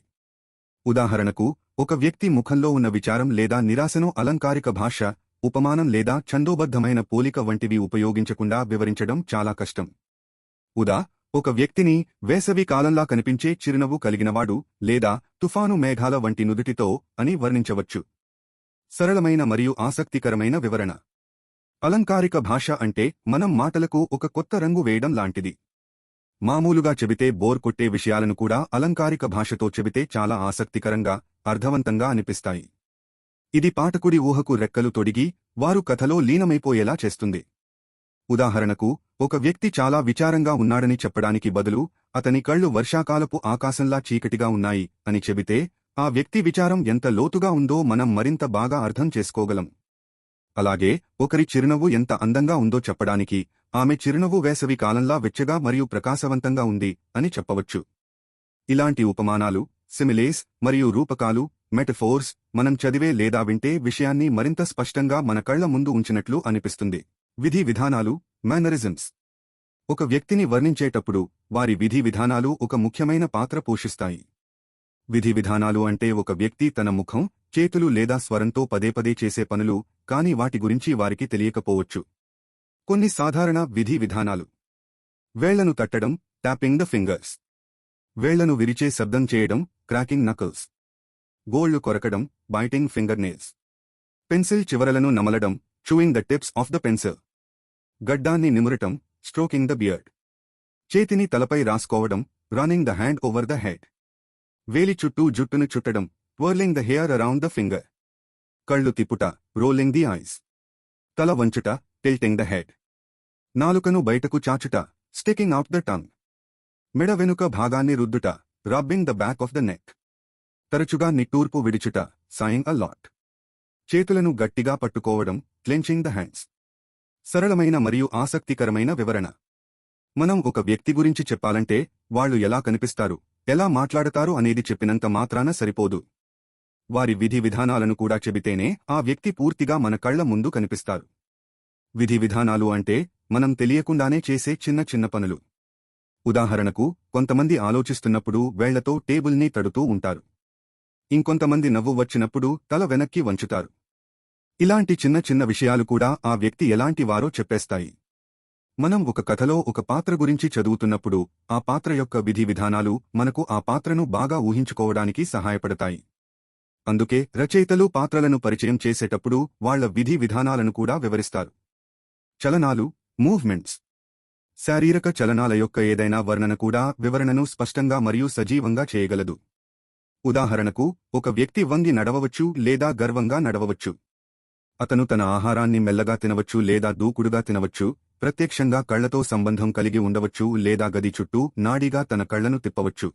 Speaker 1: ఉదాహరణకు, ఒక వ్యక్తి ముఖంలో ఉన్న విచారం లేదా నిరాశను అలంకారిక భాష, ఉపమానం లేదా ఛందోబద్ధమైన పోలిక వంటివి ఉపయోగించకుండా వివరించడం చాలా కష్టం. ఉదా ఒక వ్యక్తిని వేసవి కాలంలా కనిపించే చిరునవ్వు కలిగినవాడు లేదా తుఫాను మేఘాల వంటి నుదుటితో అని వర్ణించవచ్చు. సరళమైన మరియు ఆసక్తికరమైన వివరణ. అలంకారిక భాష అంటే మనం మాటలకు ఒక కొత్త రంగు వేయడం లాంటిది. మామూలుగా చెబితే బోర్ కొట్టే విషయాలను కూడా అలంకారిక భాషతో చెబితే చాలా ఆసక్తికరంగా, అర్థవంతంగా అనిపిస్తాయి. ఇది పాఠకుడి ఊహకు రెక్కలు తొడిగి వారు కథలో లీనమైపోయేలా చేస్తుంది. ఉదాహరణకు, ఒక వ్యక్తి చాలా విచారంగా ఉన్నాడని చెప్పడానికి బదులు అతని కళ్ళు వర్షాకాలపు ఆకాశంలా చీకటిగా ఉన్నాయి అని చెబితే ఆ వ్యక్తి విచారం ఎంత లోతుగా ఉందో మనం మరింత బాగా అర్థం చేసుకోగలం. అలాగే ఒకరి చిరునవ్వు ఎంత అందంగా ఉందో చెప్పడానికి ఆమె చిరునవ్వు వేసవి కాలంలా వెచ్చగా మరియు ప్రకాశవంతంగా ఉంది అని చెప్పవచ్చు. ఇలాంటి ఉపమానాలు, సిమిలేస్ మరియు రూపకాలు, మెటఫోర్స్ మనం చదివే లేదా వింటే విషయాన్ని మరింత స్పష్టంగా మన కళ్ల ముందు ఉంచినట్లు అనిపిస్తుంది. విధి విధానాలు, మేనరిజమ్స్. ఒక వ్యక్తిని వర్ణించేటప్పుడు వారి విధి విధానాలు ఒక ముఖ్యమైన పాత్ర పోషిస్తాయి. విధి విధానాలు అంటే ఒక వ్యక్తి తన ముఖం, చేతులు లేదా స్వరంతో పదేపదే చేసే పనులు, కాని వాటి గురించి వారికి తెలియకపోవచ్చు. కొన్ని సాధారణ విధి విధానాలు: వేళ్లను తట్టడం, ట్యాపింగ్ ద ఫింగర్స్. వేళ్లను విరిచే శబ్దం చేయడం, క్రాకింగ్ నకల్స్. గోళ్లు కొరకడం, బైటింగ్ ఫింగర్ నెయిల్స్. పెన్సిల్ చివరలను నమలడం, chewing the tips of the pencil. గడ్డాన్ని నిమురటం, స్ట్రోకింగ్ ద బియర్డ్. చేతిని తలపై రాసుకోవడం, running the hand over the head. వేలి చుట్టూ జుట్టును చుట్టడం, twirling the hair around the finger. కళ్ళు తిప్పుట, రోలింగ్ ది ఐస్. తల వంచుట, టిల్టింగ్ ద హెడ్. నాలుకను బయటకు చాచుట, స్టికింగ్ అవుట్ ద టంగ్. మెడ వెనుక భాగాన్ని రుద్దుట, rubbing the back of the neck. తరచుగా నిట్టూర్పు విడిచుట, సాయింగ్ అ లాట్. చేతులను గట్టిగా పట్టుకోవడం, క్లెంచింగ్ ద హ్యాండ్స్. సరళమైన మరియు ఆసక్తికరమైన వివరణ. మనం ఒక వ్యక్తి గురించి చెప్పాలంటే వాళ్లు ఎలా కనిపిస్తారు, ఎలా మాట్లాడతారు అనేది చెప్పినంత మాత్రాన సరిపోదు. వారి విధి విధానాలను కూడా చెబితేనే ఆ వ్యక్తి పూర్తిగా మన కళ్ల ముందు కనిపిస్తారు. విధి విధానాలు అంటే మనం తెలియకుండానే చేసే చిన్న చిన్న పనులు. ఉదాహరణకు, కొంతమంది ఆలోచిస్తున్నప్పుడు వేళ్లతో టేబుల్ని తడుతూ ఉంటారు. ఇంకొంతమంది నవ్వు వచ్చినప్పుడు తల వెనక్కి వంచుతారు. ఇలాంటి చిన్న చిన్న విషయాలు కూడా ఆ వ్యక్తి ఎలాంటి వారో చెప్పేస్తాయి. మనం ఒక కథలో ఒక పాత్ర గురించి చదువుతున్నప్పుడు ఆ పాత్ర యొక్క విధి విధానాలు మనకు ఆ పాత్రను బాగా ఊహించుకోవడానికి సహాయపడతాయి. అందుకే రచయితలు పాత్రలను పరిచయం చేసేటప్పుడు వాళ్ల విధి విధానాలను కూడా వివరిస్తారు. చలనాలు, మూవ్మెంట్స్. శారీరక చలనాల యొక్క ఏదైనా వర్ణన కూడా వివరణను స్పష్టంగా మరియు సజీవంగా చేయగలదు. ఉదాహరణకు, ఒక వ్యక్తి వంగి నడవవచ్చు లేదా గర్వంగా నడవవచ్చు. అతను తన ఆహారాన్ని మెల్లగా తినవచ్చు లేదా దూకుడుగా తినవచ్చు, ప్రత్యక్షంగా కళ్లతో సంబంధం కలిగి ఉండవచ్చు లేదా గది చుట్టూ నాడీగా తన కళ్లను తిప్పవచ్చు.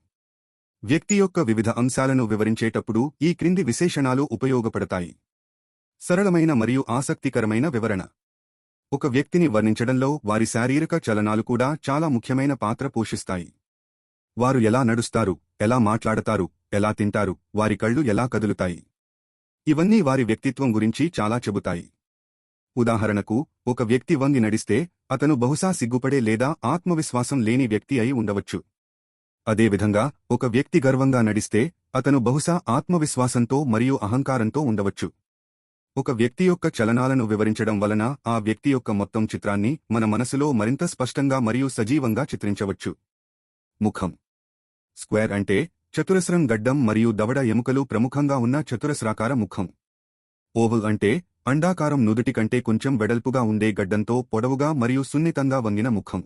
Speaker 1: వ్యక్తి యొక్క వివిధ అంశాలను వివరించేటప్పుడు ఈ క్రింది విశేషణాలు ఉపయోగపడతాయి. సరళమైన మరియు ఆసక్తికరమైన వివరణ. ఒక వ్యక్తిని వర్ణించడంలో వారి శారీరక చలనాలు కూడా చాలా ముఖ్యమైన పాత్ర పోషిస్తాయి. వారు ఎలా నడుస్తారు, ఎలా మాట్లాడతారు, ఎలా తింటారు, వారి కళ్ళు ఎలా కదులుతాయి. ఇవన్నీ వారి వ్యక్తిత్వం గురించి చాలా చెబుతాయి. ఉదాహరణకు, ఒక వ్యక్తి వంగి నడిస్తే అతను బహుశా సిగ్గుపడే లేదా ఆత్మవిశ్వాసం లేని వ్యక్తి అయి ఉండవచ్చు. అదేవిధంగా ఒక వ్యక్తి గర్వంగా నడిస్తే అతను బహుశా ఆత్మవిశ్వాసంతో మరియు అహంకారంతో ఉండవచ్చు. ఒక వ్యక్తి యొక్క చలనాలను వివరించడం వలన ఆ వ్యక్తి యొక్క మొత్తం చిత్రాన్ని మన మనసులో మరింత స్పష్టంగా మరియు సజీవంగా చిత్రించవచ్చు. ముఖం. స్క్వేర్ అంటే చతురస్రం గడ్డం మరియు దవడ ఎముకలు ప్రముఖంగా ఉన్న చతురస్రాకార ముఖం. ఓవల్ అంటే అండాకారం నుదుటి కంటే కొంచెం వెడల్పుగా ఉండే గడ్డంతో పొడవుగా మరియు సున్నితంగా వంగిన ముఖం.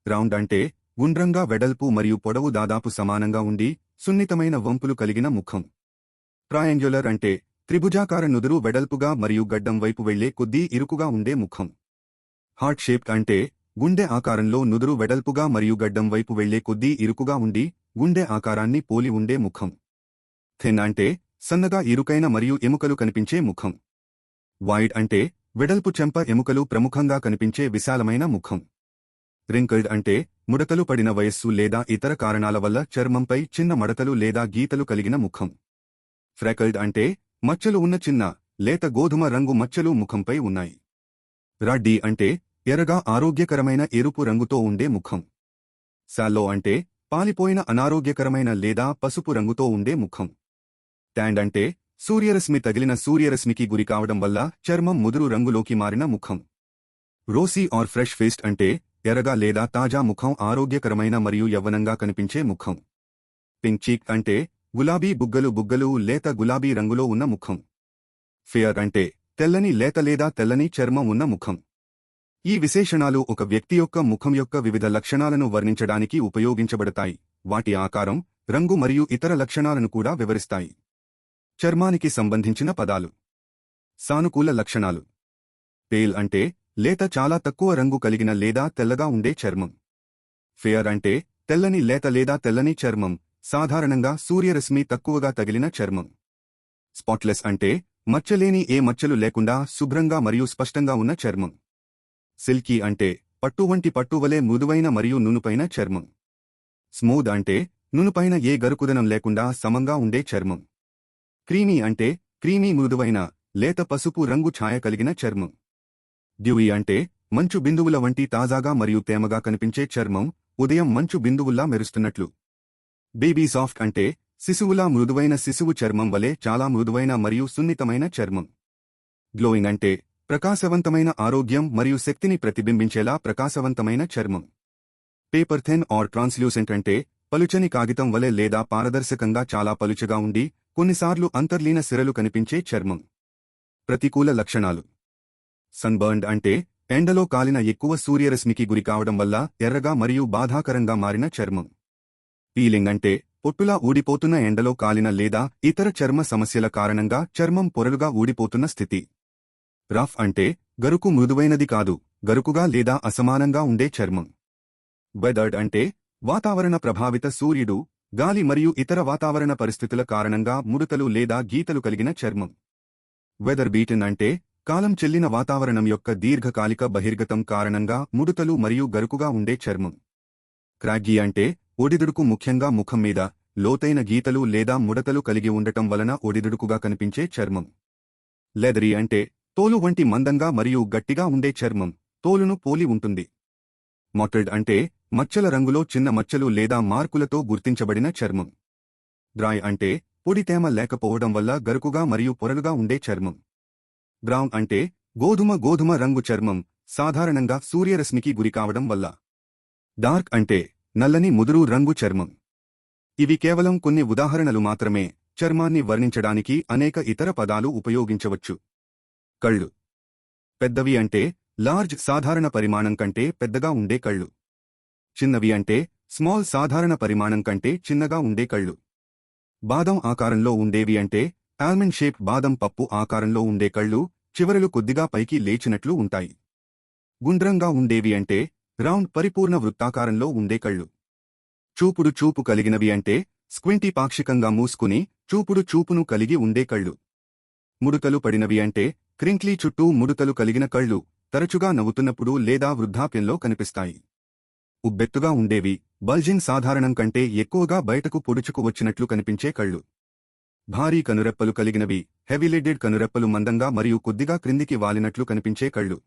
Speaker 1: రౌండ్ అంటే గుండ్రంగా వెడల్పు మరియు పొడవు దాదాపు సమానంగా ఉండి సున్నితమైన వంపులు కలిగిన ముఖం. ట్రయాంగ్యులర్ అంటే త్రిభుజాకార నుదురు వెడల్పుగా మరియు గడ్డం వైపు వెళ్లే కొద్దీ ఇరుకుగా ఉండే ముఖం. హార్ట్ షేప్డ్ అంటే గుండె ఆకారంలో నుదురు వెడల్పుగా మరియు గడ్డం వైపు వెళ్లే కొద్దీ ఇరుకుగా ఉండి గుండె ఆకారాన్ని పోలి ఉండే ముఖం. థిన్ అంటే సన్నగా ఇరుకైన మరియు ఎముకలు కనిపించే ముఖం. వైడ్ అంటే వెడల్పు చెంప ఎముకలు ప్రముఖంగా కనిపించే విశాలమైన ముఖం. రింకిల్డ్ అంటే ముడతలు పడిన వయస్సు లేదా ఇతర కారణాల వల్ల చర్మంపై చిన్న మడతలు లేదా గీతలు కలిగిన ముఖం. ఫ్రెకల్డ్ అంటే మచ్చలు ఉన్న చిన్న, లేత గోధుమ రంగు మచ్చలు ముఖంపై ఉన్నాయి. రడ్డీ అంటే ఎర్రగా ఆరోగ్యకరమైన ఎరుపు రంగుతో ఉండే ముఖం. సాల్లో అంటే పాలిపోయిన అనారోగ్యకరమైన లేదా పసుపు రంగుతో ఉండే ముఖం. ట్యాండ్ అంటే సూర్యరశ్మి తగిలిన సూర్యరశ్మికి గురికావడం వల్ల చర్మం ముదురు రంగులోకి మారిన ముఖం. రోసీ ఆర్ ఫ్రెష్ ఫేస్డ్ అంటే ఎర్రగా లేదా తాజా ముఖం ఆరోగ్యకరమైన మరియు యవ్వనంగా కనిపించే ముఖం. పింక్ చీక్ అంటే గులాబీ బుగ్గలు లేత గులాబీ రంగులో ఉన్న ముఖం. ఫెయిర్ అంటే తెల్లని లేత లేదా తెల్లని చర్మం ఉన్న ముఖం. ఈ విశేషణాలు ఒక వ్యక్తి యొక్క ముఖం యొక్క వివిధ లక్షణాలను వర్ణించడానికి ఉపయోగించబడతాయి. వాటి ఆకారం, రంగు మరియు ఇతర లక్షణాలను కూడా వివరిస్తాయి. చర్మానికి సంబంధించిన పదాలు. సానుకూల లక్షణాలు. పేల్ అంటే లేత చాలా తక్కువ రంగు కలిగిన లేదా తెల్లగా ఉండే చర్మం. ఫెయిర్ అంటే తెల్లని లేత లేదా తెల్లని చర్మం, సాధారణంగా సూర్యరశ్మి తక్కువగా తగిలిన చర్మం. స్పాట్లెస్ అంటే మచ్చలేని ఏ మచ్చలు లేకుండా శుభ్రంగా మరియు స్పష్టంగా ఉన్న చర్మం. సిల్కీ అంటే పట్టు వంటి పట్టువలే మృదువైన మరియు నునుపైన చర్మం. స్మూద్ అంటే నునుపైన ఏ గరుకుదనం లేకుండా సమంగా ఉండే చర్మం. క్రీమీ అంటే క్రీమీ మృదువైన లేత పసుపు రంగు ఛాయ కలిగిన చర్మం. డ్యూయి అంటే మంచు బిందువుల వంటి తాజాగా మరియు తేమగా కనిపించే చర్మం, ఉదయం మంచు బిందువుల్లా మెరుస్తున్నట్లు. బేబీ సాఫ్ట్ అంటే శిశువులా మృదువైన శిశువు చర్మం వలె చాలా మృదువైన మరియు సున్నితమైన చర్మం. గ్లోయింగ్ అంటే ప్రకాశవంతమైన ఆరోగ్యం మరియు శక్తిని ప్రతిబింబించేలా ప్రకాశవంతమైన చర్మం. పేపర్ థిన్ ఆర్ ట్రాన్స్లూసెంట్ అంటే పలుచని కాగితం వలె లేదా పారదర్శకంగా చాలా పలుచగా ఉండి కొన్నిసార్లు అంతర్లీన సిరలు కనిపించే చర్మం. ప్రతికూల లక్షణాలు. సన్బర్న్డ్ అంటే ఎండలో కాలిన ఎక్కువ సూర్యరశ్మికి గురికావడం వల్ల ఎర్రగా మరియు బాధాకరంగా మారిన చర్మం. పీలింగ్ అంటే పొట్టులా ఊడిపోతున్న ఎండలో కాలిన లేదా ఇతర చర్మ సమస్యల కారణంగా చర్మం పొరలుగా ఊడిపోతున్న స్థితి. రఫ్ అంటే గరుకు మృదువైనది కాదు, గరుకుగా లేదా అసమానంగా ఉండే చర్మం. వెదర్డ్ అంటే వాతావరణ ప్రభావిత సూర్యుడు, గాలి మరియు ఇతర వాతావరణ పరిస్థితుల కారణంగా ముడతలు లేదా గీతలు కలిగిన చర్మం. వెదర్ బీటన్ అంటే కాలం చెల్లిన వాతావరణం యొక్క దీర్ఘకాలిక బహిర్గతం కారణంగా ముడతలు మరియు గరుకుగా ఉండే చర్మం. క్రాగ్గీ అంటే ఒడిదుడుకు, ముఖ్యంగా ముఖం మీద లోతైన గీతలు లేదా ముడతలు కలిగి ఉండటం వలన ఒడిదుడుకుగా కనిపించే చర్మం. లెదరీ అంటే తోలు వంటి మందంగా మరియు గట్టిగా ఉండే చర్మం, తోలును పోలి ఉంటుంది. మోటెడ్ అంటే మచ్చల రంగులో చిన్న మచ్చలు లేదా మార్కులతో గుర్తించబడిన చర్మం. డ్రై అంటే పొడి తేమ లేకపోవడం వల్ల గరుకుగా మరియు పొరలుగా ఉండే చర్మం. బ్రౌన్ అంటే గోధుమ రంగు చర్మం, సాధారణంగా సూర్యరశ్మికి గురికావడం వల్ల. డార్క్ అంటే నల్లని ముదురు రంగు చర్మం. ఇవి కేవలం కొన్ని ఉదాహరణలు మాత్రమే. చర్మాన్ని వర్ణించడానికి అనేక ఇతర పదాలు ఉపయోగించవచ్చు. కళ్ళు. పెద్దవి అంటే లార్జ్, సాధారణ పరిమాణం కంటే పెద్దగా ఉండే కళ్ళు. చిన్నవి అంటే స్మాల్, సాధారణ పరిమాణం కంటే చిన్నగా ఉండే కళ్ళు. బాదం ఆకారంలో ఉండేవి అంటే ఆల్మండ్ షేప్, బాదం పప్పు ఆకారంలో ఉండే కళ్ళు, చివరలు కొద్దిగా పైకి లేచినట్లు ఉంటాయి. గుండ్రంగా ఉండేవి అంటే రౌండ్, పరిపూర్ణ వృత్తాకారంలో ఉండే కళ్ళు. చూపుడు చూపు కలిగినవి అంటే స్క్వింటీ, పాక్షికంగా మూసుకుని చూపును కలిగి ఉండే కళ్ళు. ముడతలు పడినవి అంటే క్రింక్లీ, చుట్టూ ముడతలు కలిగిన కళ్ళు, తరచుగా నవ్వుతున్నప్పుడు లేదా వృద్ధాప్యంలో కనిపిస్తాయి. ఉబ్బెత్తుగా ఉండేవి, బల్జింగ్, సాధారణం కంటే ఎక్కువగా బయటకు పొడుచుకు వచ్చినట్లు కనిపించే కళ్ళు. భారీ కనురెప్పలు కలిగినవి, హెవీలిడెడ్ కనురెప్పలు, మందంగా మరియు కొద్దిగా క్రిందికి వాలినట్లు కనిపించే కళ్ళు.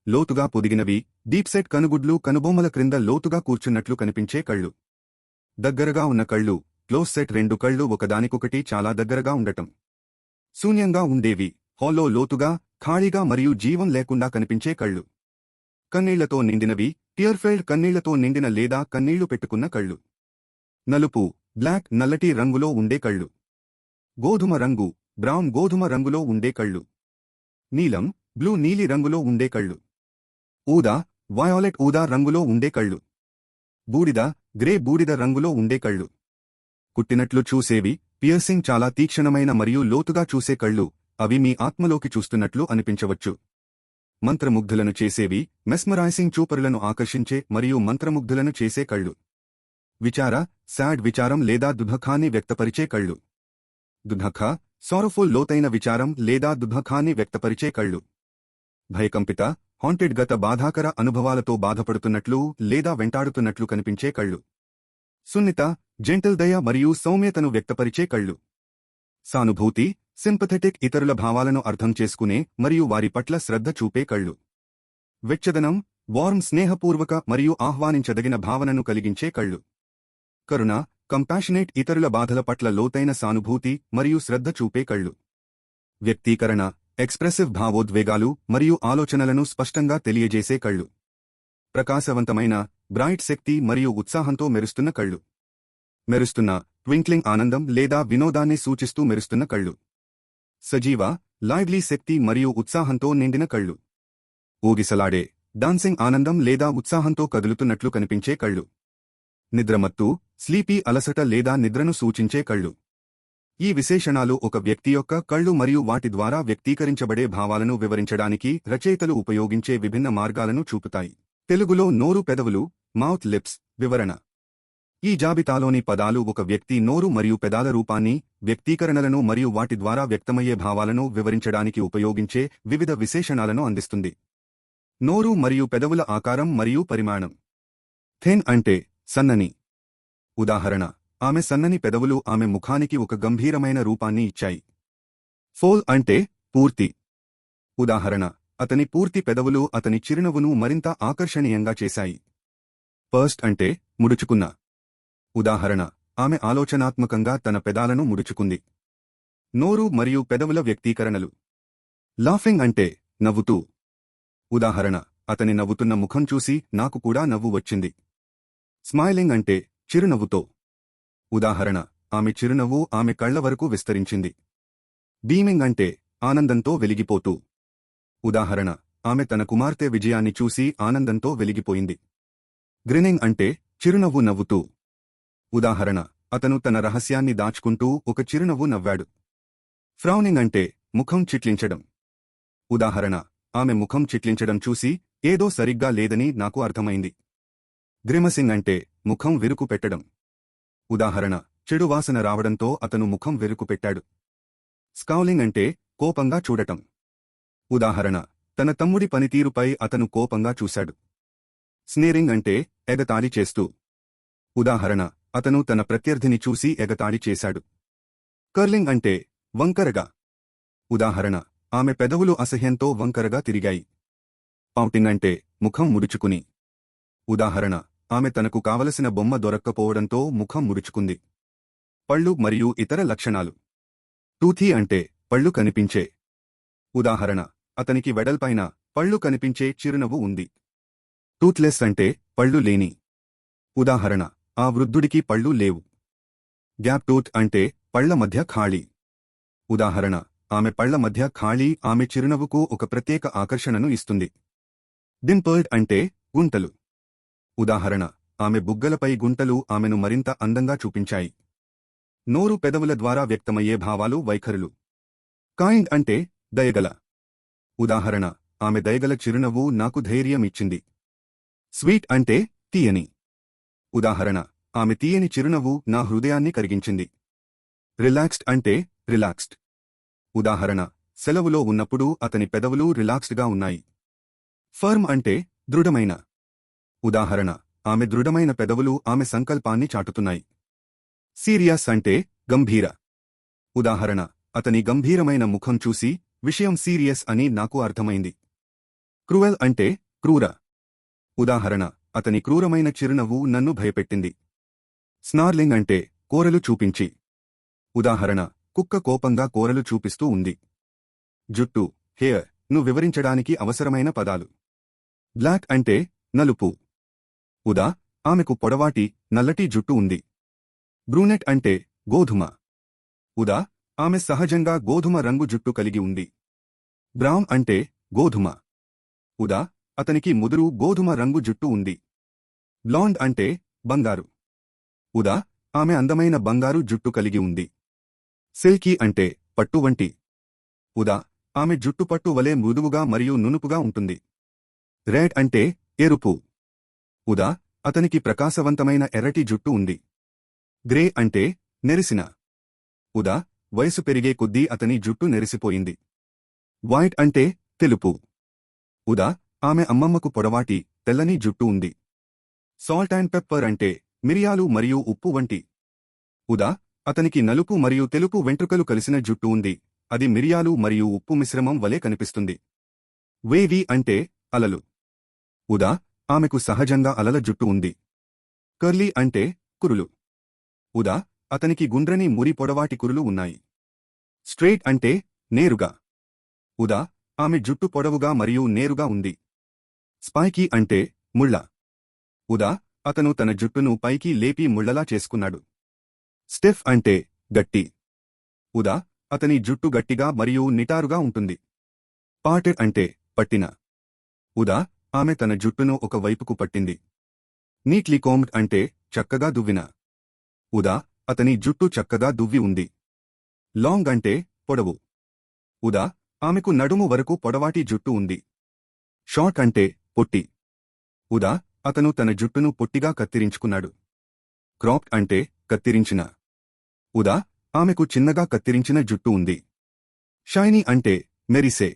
Speaker 1: లోతుగా పొదిగినవి, డీప్సెట్ కనుగుడ్లు, కనుబొమ్మల క్రింద లోతుగా కూర్చున్నట్లు కనిపించే కళ్ళు. దగ్గరగా ఉన్న కళ్ళు, క్లోజ్ సెట్, రెండు కళ్ళు ఒకదానికొకటి చాలా దగ్గరగా ఉండటం. శూన్యంగా ఉండేవి, హాల్లో లోతుగా, ఖాళీగా మరియు జీవం లేకుండా కనిపించే కళ్ళు. కన్నీళ్లతో నిండినవి, టియర్ఫెల్డ్, కన్నీళ్లతో నిండిన లేదా కన్నీళ్లు పెట్టుకున్న కళ్ళు. నలుపు, బ్లాక్, నల్లటి రంగులో ఉండే కళ్ళు. గోధుమ రంగు, బ్రౌన్, గోధుమ రంగులో ఉండే కళ్ళు. నీలం, బ్లూ, నీలి రంగులో ఉండే కళ్ళు. ఊదా, వయోలెట్, ఊదా రంగులో ఉండే కళ్ళు. బూడిద, గ్రే, బూడిద రంగులో ఉండే కళ్ళు. కుట్టినట్లు చూసేవి, పియర్సింగ్, చాలా తీక్షణమైన మరియు లోతుగా చూసే కళ్ళు, అవి మీ ఆత్మలోకి చూస్తున్నట్లు అనిపించవచ్చు. మంత్రముగ్ధులను చేసేవి, మెస్మరైజింగ్, చూపరులను ఆకర్షించే మరియు మంత్రముగ్ధులను చేసే కళ్ళు. విచార, సాడ్, విచారం లేదా దుఃఖాన్ని వ్యక్తపరిచే కళ్ళు. దుఃఖ, సారఫుల్, లోతైన విచారం లేదా దుఃఖాన్ని వ్యక్తపరిచే కళ్ళు. భయకంపిత, హాంటెడ్, గత బాధాకర అనుభవాలతో బాధపడుతున్నట్లు లేదా వెంటాడుతున్నట్లు కనిపించే కళ్ళు. సున్నిత, జెంటల్, దయ మరియు సౌమ్యతను వ్యక్తపరిచే కళ్ళు. సానుభూతి, సింపథెటిక్, ఇతరుల భావాలను అర్థం చేసుకునే మరియు వారి పట్ల శ్రద్ధ చూపే కళ్ళు. వెచ్చదనం, వార్మ్, స్నేహపూర్వక మరియు ఆహ్వానించదగిన భావనను కలిగించే కళ్ళు. కరుణ, కంపాషనేట్, ఇతరుల బాధల పట్ల లోతైన సానుభూతి మరియు శ్రద్ధ చూపే కళ్ళు. వ్యక్తీకరణ, ఎక్స్ప్రెసివ్, భావోద్వేగాలు మరియు ఆలోచనలను స్పష్టంగా తెలియజేసే కళ్ళు. ప్రకాశవంతమైన బ్రైట్ శక్తి మరియు ఉత్సాహంతో మెరుస్తున్న కళ్ళు. మెరుస్తున్న ట్వింక్లింగ్ ఆనందం లేదా వినోదాన్ని సూచిస్తూ మెరుస్తున్న కళ్ళు. సజీవ లైవ్లీ శక్తి మరియు ఉత్సాహంతో నిండిన కళ్ళు. ఊగిసలాడే డాన్సింగ్ ఆనందం లేదా ఉత్సాహంతో కదులుతున్నట్లు కనిపించే కళ్ళు. నిద్రమత్తు స్లీపీ అలసట లేదా నిద్రను సూచించే కళ్ళు. ఈ విశేషణాలు ఒక వ్యక్తి యొక్క కళ్ళు మరియు వాటి ద్వారా వ్యక్తీకరించబడే భావాలను వివరించడానికి రచయితలు ఉపయోగించే విభిన్న మార్గాలను చూపుతాయి. తెలుగులో నోరు పెదవులు మౌత్ లిప్స్ వివరణ. ఈ జాబితాలోని పదాలు ఒక వ్యక్తి నోరు మరియు పెదాల రూపాన్ని, వ్యక్తీకరణలను మరియు వాటి ద్వారా వ్యక్తమయ్యే భావాలను వివరించడానికి ఉపయోగించే వివిధ విశేషణాలను అందిస్తుంది. నోరు మరియు పెదవుల ఆకారం మరియు పరిమాణం. థిన్ అంటే సన్నని. ఉదాహరణ: ఆమె సన్నని పెదవులు ఆమె ముఖానికి ఒక గంభీరమైన రూపాన్ని ఇచ్చాయి. ఫోల్ అంటే పూర్తి. ఉదాహరణ: అతని పూర్తి పెదవులు అతని చిరునవ్వును మరింత ఆకర్షణీయంగా చేశాయి. పర్స్డ్ అంటే ముడుచుకున్న. ఉదాహరణ: ఆమె ఆలోచనాత్మకంగా తన పెదాలను ముడుచుకుంది. నోరు మరియు పెదవుల వ్యక్తీకరణలు. లాఫింగ్ అంటే నవ్వుతూ. ఉదాహరణ: అతని నవ్వుతున్న ముఖం చూసి నాకు కూడా నవ్వు వచ్చింది. స్మైలింగ్ అంటే చిరునవ్వుతో. ఉదాహరణ: ఆమె చిరునవ్వు ఆమె కళ్ల వరకు విస్తరించింది. బీమింగ్ అంటే ఆనందంతో వెలిగిపోతూ. ఉదాహరణ: ఆమె తన కుమార్తె విజయాన్ని చూసి ఆనందంతో వెలిగిపోయింది. గ్రినింగ్ అంటే చిరునవ్వు నవ్వుతూ. ఉదాహరణ: అతను తన రహస్యాన్ని దాచుకుంటూ ఒక చిరునవ్వు నవ్వాడు. ఫ్రౌనింగ్ అంటే ముఖం చిట్లించడం. ఉదాహరణ: ఆమె ముఖం చిట్లించడం చూసి ఏదో సరిగ్గా లేదని నాకు అర్థమైంది. గ్రిమసింగ్ అంటే ముఖం విరుకు పెట్టడం. ఉదాహరణ: చెడు వాసన రావడంతో అతను ముఖం వెరుకు పెట్టాడు. స్కౌలింగ్ అంటే కోపంగా చూడటం. ఉదాహరణ: తన తమ్ముడి పనితీరుపై అతను కోపంగా చూశాడు. స్నేరింగ్ అంటే ఎగతాళి చేస్తూ. ఉదాహరణ: అతను తన ప్రత్యర్థిని చూసి ఎగతాళి చేశాడు. కర్లింగ్ అంటే వంకరగా. ఉదాహరణ: ఆమె పెదవులు అసహ్యంతో వంకరగా తిరిగాయి. పౌటింగ్ అంటే ముఖం ముడుచుకుని. ఉదాహరణ: ఆమె తనకు కావలసిన బొమ్మ దొరక్కపోవడంతో ముఖం ముడుచుకుంది. పళ్ళు మరియు ఇతర లక్షణాలు. టూథీ అంటే పళ్ళు కనిపించే. ఉదాహరణ: అతనికి వెడల్పైన పళ్ళు కనిపించే చిరునవ్వు ఉంది. టూత్లెస్ అంటే పళ్ళు లేని. ఉదాహరణ: ఆ వృద్ధుడికి పళ్ళు లేవు. గ్యాప్ టూత్ అంటే పళ్ల మధ్య ఖాళీ. ఉదాహరణ: ఆమె పళ్ల మధ్య ఖాళీ ఆమె చిరునవ్వుకు ఒక ప్రత్యేక ఆకర్షణను ఇస్తుంది. డింపర్డ్ అంటే గుంటలు. ఉదాహరణ: ఆమె బుగ్గలపై గుంటలు ఆమెను మరింత అందంగా చూపించాయి. నోరు పెదవుల ద్వారా వ్యక్తమయ్యే భావాలు వైఖరులు. కైండ్ అంటే దయగల. ఉదాహరణ: ఆమె దయగల చిరునవ్వు నాకు ధైర్యం ఇచ్చింది. స్వీట్ అంటే తీయని. ఉదాహరణ: ఆమె తీయని చిరునవ్వు నా హృదయాన్ని కరిగించింది. రిలాక్స్డ్ అంటే రిలాక్స్డ్. ఉదాహరణ: సెలవులో ఉన్నప్పుడు అతని పెదవులు రిలాక్స్డ్గా ఉన్నాయి. ఫర్మ్ అంటే దృఢమైన. ఉదాహరణ: ఆమె దృఢమైన పెదవులు ఆమె సంకల్పాన్ని చాటుతున్నాయి. సీరియస్ అంటే గంభీర. ఉదాహరణ: అతని గంభీరమైన ముఖం చూసి విషయం సీరియస్ అని నాకు అర్థమైంది. క్రూయల్ అంటే క్రూర. ఉదాహరణ: అతని క్రూరమైన చిరునవ్వు నన్ను భయపెట్టింది. స్నార్లింగ్ అంటే కోరలు చూపించి. ఉదాహరణ: కుక్క కోపంగా కోరలు చూపిస్తూ ఉంది. జుట్టు హెయిర్ ను వివరించడానికి అవసరమైన పదాలు. బ్లాక్ అంటే నలుపు. ఉదా: ఆమెకు పొడవాటి నల్లటి జుట్టు ఉంది. బ్రూనెట్ అంటే గోధుమ. ఉదా: ఆమె సహజంగా గోధుమ రంగు జుట్టు కలిగి ఉంది. బ్రౌన్ అంటే గోధుమ. ఉదా: అతనికి ముదురు గోధుమ రంగు జుట్టు ఉంది. బ్లాండ్ అంటే బంగారు. ఉదా: ఆమె అందమైన బంగారు జుట్టు కలిగి ఉంది. సిల్కీ అంటే పట్టు వంటి. ఉదా: ఆమె జుట్టు పట్టు వలె మృదువుగా మరియు నునుపుగా ఉంటుంది. రెడ్ అంటే ఎరుపు. ఉదా: అతనికి ప్రకాశవంతమైన ఎర్రటి జుట్టు ఉంది. గ్రే అంటే నెరిసిన. ఉదా: వయసు పెరిగే కొద్దీ అతని జుట్టు నెరిసిపోయింది. వైట్ అంటే తెలుపు. ఉదా: ఆమె అమ్మమ్మకు పొడవాటి తెల్లని జుట్టు ఉంది. సాల్ట్ అండ్ పెప్పర్ అంటే మిరియాలు మరియు ఉప్పు వంటి. ఉదా: అతనికి నలుపు మరియు తెలుపు వెంట్రుకలు కలిసిన జుట్టు ఉంది, అది మిరియాలు మరియు ఉప్పు మిశ్రమం వలె కనిపిస్తుంది. వేవీ అంటే అలలు. ఉదా: ఆమెకు సహజంగా అలల జుట్టు ఉంది. కర్లీ అంటే కురులు. ఉదా: అతనికి గుండ్రని మురి పొడవాటి కురులు ఉన్నాయి. స్ట్రెయిట్ అంటే నేరుగా. ఉదా: ఆమె జుట్టు పొడవుగా మరియు నేరుగా ఉంది. స్పైకీ అంటే ముళ్ళ. ఉదా అతను తన జుట్టును పైకి లేపి ముళ్ళలా చేసుకున్నాడు. స్టిఫ్ అంటే గట్టి. ఉదా అతని జుట్టు గట్టిగా మరియు నిటారుగా ఉంటుంది. పార్టెడ్ అంటే పట్టిన. ఉదా ఆమె తన జుట్టును ఒక వైపుకు పట్టింది. నీట్లీ కోంబ్డ్ అంటే చక్కగా దువ్విన. ఉదా అతని జుట్టు చక్కగా దువ్వి ఉంది. లాంగ్ అంటే పొడవు. ఉదా ఆమెకు నడుము వరకు పొడవాటి జుట్టు ఉంది. షార్ట్ అంటే పొట్టి. ఉదా అతను తన జుట్టును పొట్టిగా కత్తిరించుకున్నాడు. క్రాప్డ్ అంటే కత్తిరించిన. ఉదా ఆమెకు చిన్నగా కత్తిరించిన జుట్టు ఉంది. షైనీ అంటే మెరిసే.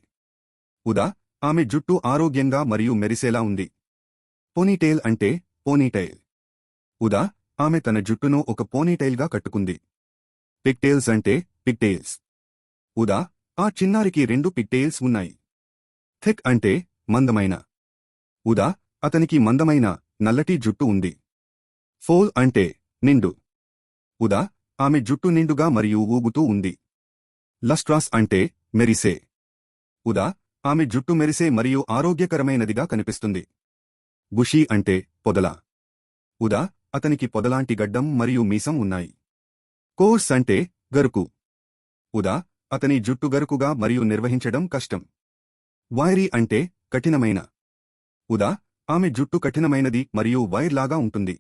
Speaker 1: ఉదా ఆమె జుట్టు ఆరోగ్యంగా మరియు మెరిసేలా ఉంది. పోనీటెయిల్ అంటే పోనీటైల్. ఉదా ఆమె తన జుట్టును ఒక పోనీటైల్గా కట్టుకుంది. పిగ్టెయిల్స్ అంటే పిగ్టెయిల్స్. ఉదా ఆ చిన్నారికి 2 పిగ్టెయిల్స్ ఉన్నాయి. థిక్ అంటే మందమైన. ఉదా అతనికి మందమైన నల్లటి జుట్టు ఉంది. ఫోల్ అంటే నిండు. ఉదా ఆమె జుట్టు నిండుగా మరియు ఊగుతూ ఉంది. లస్ట్రాస్ అంటే మెరిసే. ఉదా ఆమె జుట్టు మెరిసే మరియు ఆరోగ్యకరమైనదిగా కనిపిస్తుంది. బుషీ అంటే పొదల. ఉదా అతనికి పొదలాంటి గడ్డం మరియు మీసం ఉన్నాయి. కోర్స్ అంటే గరుకు. ఉదా అతని జుట్టు గరుకుగా మరియు నిర్వహించడం కష్టం. వైరీ అంటే కఠినమైన. ఉదా ఆమె జుట్టు కఠినమైనది మరియు వైర్ లాగా ఉంటుంది.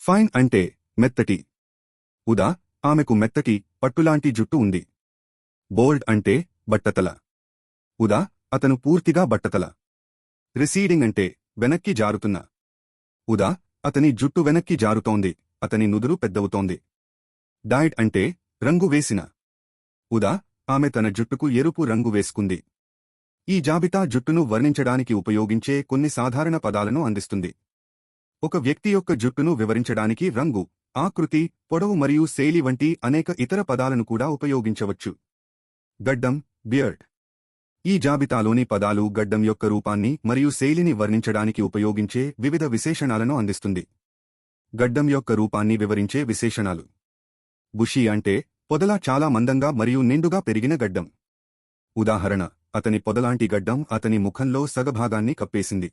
Speaker 1: ఫైన్ అంటే మెత్తటి. ఉదా ఆమెకు మెత్తటి పట్టులాంటి జుట్టు ఉంది. బోల్డ్ అంటే బట్టతల. ఉదా అతను పూర్తిగా బట్టతల. రిసీడింగ్ అంటే వెనక్కి జారుతున్న. ఉదా అతని జుట్టు వెనక్కి జారుతోంది, అతని నుదురు పెద్దవుతోంది. డైడ్ అంటే రంగు వేసిన. ఉదా ఆమె తన జుట్టుకు ఎరుపు రంగు వేసుకుంది. ఈ జాబితా జుట్టును వర్ణించడానికి ఉపయోగించే కొన్ని సాధారణ పదాలను అందిస్తుంది. ఒక వ్యక్తి యొక్క జుట్టును వివరించడానికి రంగు, ఆకృతి, పొడవు మరియు శైలి వంటి అనేక ఇతర పదాలను కూడా ఉపయోగించవచ్చు. గడ్డం, బియర్డ్. ఈ జాబితాలోని పదాలు గడ్డం యొక్క రూపాన్ని మరియు శైలిని వర్ణించడానికి ఉపయోగించే వివిధ విశేషణాలను అందిస్తుంది. గడ్డం యొక్క రూపాన్ని వివరించే విశేషణాలు. బుషీ అంటే పొదలా చాలా మందంగా మరియు నిండుగా పెరిగిన గడ్డం. ఉదాహరణ అతని పొదలాంటి గడ్డం అతని ముఖంలో సగభాగాన్ని కప్పేసింది.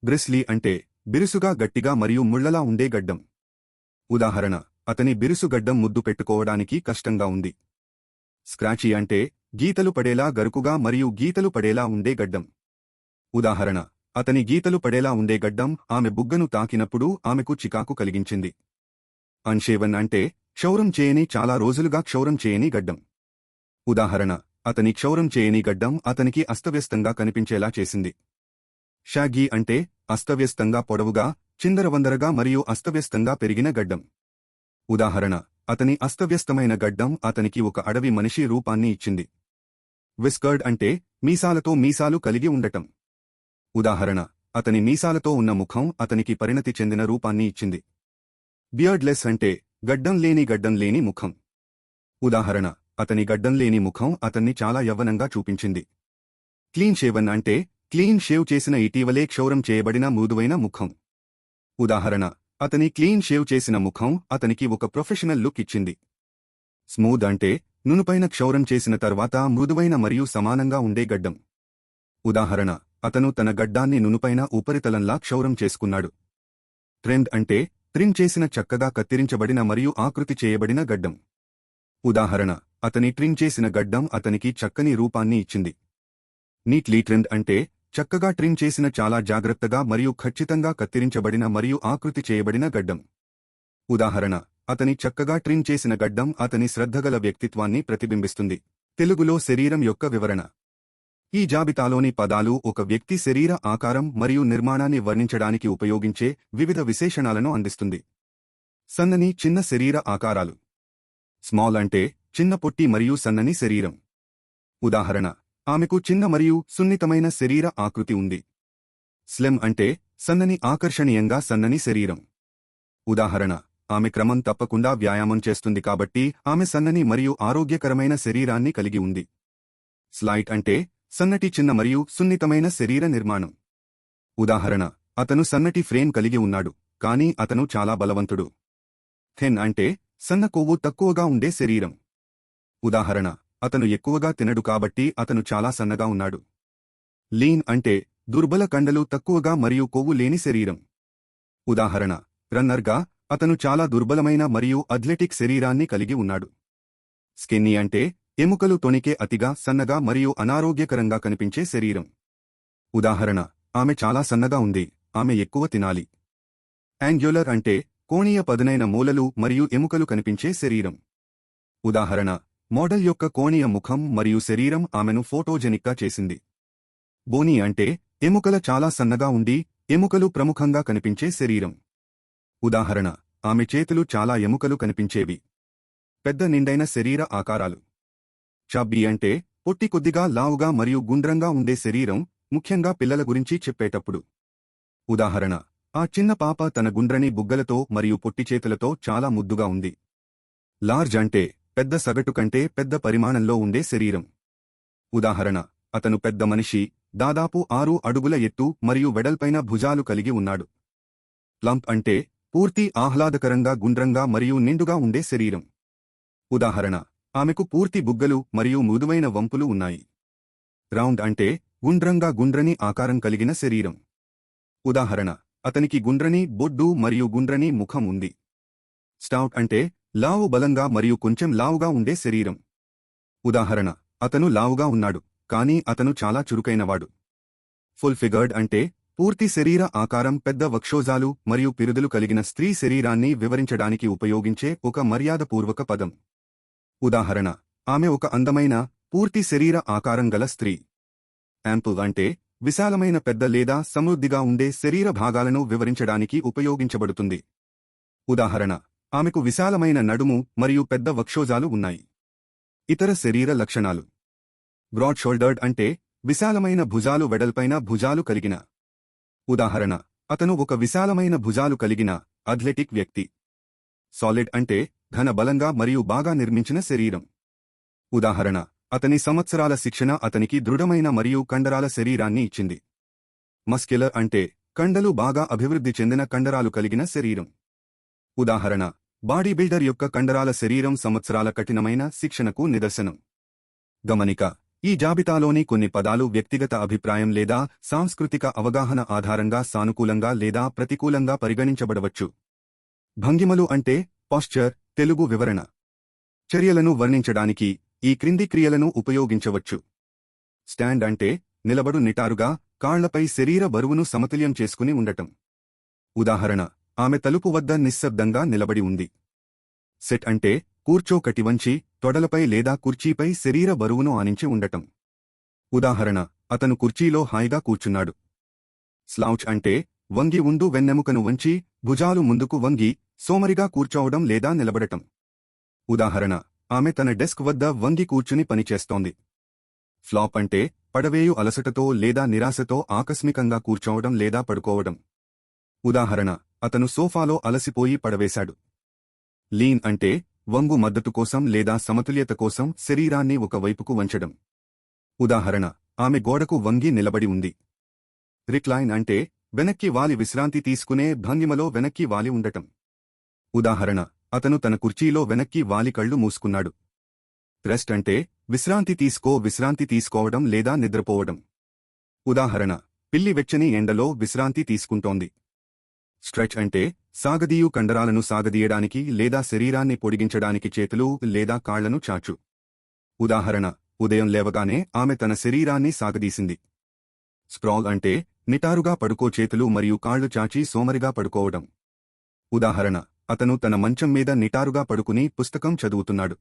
Speaker 1: బ్రిస్లీ అంటే బిరుసుగా గట్టిగా మరియు ముళ్లలా ఉండే గడ్డం. ఉదాహరణ అతని బిరుసు గడ్డం ముద్దు పెట్టుకోవడానికి కష్టంగా ఉంది. స్క్రాచీ అంటే గీతలు పడేలా గరుకుగా మరియు గీతలు పడేలా ఉండే గడ్డం. ఉదాహరణ అతని గీతలు పడేలా ఉండే గడ్డం ఆమె బుగ్గను తాకినప్పుడు ఆమెకు చికాకు కలిగించింది. అన్షేవన్ అంటే క్షౌరం చేయని చాలా రోజులుగా క్షౌరం చేయని గడ్డం. ఉదాహరణ అతని క్షౌరం చేయని గడ్డం అతనికి అస్తవ్యస్తంగా కనిపించేలా చేసింది. షాగీ అంటే అస్తవ్యస్తంగా పొడవుగా, చిందరవందరగా మరియు అస్తవ్యస్తంగా పెరిగిన గడ్డం. ఉదాహరణ అతని అస్తవ్యస్తమైన గడ్డం అతనికి ఒక అడవి మనిషి రూపాన్ని ఇచ్చింది. విస్కర్డ్ అంటే మీసాలతో మీసాలు కలిగి ఉండటం. ఉదాహరణ అతని మీసాలతో ఉన్న ముఖం అతనికి పరిణతి చెందిన రూపాన్ని ఇచ్చింది. బియర్డ్లెస్ అంటే గడ్డం లేని ముఖం. ఉదాహరణ అతని గడ్డం లేని ముఖం అతన్ని చాలా యవ్వనంగా చూపించింది. క్లీన్ షేవన్ అంటే క్లీన్ షేవ్ చేసిన ఇటీవలే క్షౌరం చేయబడిన మృదువైన ముఖం. ఉదాహరణ అతని క్లీన్ షేవ్ చేసిన ముఖం అతనికి ఒక ప్రొఫెషనల్ లుక్ ఇచ్చింది. స్మూద్ అంటే నునుపైన క్షౌరం చేసిన తర్వాత మృదువైన మరియు సమానంగా ఉండే గడ్డం. ఉదాహరణ అతను తన గడ్డాన్ని నునుపైన ఉపరితలంలా క్షౌరం చేసుకున్నాడు. ట్రెండ్ అంటే ట్రిమ్ చేసిన చక్కగా కత్తిరించబడిన మరియు ఆకృతి చేయబడిన గడ్డం. ఉదాహరణ అతని ట్రిమ్ చేసిన గడ్డం అతనికి చక్కని రూపాన్ని ఇచ్చింది. నీట్లీ ట్రిమ్డ్ అంటే చక్కగా ట్రిమ్ చేసిన చాలా జాగ్రత్తగా మరియు ఖచ్చితంగా కత్తిరించబడిన మరియు ఆకృతి చేయబడిన గడ్డం. ఉదాహరణ అతని చక్కగా ట్రిమ్ చేసిన గడ్డం అతని శ్రద్ధగల వ్యక్తిత్వాన్ని ప్రతిబింబిస్తుంది. తెలుగులో శరీరం యొక్క వివరణ. ఈ జాబితాలోని పదాలు ఒక వ్యక్తి శరీర ఆకారం మరియు నిర్మాణాన్ని వర్ణించడానికి ఉపయోగించే వివిధ విశేషణాలను అందిస్తుంది. సన్నని చిన్న శరీర ఆకారాలు. స్మాల్ అంటే చిన్న పొట్టి మరియు సన్నని శరీరం. ఉదాహరణ ఆమెకు చిన్న మరియు సున్నితమైన శరీర ఆకృతి ఉంది. స్లిమ్ అంటే సన్నని ఆకర్షణీయంగా సన్నని శరీరం. ఉదాహరణ ఆమె క్రమం తప్పకుండా వ్యాయామం చేస్తుంది కాబట్టి ఆమె సన్నని మరియు ఆరోగ్యకరమైన శరీరాన్ని కలిగి ఉంది. స్లైట్ అంటే సన్నటి చిన్న మరియు సున్నితమైన శరీర నిర్మాణం. ఉదాహరణ అతను సన్నటి ఫ్రేమ్ కలిగి ఉన్నాడు, కానీ అతను చాలా బలవంతుడు. థిన్ అంటే సన్న కొవ్వు తక్కువగా ఉండే శరీరం. ఉదాహరణ అతను ఎక్కువగా తినడు కాబట్టి అతను చాలా సన్నగా ఉన్నాడు. లీన్ అంటే దుర్బల కండలు తక్కువగా మరియు కొవ్వు లేని శరీరం. ఉదాహరణ: రన్నర్గా అతను చాలా దుర్బలమైన మరియు అథ్లెటిక్ శరీరాన్ని కలిగి ఉన్నాడు. స్కిన్నీ అంటే ఎముకలు తొణికే అతిగా సన్నగా మరియు అనారోగ్యకరంగా కనిపించే శరీరం. ఉదాహరణ: ఆమె చాలా సన్నగా ఉంది, ఆమె ఎక్కువ తినాలి. యాంగ్యులర్ అంటే కోణీయ పదునైన మూలలు మరియు ఎముకలు కనిపించే శరీరం. ఉదాహరణ: మోడల్ యొక్క కోణీయ ముఖం మరియు శరీరం ఆమెను ఫోటోజెనిక్గా చేసింది. బోనీ అంటే ఎముకల చాలా సన్నగా ఉండి ఎముకలు ప్రముఖంగా కనిపించే శరీరం. ఉదాహరణ: ఆమె చేతులు చాలా ఎముకలు కనిపించేవి. పెద్ద నిండైన శరీర ఆకారాలు. చబ్బీ అంటే పొట్టి కొద్దిగా లావుగా మరియు గుండ్రంగా ఉండే శరీరం, ముఖ్యంగా పిల్లల గురించి చెప్పేటప్పుడు. ఉదాహరణ: ఆ చిన్న పాప తన గుండ్రని బుగ్గలతో మరియు పొట్టి చేతులతో చాలా ముద్దుగా ఉంది. లార్జ్ అంటే పెద్ద సగటు కంటే పెద్ద పరిమాణంలో ఉండే శరీరం. ఉదాహరణ: అతను పెద్ద మనిషి, దాదాపు 6 అడుగుల ఎత్తు మరియు వెడల్పైన భుజాలు కలిగి ఉన్నాడు. ప్లంప్ అంటే పూర్తి ఆహ్లాదకరంగా గుండ్రంగా మరియు నిండుగా ఉండే శరీరం. ఉదాహరణ: ఆమెకు పూర్తి బుగ్గలు మరియు మృదువైన వంపులు ఉన్నాయి. రౌండ్ అంటే గుండ్రంగా గుండ్రని ఆకారం కలిగిన శరీరం. ఉదాహరణ: అతనికి గుండ్రని బొడ్డు మరియు గుండ్రని ముఖం ఉంది. స్టౌట్ అంటే లావు బలంగా మరియు కొంచెం లావుగా ఉండే శరీరం. ఉదాహరణ: అతను లావుగా ఉన్నాడు, కానీ అతను చాలా చురుకైనవాడు. ఫుల్ ఫిగర్డ్ అంటే పూర్తి శరీర ఆకారం పెద్ద వక్షోజాలు మరియు పిరుదులు కలిగిన స్త్రీ శరీరాన్ని వివరించడానికి ఉపయోగించే ఒక మర్యాదపూర్వక పదం. ఉదాహరణ: ఆమె ఒక అందమైన, పూర్తి శరీర ఆకారం గల స్త్రీ. యాంపుల్ అంటే విశాలమైన పెద్ద లేదా సమృద్ధిగా ఉండే శరీర భాగాలను వివరించడానికి ఉపయోగించబడుతుంది. ఉదాహరణ: ఆమెకు విశాలమైన నడుము మరియు పెద్ద వక్షోజాలు ఉన్నాయి. ఇతర శరీర లక్షణాలు. బ్రాడ్ షోల్డర్డ్ అంటే విశాలమైన భుజాలు వెడల్పైన భుజాలు కలిగిన. ఉదాహరణ: అతను ఒక విశాలమైన భుజాలు కలిగిన అథ్లెటిక్ వ్యక్తి. సాలిడ్ అంటే ఘన బలంగా మరియు బాగా నిర్మించిన శరీరం. ఉదాహరణ: అతని సంవత్సరాల శిక్షణ అతనికి దృఢమైన మరియు కండరాల శరీరాన్ని ఇచ్చింది. మస్క్యులర్ అంటే కండలు బాగా అభివృద్ధి చెందిన కండరాలు కలిగిన శరీరం. ఉదాహరణ: బాడీ బిల్డర్ యొక్క కండరాల శరీరం సంవత్సరాల కఠినమైన శిక్షణకు నిదర్శనం. గమనిక: ఈ జాబితాలోని కొన్ని పదాలు వ్యక్తిగత అభిప్రాయం లేదా సాంస్కృతిక అవగాహన ఆధారంగా సానుకూలంగా లేదా ప్రతికూలంగా పరిగణించబడవచ్చు. భంగిమలు అంటే పాశ్చర్. తెలుగు వివరణ. చర్యలను వర్ణించడానికి ఈ క్రింది క్రియలను ఉపయోగించవచ్చు. స్టాండ్ అంటే నిలబడు నిటారుగా, కాళ్లపై శరీర బరువును సమతుల్యం చేసుకుని ఉండటం. ఉదాహరణ: ఆమె తలుపు వద్ద నిశ్శబ్దంగా నిలబడి ఉంది. సెట్ అంటే కూర్చో కటివంచి, తొడలపై లేదా కుర్చీపై శరీర బరువును ఆనించి ఉండటం. ఉదాహరణ: అతను కుర్చీలో హాయిగా కూర్చున్నాడు. స్లౌచ్ అంటే వంగి ఉండు, వెన్నెముకను వంచి, భుజాలు ముందుకు వంగి, సోమరిగా కూర్చోవడం లేదా నిలబడటం. ఉదాహరణ: ఆమె తన డెస్క్ వద్ద వంగి కూర్చుని పనిచేస్తోంది. ఫ్లాప్ అంటే పడవేయు అలసటతో లేదా నిరాశతో ఆకస్మికంగా కూర్చోవడం లేదా పడుకోవడం. ఉదాహరణ: అతను సోఫాలో అలసిపోయి పడవేశాడు. లీన్ అంటే వంగు మద్దతు కోసం లేదా సమతుల్యత కోసం శరీరాన్ని ఒక వైపుకు వంచడం. ఉదాహరణ: ఆమె గోడకు వంగి నిలబడి ఉంది. రిక్లైన్ అంటే వెనక్కి వాలి విశ్రాంతి తీసుకునే భంగిమలో వెనక్కి వాలి ఉండటం. ఉదాహరణ: అతను తన కుర్చీలో వెనక్కి వాలి కళ్ళు మూసుకున్నాడు. రెస్ట్ అంటే విశ్రాంతి తీసుకోవడం లేదా నిద్రపోవడం. ఉదాహరణ: పిల్లి వెచ్చని ఎండలో విశ్రాంతి తీసుకుంటోంది. స్ట్రెచ్ అంటే సాగదీయు, కండరాలను సాగదీయడానికి లేదా శరీరాన్ని పొడిగించడానికి చేతులు లేదా కాళ్లను చాచు. ఉదాహరణ: ఉదయం లేవగానే ఆమె తన శరీరాన్ని సాగదీసింది. స్ప్రాల్ అంటే నిటారుగా పడుకో, చేతులు మరియు కాళ్లు చాచి సోమరిగా పడుకోవడం. ఉదాహరణ: అతను తన మంచం మీద నిటారుగా పడుకుని పుస్తకం చదువుతున్నాడు.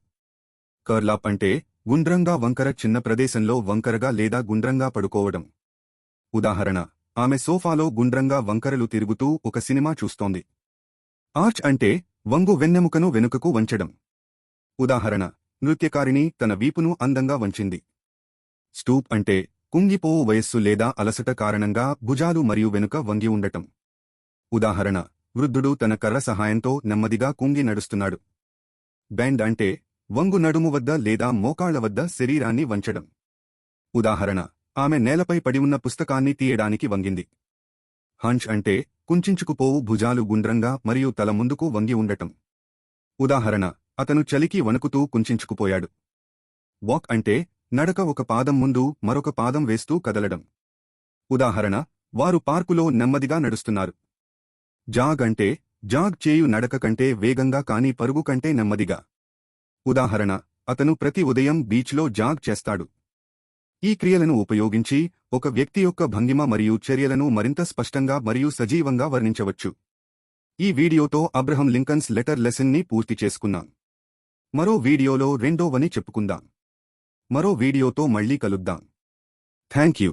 Speaker 1: కర్లాప్ అంటే గుండ్రంగా వంకర, చిన్న ప్రదేశంలో వంకరగా లేదా గుండ్రంగా పడుకోవడం. ఉదాహరణ: ఆమె సోఫాలో గుండ్రంగా వంకరలు తిరుగుతూ ఒక సినిమా చూస్తోంది. ఆర్చ్ అంటే వంగు, వెన్నెముకను వెనుకకు వంచడం. ఉదాహరణ: నృత్యకారిణి తన వీపును అందంగా వంచింది. స్టూప్ అంటే కుంగిపోవు, వయస్సు లేదా అలసట కారణంగా భుజాలు మరియు వెనుక వంగి ఉండటం. ఉదాహరణ: వృద్ధుడు తన కర్ర సహాయంతో నెమ్మదిగా కుంగి నడుస్తున్నాడు. బెండ్ అంటే వంగు, నడుము వద్ద లేదా మోకాళ్ల వద్ద శరీరాన్ని వంచడం. ఉదాహరణ: ఆమె నేలపై పడి ఉన్న పుస్తకాన్ని తీయడానికి వంగింది. హంచ్ అంటే కుంచించుకుపోవు, భుజాలు గుండ్రంగా మరియు తల ముందుకు వంగి ఉండటం. ఉదాహరణ: అతను చలికి వణుకుతూ కుంచించుకుపోయాడు. వాక్ అంటే నడక, ఒక పాదం ముందు మరొక పాదం వేస్తూ కదలడం. ఉదాహరణ, వారు పార్కులో నెమ్మదిగా నడుస్తున్నారు. జాగ్ అంటే జాగ్ చేయు నడక కంటే వేగంగా కానీ పరుగు కంటే నెమ్మదిగా. ఉదాహరణ, అతను ప్రతి ఉదయం బీచ్లో జాగ్ చేస్తాడు. ఈ క్రియలను ఉపయోగించి ఒక వ్యక్తి యొక్క భంగిమ మరియు చర్యలను మరింత స్పష్టంగా మరియు సజీవంగా వర్ణించవచ్చు. ఈ వీడియోతో అబ్రహం లింకన్స్ లెటర్ లెసన్ ని పూర్తి చేసుకున్నాం. మరో వీడియోలో రెండోవని చెప్పుకుందాం. మరో వీడియోతో మళ్ళీ కలుద్దాం. Thank you.